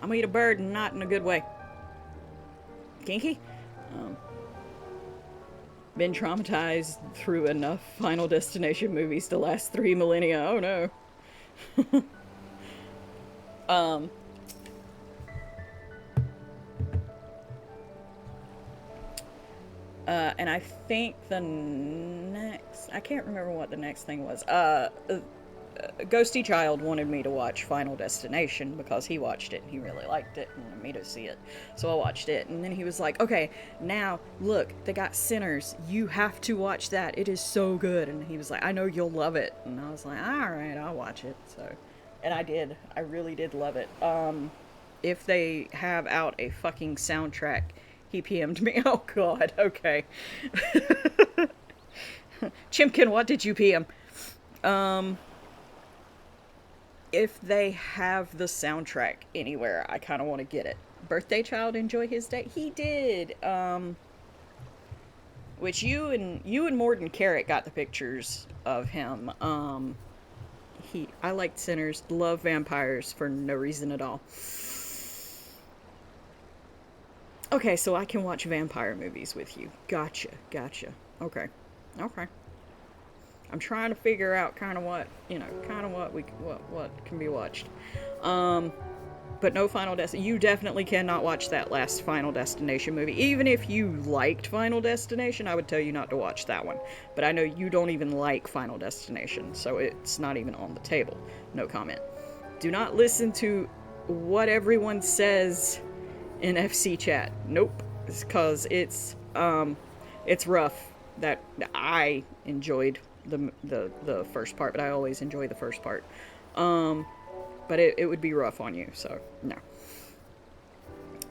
I'm gonna eat a bird and not in a good way. Kinky? Been traumatized through enough Final Destination movies to last 3 millennia. Oh no. And I think the next... I can't remember what the next thing was. Ghosty Child wanted me to watch Final Destination because he watched it and he really liked it and wanted me to see it. So I watched it and then he was like, okay, now look, they got Sinners. You have to watch that. It is so good. And he was like, I know you'll love it. And I was like, alright, I'll watch it. So, and I did. I really did love it. If they have out a fucking soundtrack, he PM'd me. Oh god, okay. Chimkin, what did you PM? If they have the soundtrack anywhere, I kind of want to get it. Birthday Child enjoy his day? He did. Which you and Morden Carrot got the pictures of him. I liked Sinners, love vampires for no reason at all. Okay, so I can watch vampire movies with you. Gotcha. Okay. I'm trying to figure out kind of what, you know, what can be watched. But no Final Destination. You definitely cannot watch that last Final Destination movie. Even if you liked Final Destination, I would tell you not to watch that one. But I know you don't even like Final Destination, so it's not even on the table. No comment. Do not listen to what everyone says in FC chat. Nope. It's because it's rough. That I enjoyed the first part, but I always enjoy the first part. But it would be rough on you, so no.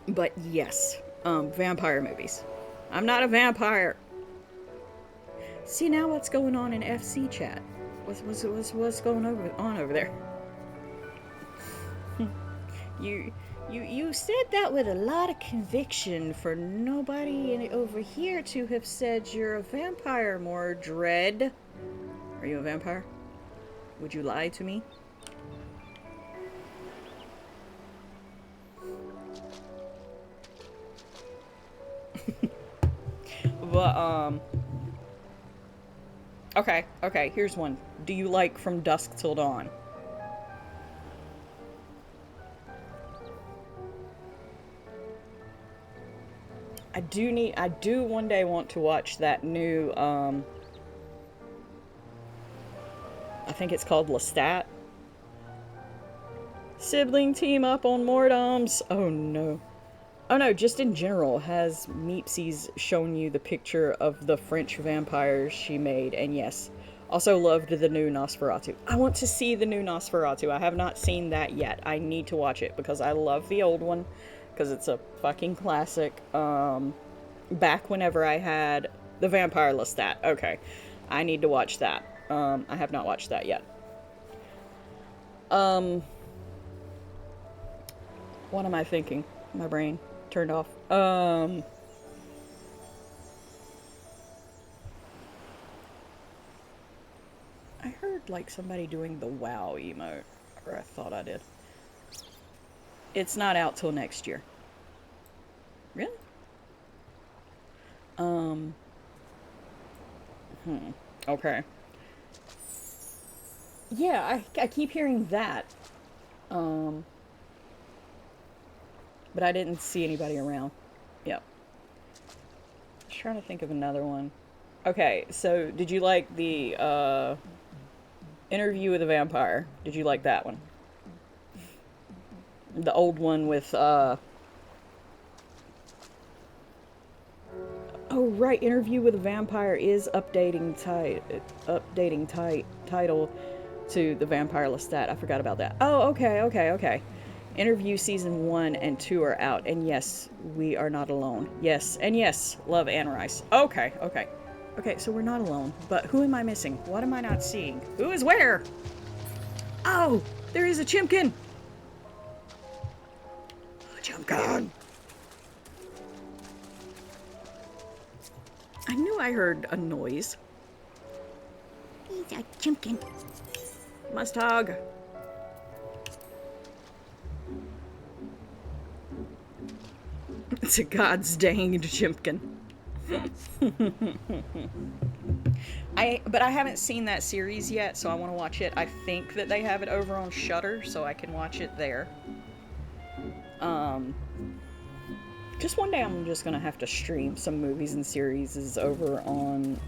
But yes, vampire movies. I'm not a vampire. See now what's going on in FC chat? What's going on over there? You said that with a lot of conviction for nobody over here to have said you're a vampire, Mordred. Are you a vampire? Would you lie to me? But, okay, here's one. Do you like From Dusk Till Dawn? I do one day want to watch that new, I think it's called Lestat. Sibling team up on Mordoms. Oh no. Oh no, just in general, has Meepsy's shown you the picture of the French vampires she made? And yes, also loved the new Nosferatu. I want to see the new Nosferatu. I have not seen that yet. I need to watch it because I love the old one, because it's a fucking classic. Back whenever I had the Vampire Lestat. Okay, I need to watch that. I have not watched that yet. What am I thinking? My brain turned off. I heard like somebody doing the WoW emote, or I thought I did. It's not out till next year. Really? Okay. Yeah, I keep hearing that. But I didn't see anybody around. Yep. Just trying to think of another one. Okay, so did you like the, Interview with a Vampire? Did you like that one? The old one with, Oh, right, Interview with a Vampire is updating title to the Vampire Lestat. I forgot about that. Oh, okay. Interview season 1 and 2 are out, and yes, we are not alone. Yes, and yes, love Anne Rice. Okay, so we're not alone, but who am I missing? What am I not seeing? Who is where? Oh, there is a Chimkin! A Chimkin! I knew I heard a noise. He's a Chimkin. Must hug. It's a god's danged Chimkin. But I haven't seen that series yet, so I want to watch it. I think that they have it over on Shudder, so I can watch it there. Just one day I'm just gonna have to stream some movies and series over on,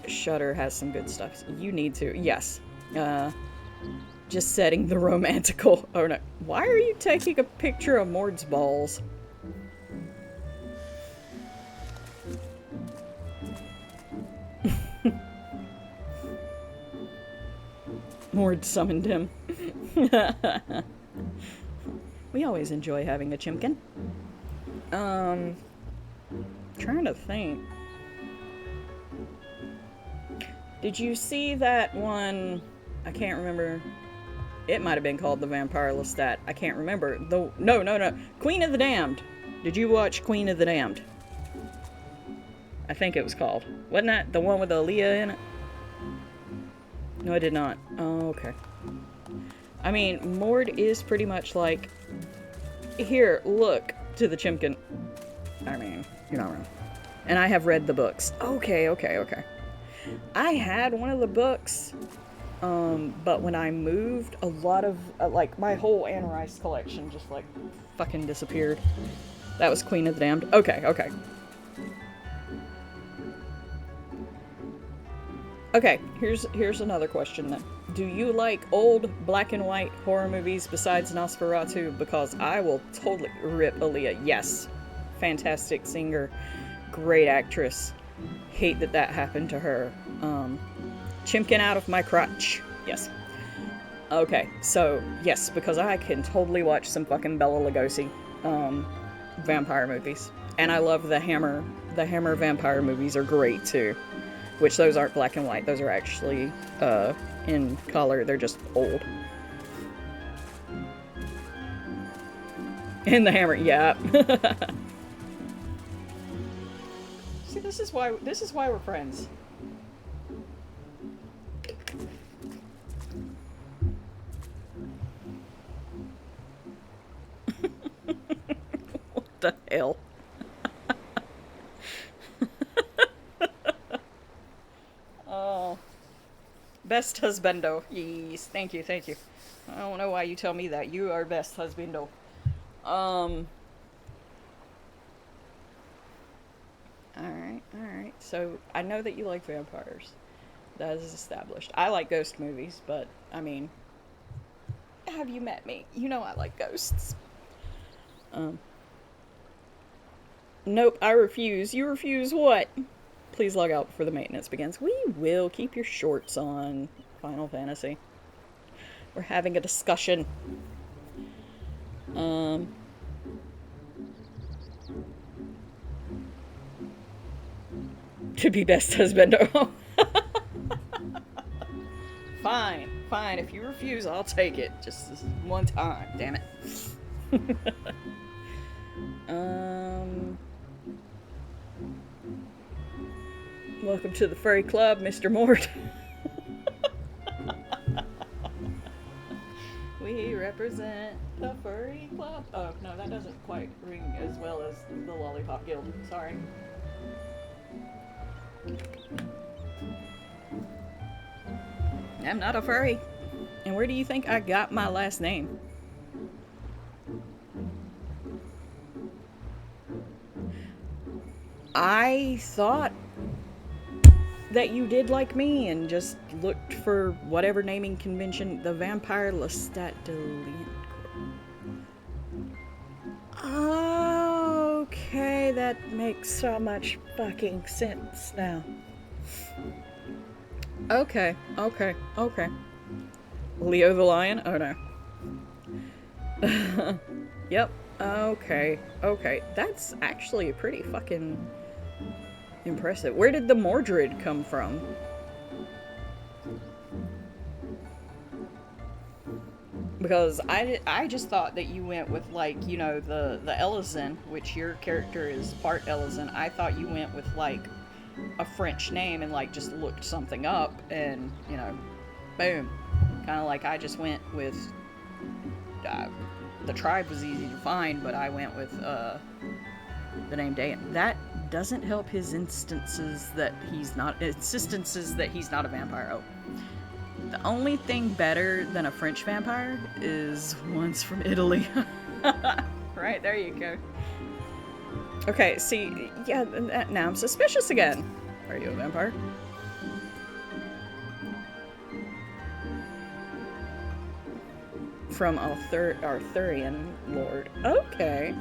Shudder has some good stuff. You need to, yes. Just setting the romantical, oh no. Why are you taking a picture of Mord's balls? Mord summoned him. We always enjoy having a Chimkin. Trying to think. Did you see that one? I can't remember. It might have been called The Vampire Lestat. I can't remember. No. Queen of the Damned. Did you watch Queen of the Damned? I think it was called. Wasn't that the one with Aaliyah in it? No, I did not. Oh, okay. I mean, Mord is pretty much like, here, look, to the Chimkin. I mean, you're not wrong. And I have read the books. Okay. I had one of the books, but when I moved, a lot of, like, my whole Anne Rice collection just, like, fucking disappeared. That was Queen of the Damned. Okay. Okay, here's another question then. do you like old black and white horror movies besides Nosferatu? Because I will totally rip Aaliyah. Yes. Fantastic singer. Great actress. Hate that that happened to her. Chimkin out of my crotch. Yes. Okay, so, yes, because I can totally watch some fucking Bela Lugosi vampire movies. And I love the Hammer vampire movies are great, too. Which, those aren't black and white. Those are actually in color. They're just old. And the Hammer, yeah. See, this is why we're friends. What the hell? Oh. Best husbando. Yes, thank you, thank you. I don't know why you tell me that. You are best husbando. Alright. So, I know that you like vampires. That is established. I like ghost movies, but, I mean, have you met me? You know I like ghosts. Nope, I refuse. You refuse what? Please log out before the maintenance begins. We will. Keep your shorts on, Final Fantasy. We're having a discussion. To be best husband. Fine. If you refuse, I'll take it. Just this one time. Damn it. Welcome to the furry club, Mr. Mort. We represent the furry club. Oh, no, that doesn't quite ring as well as the Lollipop Guild. Sorry. I'm not a furry. And where do you think I got my last name? I thought that you did like me and just looked for whatever naming convention, the Vampire Lestat de Liencourt. Okay, that makes so much fucking sense now. Okay. Leo the Lion? Oh no. Yep. Okay. That's actually pretty fucking impressive. Where did the Mordred come from? Because I just thought that you went with, like, you know, the Ellison, which your character is part Ellison. I thought you went with, like, a French name and, like, just looked something up and, you know, boom. Kind of like I just went with, the tribe was easy to find, but I went with, the name Dan. That doesn't help his instances that he's not a vampire. Oh. The only thing better than a French vampire is one's from Italy. Right, there you go. Okay, see, yeah, now I'm suspicious again. Are you a vampire? From Arthurian Lord. Okay.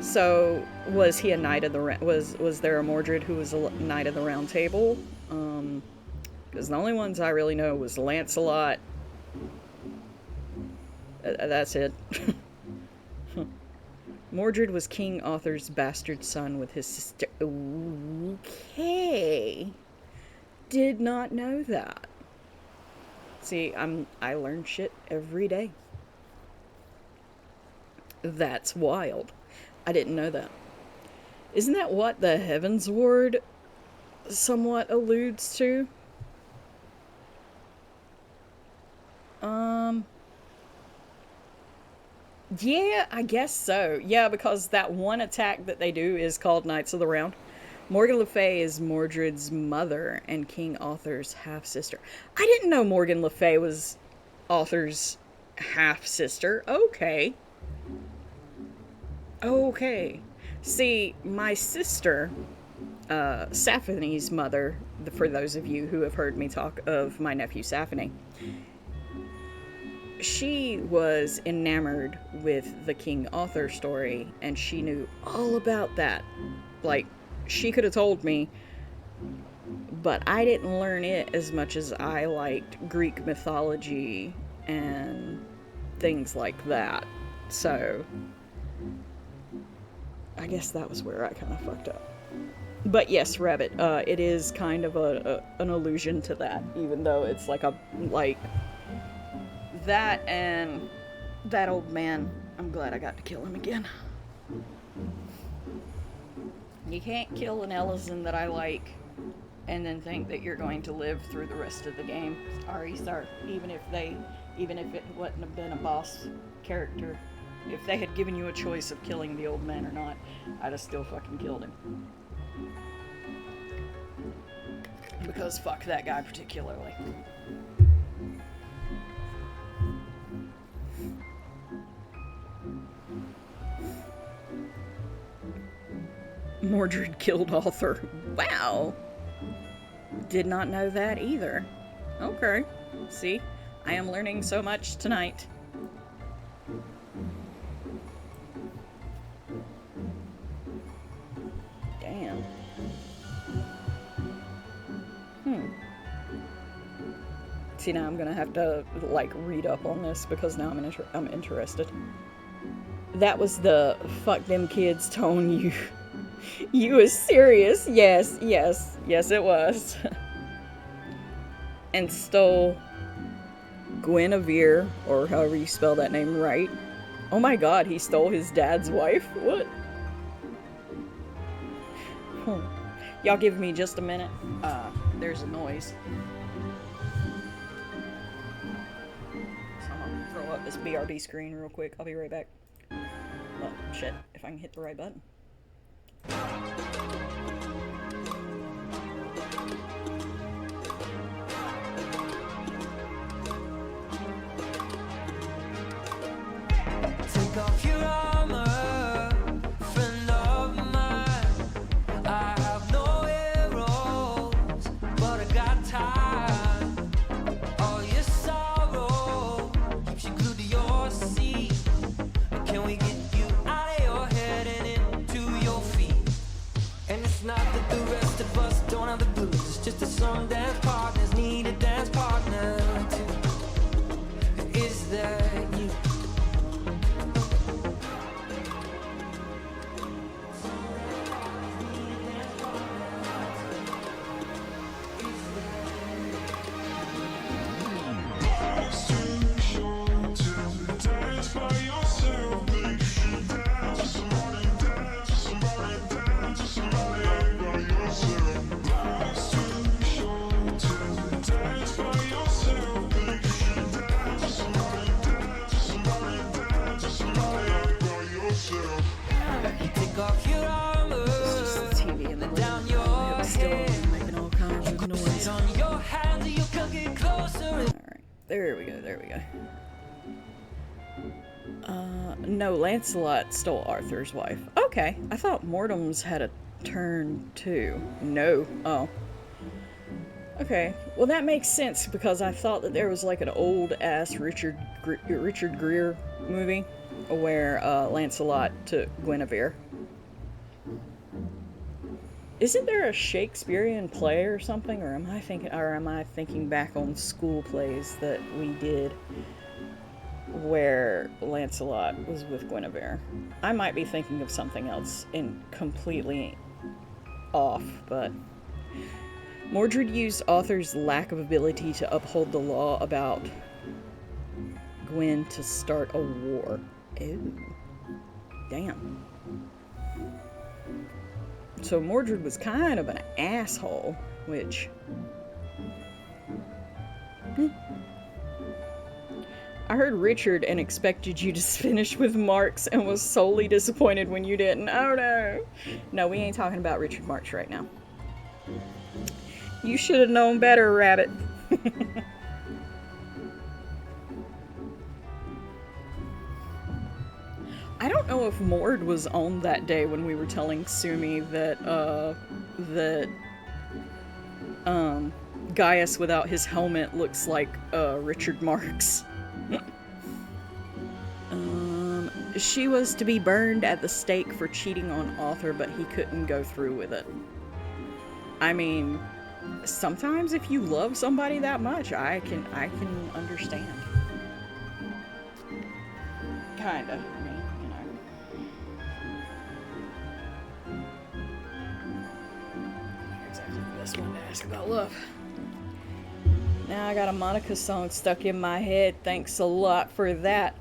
So, was he a knight of the was there a Mordred who was a knight of the Round Table? Because the only ones I really know was Lancelot. That's it. Mordred was King Arthur's bastard son with his sister. Okay. Did not know that. See, I learn shit every day. That's wild. I didn't know that. Isn't that what the Heavens Ward somewhat alludes to? Yeah, I guess so. Yeah, because that one attack that they do is called Knights of the Round. Morgan Le Fay is Mordred's mother and King Arthur's half-sister. I didn't know Morgan Le Fay was Arthur's half-sister. Okay. See, my sister, Saphony's mother, for those of you who have heard me talk of my nephew Saphony, she was enamored with the King Arthur story, and she knew all about that. Like, she could have told me, but I didn't learn it as much as I liked Greek mythology and things like that. So, I guess that was where I kind of fucked up. But yes, Rabbit, it is kind of an allusion to that, even though it's like that and that old man. I'm glad I got to kill him again. You can't kill an Ellison that I like and then think that you're going to live through the rest of the game. Sorry, sir. Even if it wouldn't have been a boss character. If they had given you a choice of killing the old man or not, I'd have still fucking killed him. Because fuck that guy particularly. Mordred killed Arthur. Wow. Did not know that either. Okay. See, I am learning so much tonight. Damn. See, now I'm gonna have to, like, read up on this because now I'm interested. That was the fuck them kids tone you. You was serious. Yes, it was. And stole Guinevere, or however you spell that name right. Oh my god, he stole his dad's wife? What? Y'all give me just a minute. There's a noise. So I'm gonna throw up this BRB screen real quick. I'll be right back. Oh, shit. If I can hit the right button. Take off your armor, friend of mine. I have no arrows, but I got time. All your sorrow keeps you glued to your seat. Can we get you out of your head and into your feet? And it's not that the rest of us don't have the blues. It's just that some dance partners need a dance partner too. Is that you? Take off your armor, TV and then down your head, making all kinds of noise. on your hands, you can get closer. Alright, there we go. No, Lancelot stole Arthur's wife. Okay, I thought Mortem's had a turn too. No. Oh. Okay, well that makes sense because I thought that there was like an old-ass Richard Gere movie where Lancelot took Guinevere. Isn't there a Shakespearean play or something, or am I thinking back on school plays that we did where Lancelot was with Guinevere? I might be thinking of something else and completely off, but Mordred used Arthur's lack of ability to uphold the law about Gwyn to start a war. Ew. Damn. So Mordred was kind of an asshole, which... I heard Richard and expected you to finish with Marks and was solely disappointed when you didn't. Oh no. No, we ain't talking about Richard Marks right now. You should have known better, Rabbit. I don't know if Mord was on that day when we were telling Sumi that, Gaius without his helmet looks like, Richard Marks. She was to be burned at the stake for cheating on Arthur, but he couldn't go through with it. I mean, sometimes if you love somebody that much, I can understand. Kinda. I mean, you know. Exactly the best one to ask about love. Now I got a Monica song stuck in my head. Thanks a lot for that.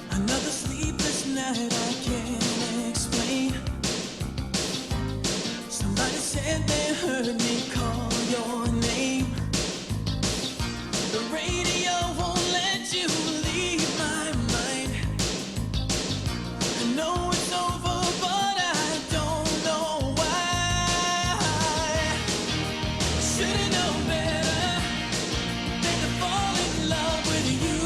Another sleepless night I can't explain. Somebody said they heard me call your name. The radio won't let you leave my mind. I know it's over, but I don't know why. Should've known better than to fall in love with you.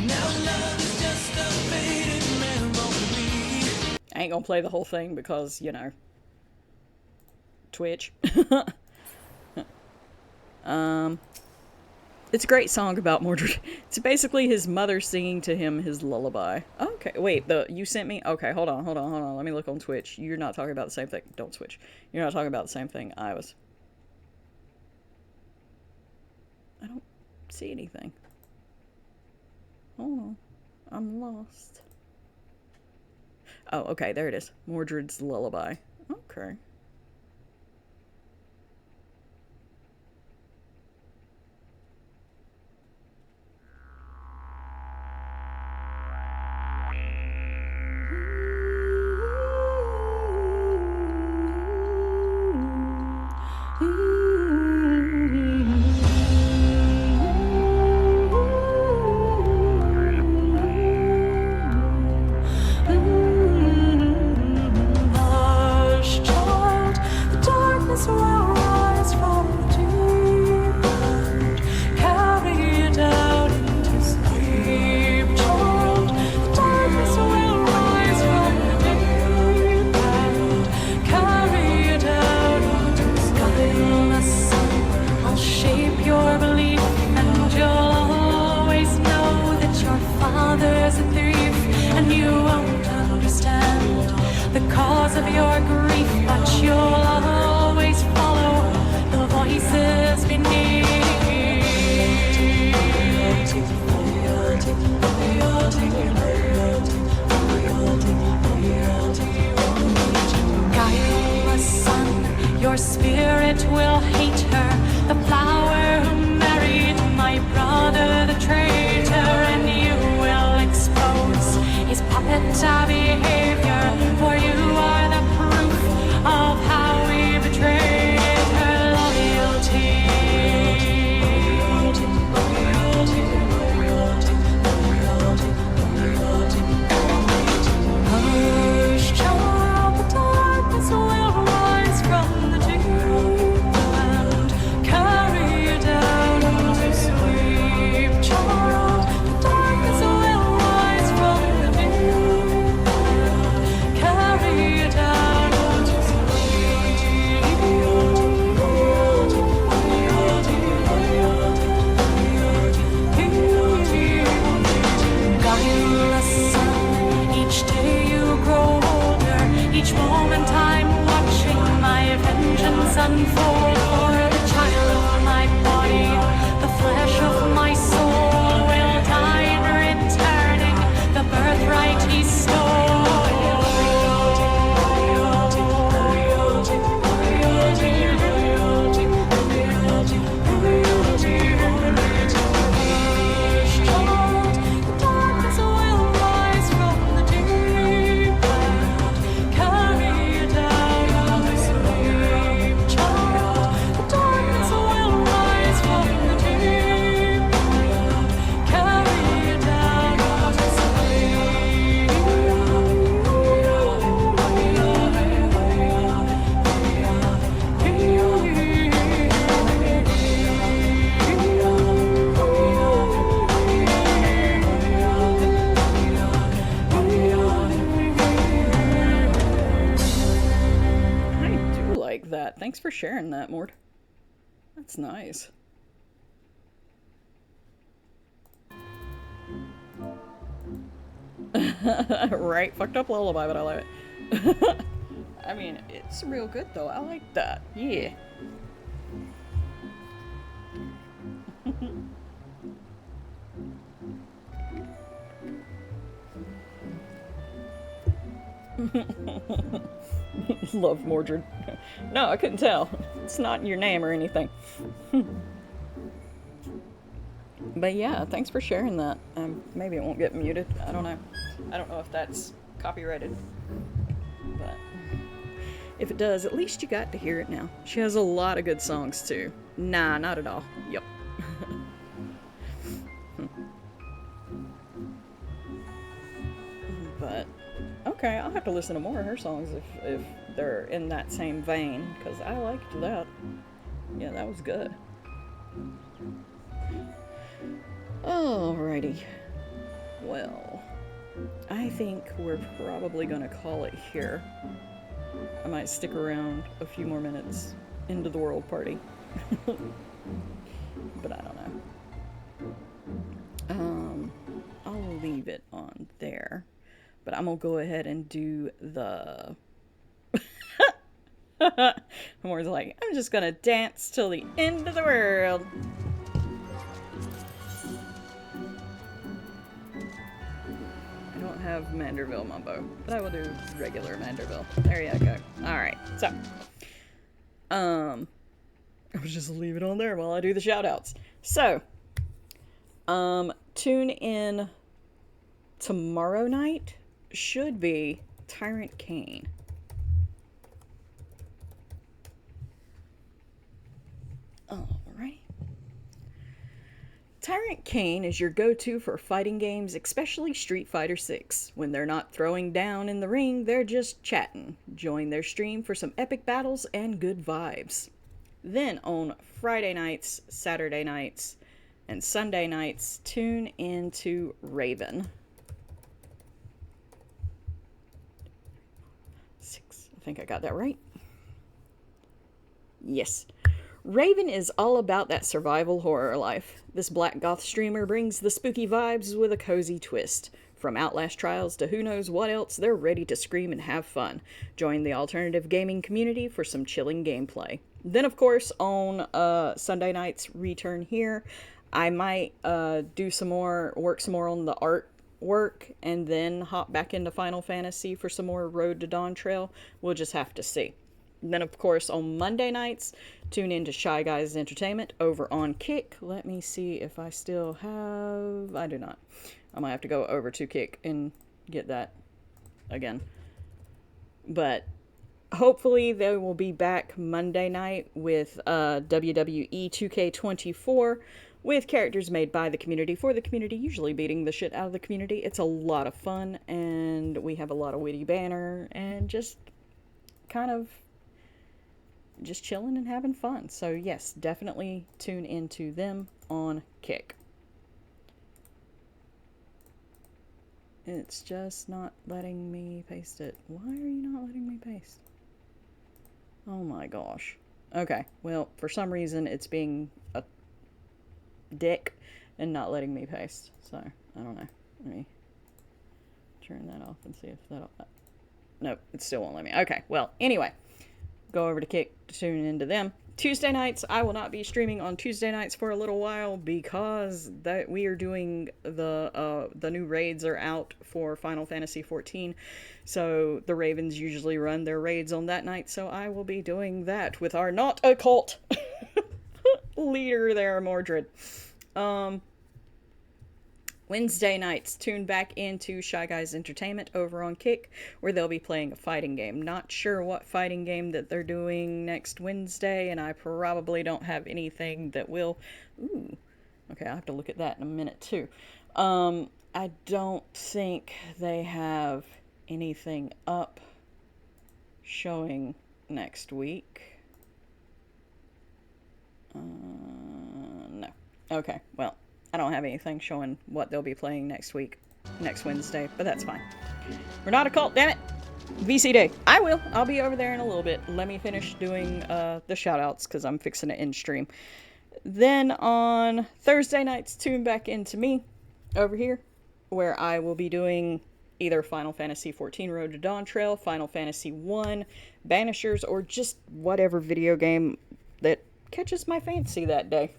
Now love is just a faded memory. I ain't gonna play the whole thing because, you know, Twitch. It's a great song about Mordred. It's basically his mother singing to him his lullaby. Okay, wait, you sent me? Okay, hold on. Let me look on Twitch. You're not talking about the same thing. Don't switch. You're not talking about the same thing I was. I don't see anything. Hold on. I'm lost. Oh, okay, there it is. Mordred's lullaby. Okay. of your grief, but you'll always follow the voices beneath. Guileless son, your spirit will hate her, the flower who married my brother, the traitor, and you will expose his puppet behavior, for you are the proof of how we betrayed her loyalty. Hush, child, the darkness will rise from the deep and carry you down to sleep. Child, the darkness will rise from the deep and carry you down to sleep. Guileless son, each day you grow older, each moment I'm watching my vengeance unfold. For the child of my body, the flesh of my soul will die in returning the birthright he That. Thanks for sharing that, Mort. That's nice. Right? Fucked up lullaby, but I love it. I mean, it's real good though. I like that. Yeah. Love Mordred. No, I couldn't tell. It's not your name or anything. But yeah, thanks for sharing that. Maybe it won't get muted. I don't know. I don't know if that's copyrighted. But if it does, at least you got to hear it now. She has a lot of good songs too. Nah, not at all. Yup. But okay, I'll have to listen to more of her songs if they're in that same vein, because I liked that. Yeah, that was good. Alrighty. Well, I think we're probably gonna call it here. I might stick around a few more minutes into the world party. But I don't know. I'll leave it on there. But I'm gonna go ahead and do the... Moore's like, I'm just gonna dance till the end of the world. I don't have Manderville Mumbo, but I will do regular Manderville. There you go. Alright, so. I'll just leave it on there while I do the shoutouts. So, tune in tomorrow night. Should be Tyrant Kane. Alright. Tyrant Kane is your go-to for fighting games, especially Street Fighter VI. When they're not throwing down in the ring, they're just chatting. Join their stream for some epic battles and good vibes. Then on Friday nights, Saturday nights, and Sunday nights, tune into Raven. 6. I think I got that right. Yes. Raven is all about that survival horror life. This black goth streamer brings the spooky vibes with a cozy twist. From Outlast Trials to who knows what else, they're ready to scream and have fun. Join the alternative gaming community for some chilling gameplay. Then, of course, on Sunday night's return here, I might do some more, work some more on the art work, and then hop back into Final Fantasy for some more Road to Dawntrail. We'll just have to see. Then, of course, on Monday nights, tune in to Shy Guys Entertainment over on Kick. Let me see if I still have... I do not. I might have to go over to Kick and get that again. But hopefully they will be back Monday night with WWE 2K24 with characters made by the community for the community, usually beating the shit out of the community. It's a lot of fun, and we have a lot of witty banner, and just kind of just chilling and having fun. So yes, definitely tune into them on Kick. It's just not letting me paste it. Why are you not letting me paste? Oh my gosh. Okay, well, for some reason it's being a dick and not letting me paste. So, I don't know. Let me turn that off and see if that'll... Nope, it still won't let me. Okay, well, anyway. Go over to Kick to tune into them. Tuesday nights, I will not be streaming on Tuesday nights for a little while because that we are doing the new raids are out for Final Fantasy XIV. So the Ravens usually run their raids on that night, so I will be doing that with our not a cult leader there, Mordred. Wednesday nights, tune back into Shy Guys Entertainment over on Kick, where they'll be playing a fighting game. Not sure what fighting game that they're doing next Wednesday, and I probably don't have anything that will... Ooh. Okay, I'll have to look at that in a minute, too. I don't think they have anything up showing next week. No. Okay, well... I don't have anything showing what they'll be playing next week, next Wednesday, but that's fine. We're not a cult, damn it! VC Day. I will. I'll be over there in a little bit. Let me finish doing the shoutouts because I'm fixing to end stream. Then on Thursday nights, tune back into me over here, where I will be doing either Final Fantasy XIV Road to Dawntrail, Final Fantasy I, Banishers, or just whatever video game that catches my fancy that day.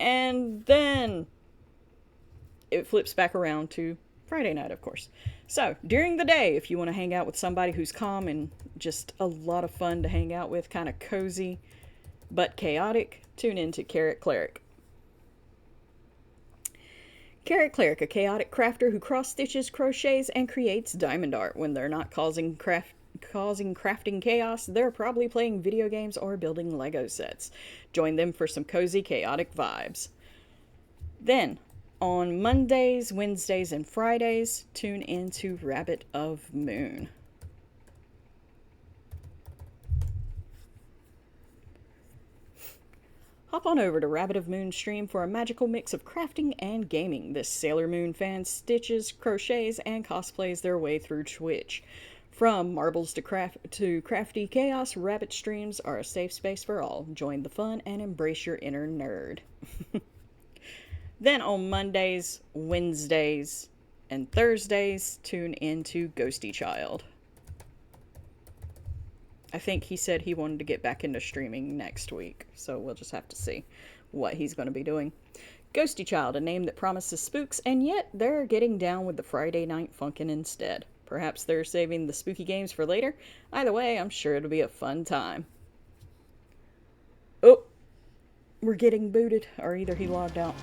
And then it flips back around to Friday night, of course. So, during the day, if you want to hang out with somebody who's calm and just a lot of fun to hang out with, kind of cozy but chaotic, tune in to Carrot Cleric. Carrot Cleric, a chaotic crafter who cross-stitches, crochets, and creates diamond art. When they're not causing crafting chaos, they're probably playing video games or building Lego sets. Join them for some cozy, chaotic vibes. Then, on Mondays, Wednesdays, and Fridays, tune into Rabbit of Moon. Hop on over to Rabbit of Moon stream for a magical mix of crafting and gaming. This Sailor Moon fan stitches, crochets, and cosplays their way through Twitch. From marbles to crafty chaos, Rabbit streams are a safe space for all. Join the fun and embrace your inner nerd. Then on Mondays, Wednesdays, and Thursdays, tune into Ghosty Child. I think he said he wanted to get back into streaming next week, so we'll just have to see what he's going to be doing. Ghosty Child, a name that promises spooks, and yet they're getting down with the Friday night funkin' instead. Perhaps they're saving the spooky games for later. Either way, I'm sure it'll be a fun time. Oh, we're getting booted, or either he logged out.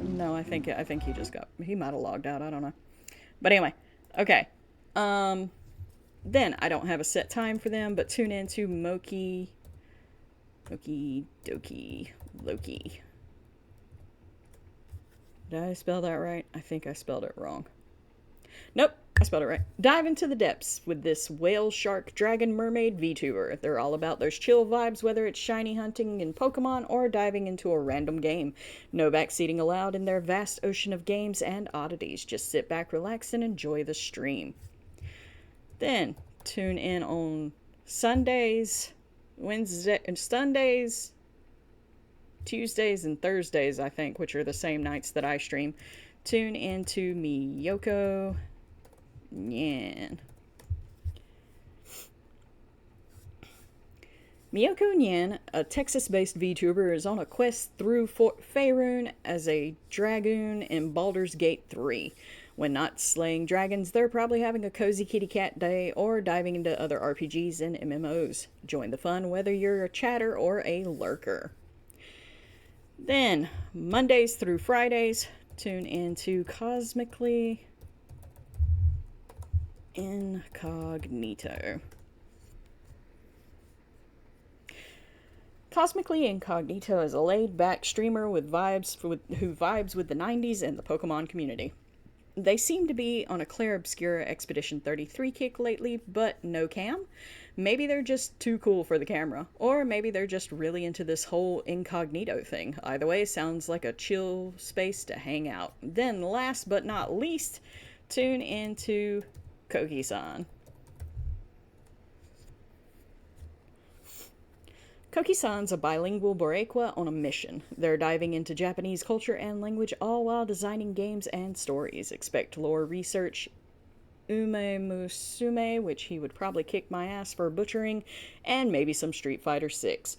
No, I think he just got... He might have logged out, I don't know. But anyway, okay. Then, I don't have a set time for them, but tune in to Moki Doki Loki. Did I spell that right? I think I spelled it wrong. Nope, I spelled it right. Dive into the depths with this whale, shark, dragon, mermaid VTuber. They're all about those chill vibes, whether it's shiny hunting in Pokemon or diving into a random game. No backseating allowed in their vast ocean of games and oddities. Just sit back, relax, and enjoy the stream. Then, tune in on Sundays, Tuesdays and Thursdays, I think, which are the same nights that I stream. Tune into Miyoko Nyan. Miyoko Nyan, a Texas-based VTuber, is on a quest through Faerun as a dragoon in Baldur's Gate 3. When not slaying dragons, they're probably having a cozy kitty cat day or diving into other RPGs and MMOs. Join the fun whether you're a chatter or a lurker. Then, Mondays through Fridays, tune into Cosmically Incognito. Cosmically Incognito is a laid-back streamer who vibes with the 90s and the Pokemon community. They seem to be on a Clair Obscura Expedition 33 kick lately, but no cam. Maybe they're just too cool for the camera, or maybe they're just really into this whole incognito thing. Either way, sounds like a chill space to hang out. Then, last but not least, tune into Koki-san. Koki-san's a bilingual Boricua on a mission. They're diving into Japanese culture and language, all while designing games and stories. Expect lore research, ume musume, which he would probably kick my ass for butchering, and maybe some Street Fighter 6.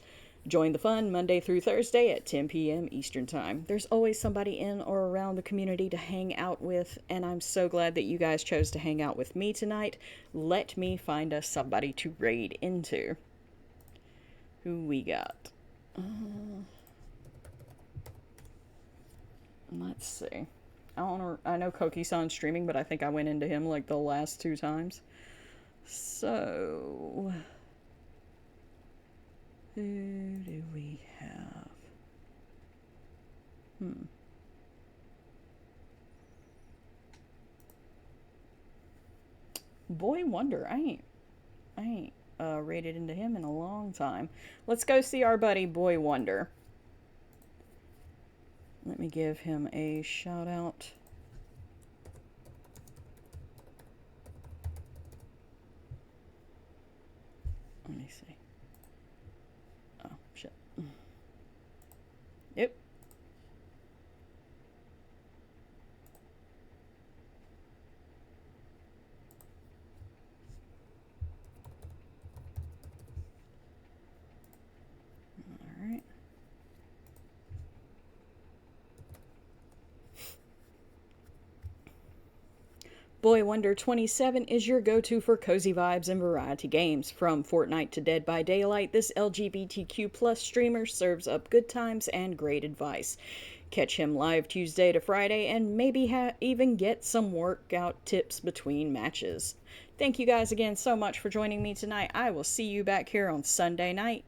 Join the fun Monday through Thursday at 10 p.m. Eastern Time. There's always somebody in or around the community to hang out with, and I'm so glad that you guys chose to hang out with me tonight. Let me find us somebody to raid into. Who we got? Let's see. I know Koki-san's streaming, but I think I went into him like the last 2 times. So, who do we have? Boy Wonder. I ain't raided into him in a long time. Let's go see our buddy Boy Wonder. Let me give him a shout out. Let me see. Oh, shit. Yep. Alright. Boy Wonder 27 is your go-to for cozy vibes and variety games. From Fortnite to Dead by Daylight, this LGBTQ+ streamer serves up good times and great advice. Catch him live Tuesday to Friday and maybe even get some workout tips between matches. Thank you guys again so much for joining me tonight. I will see you back here on Sunday night.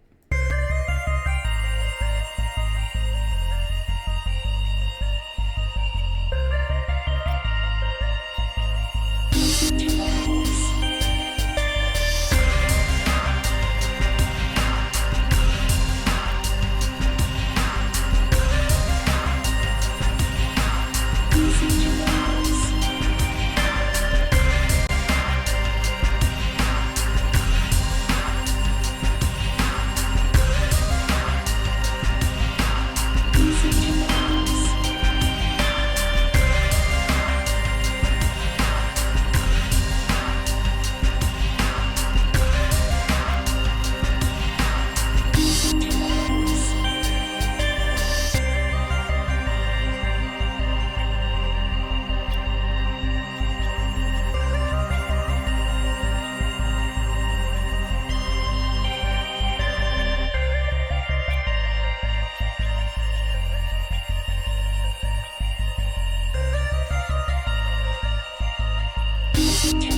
Music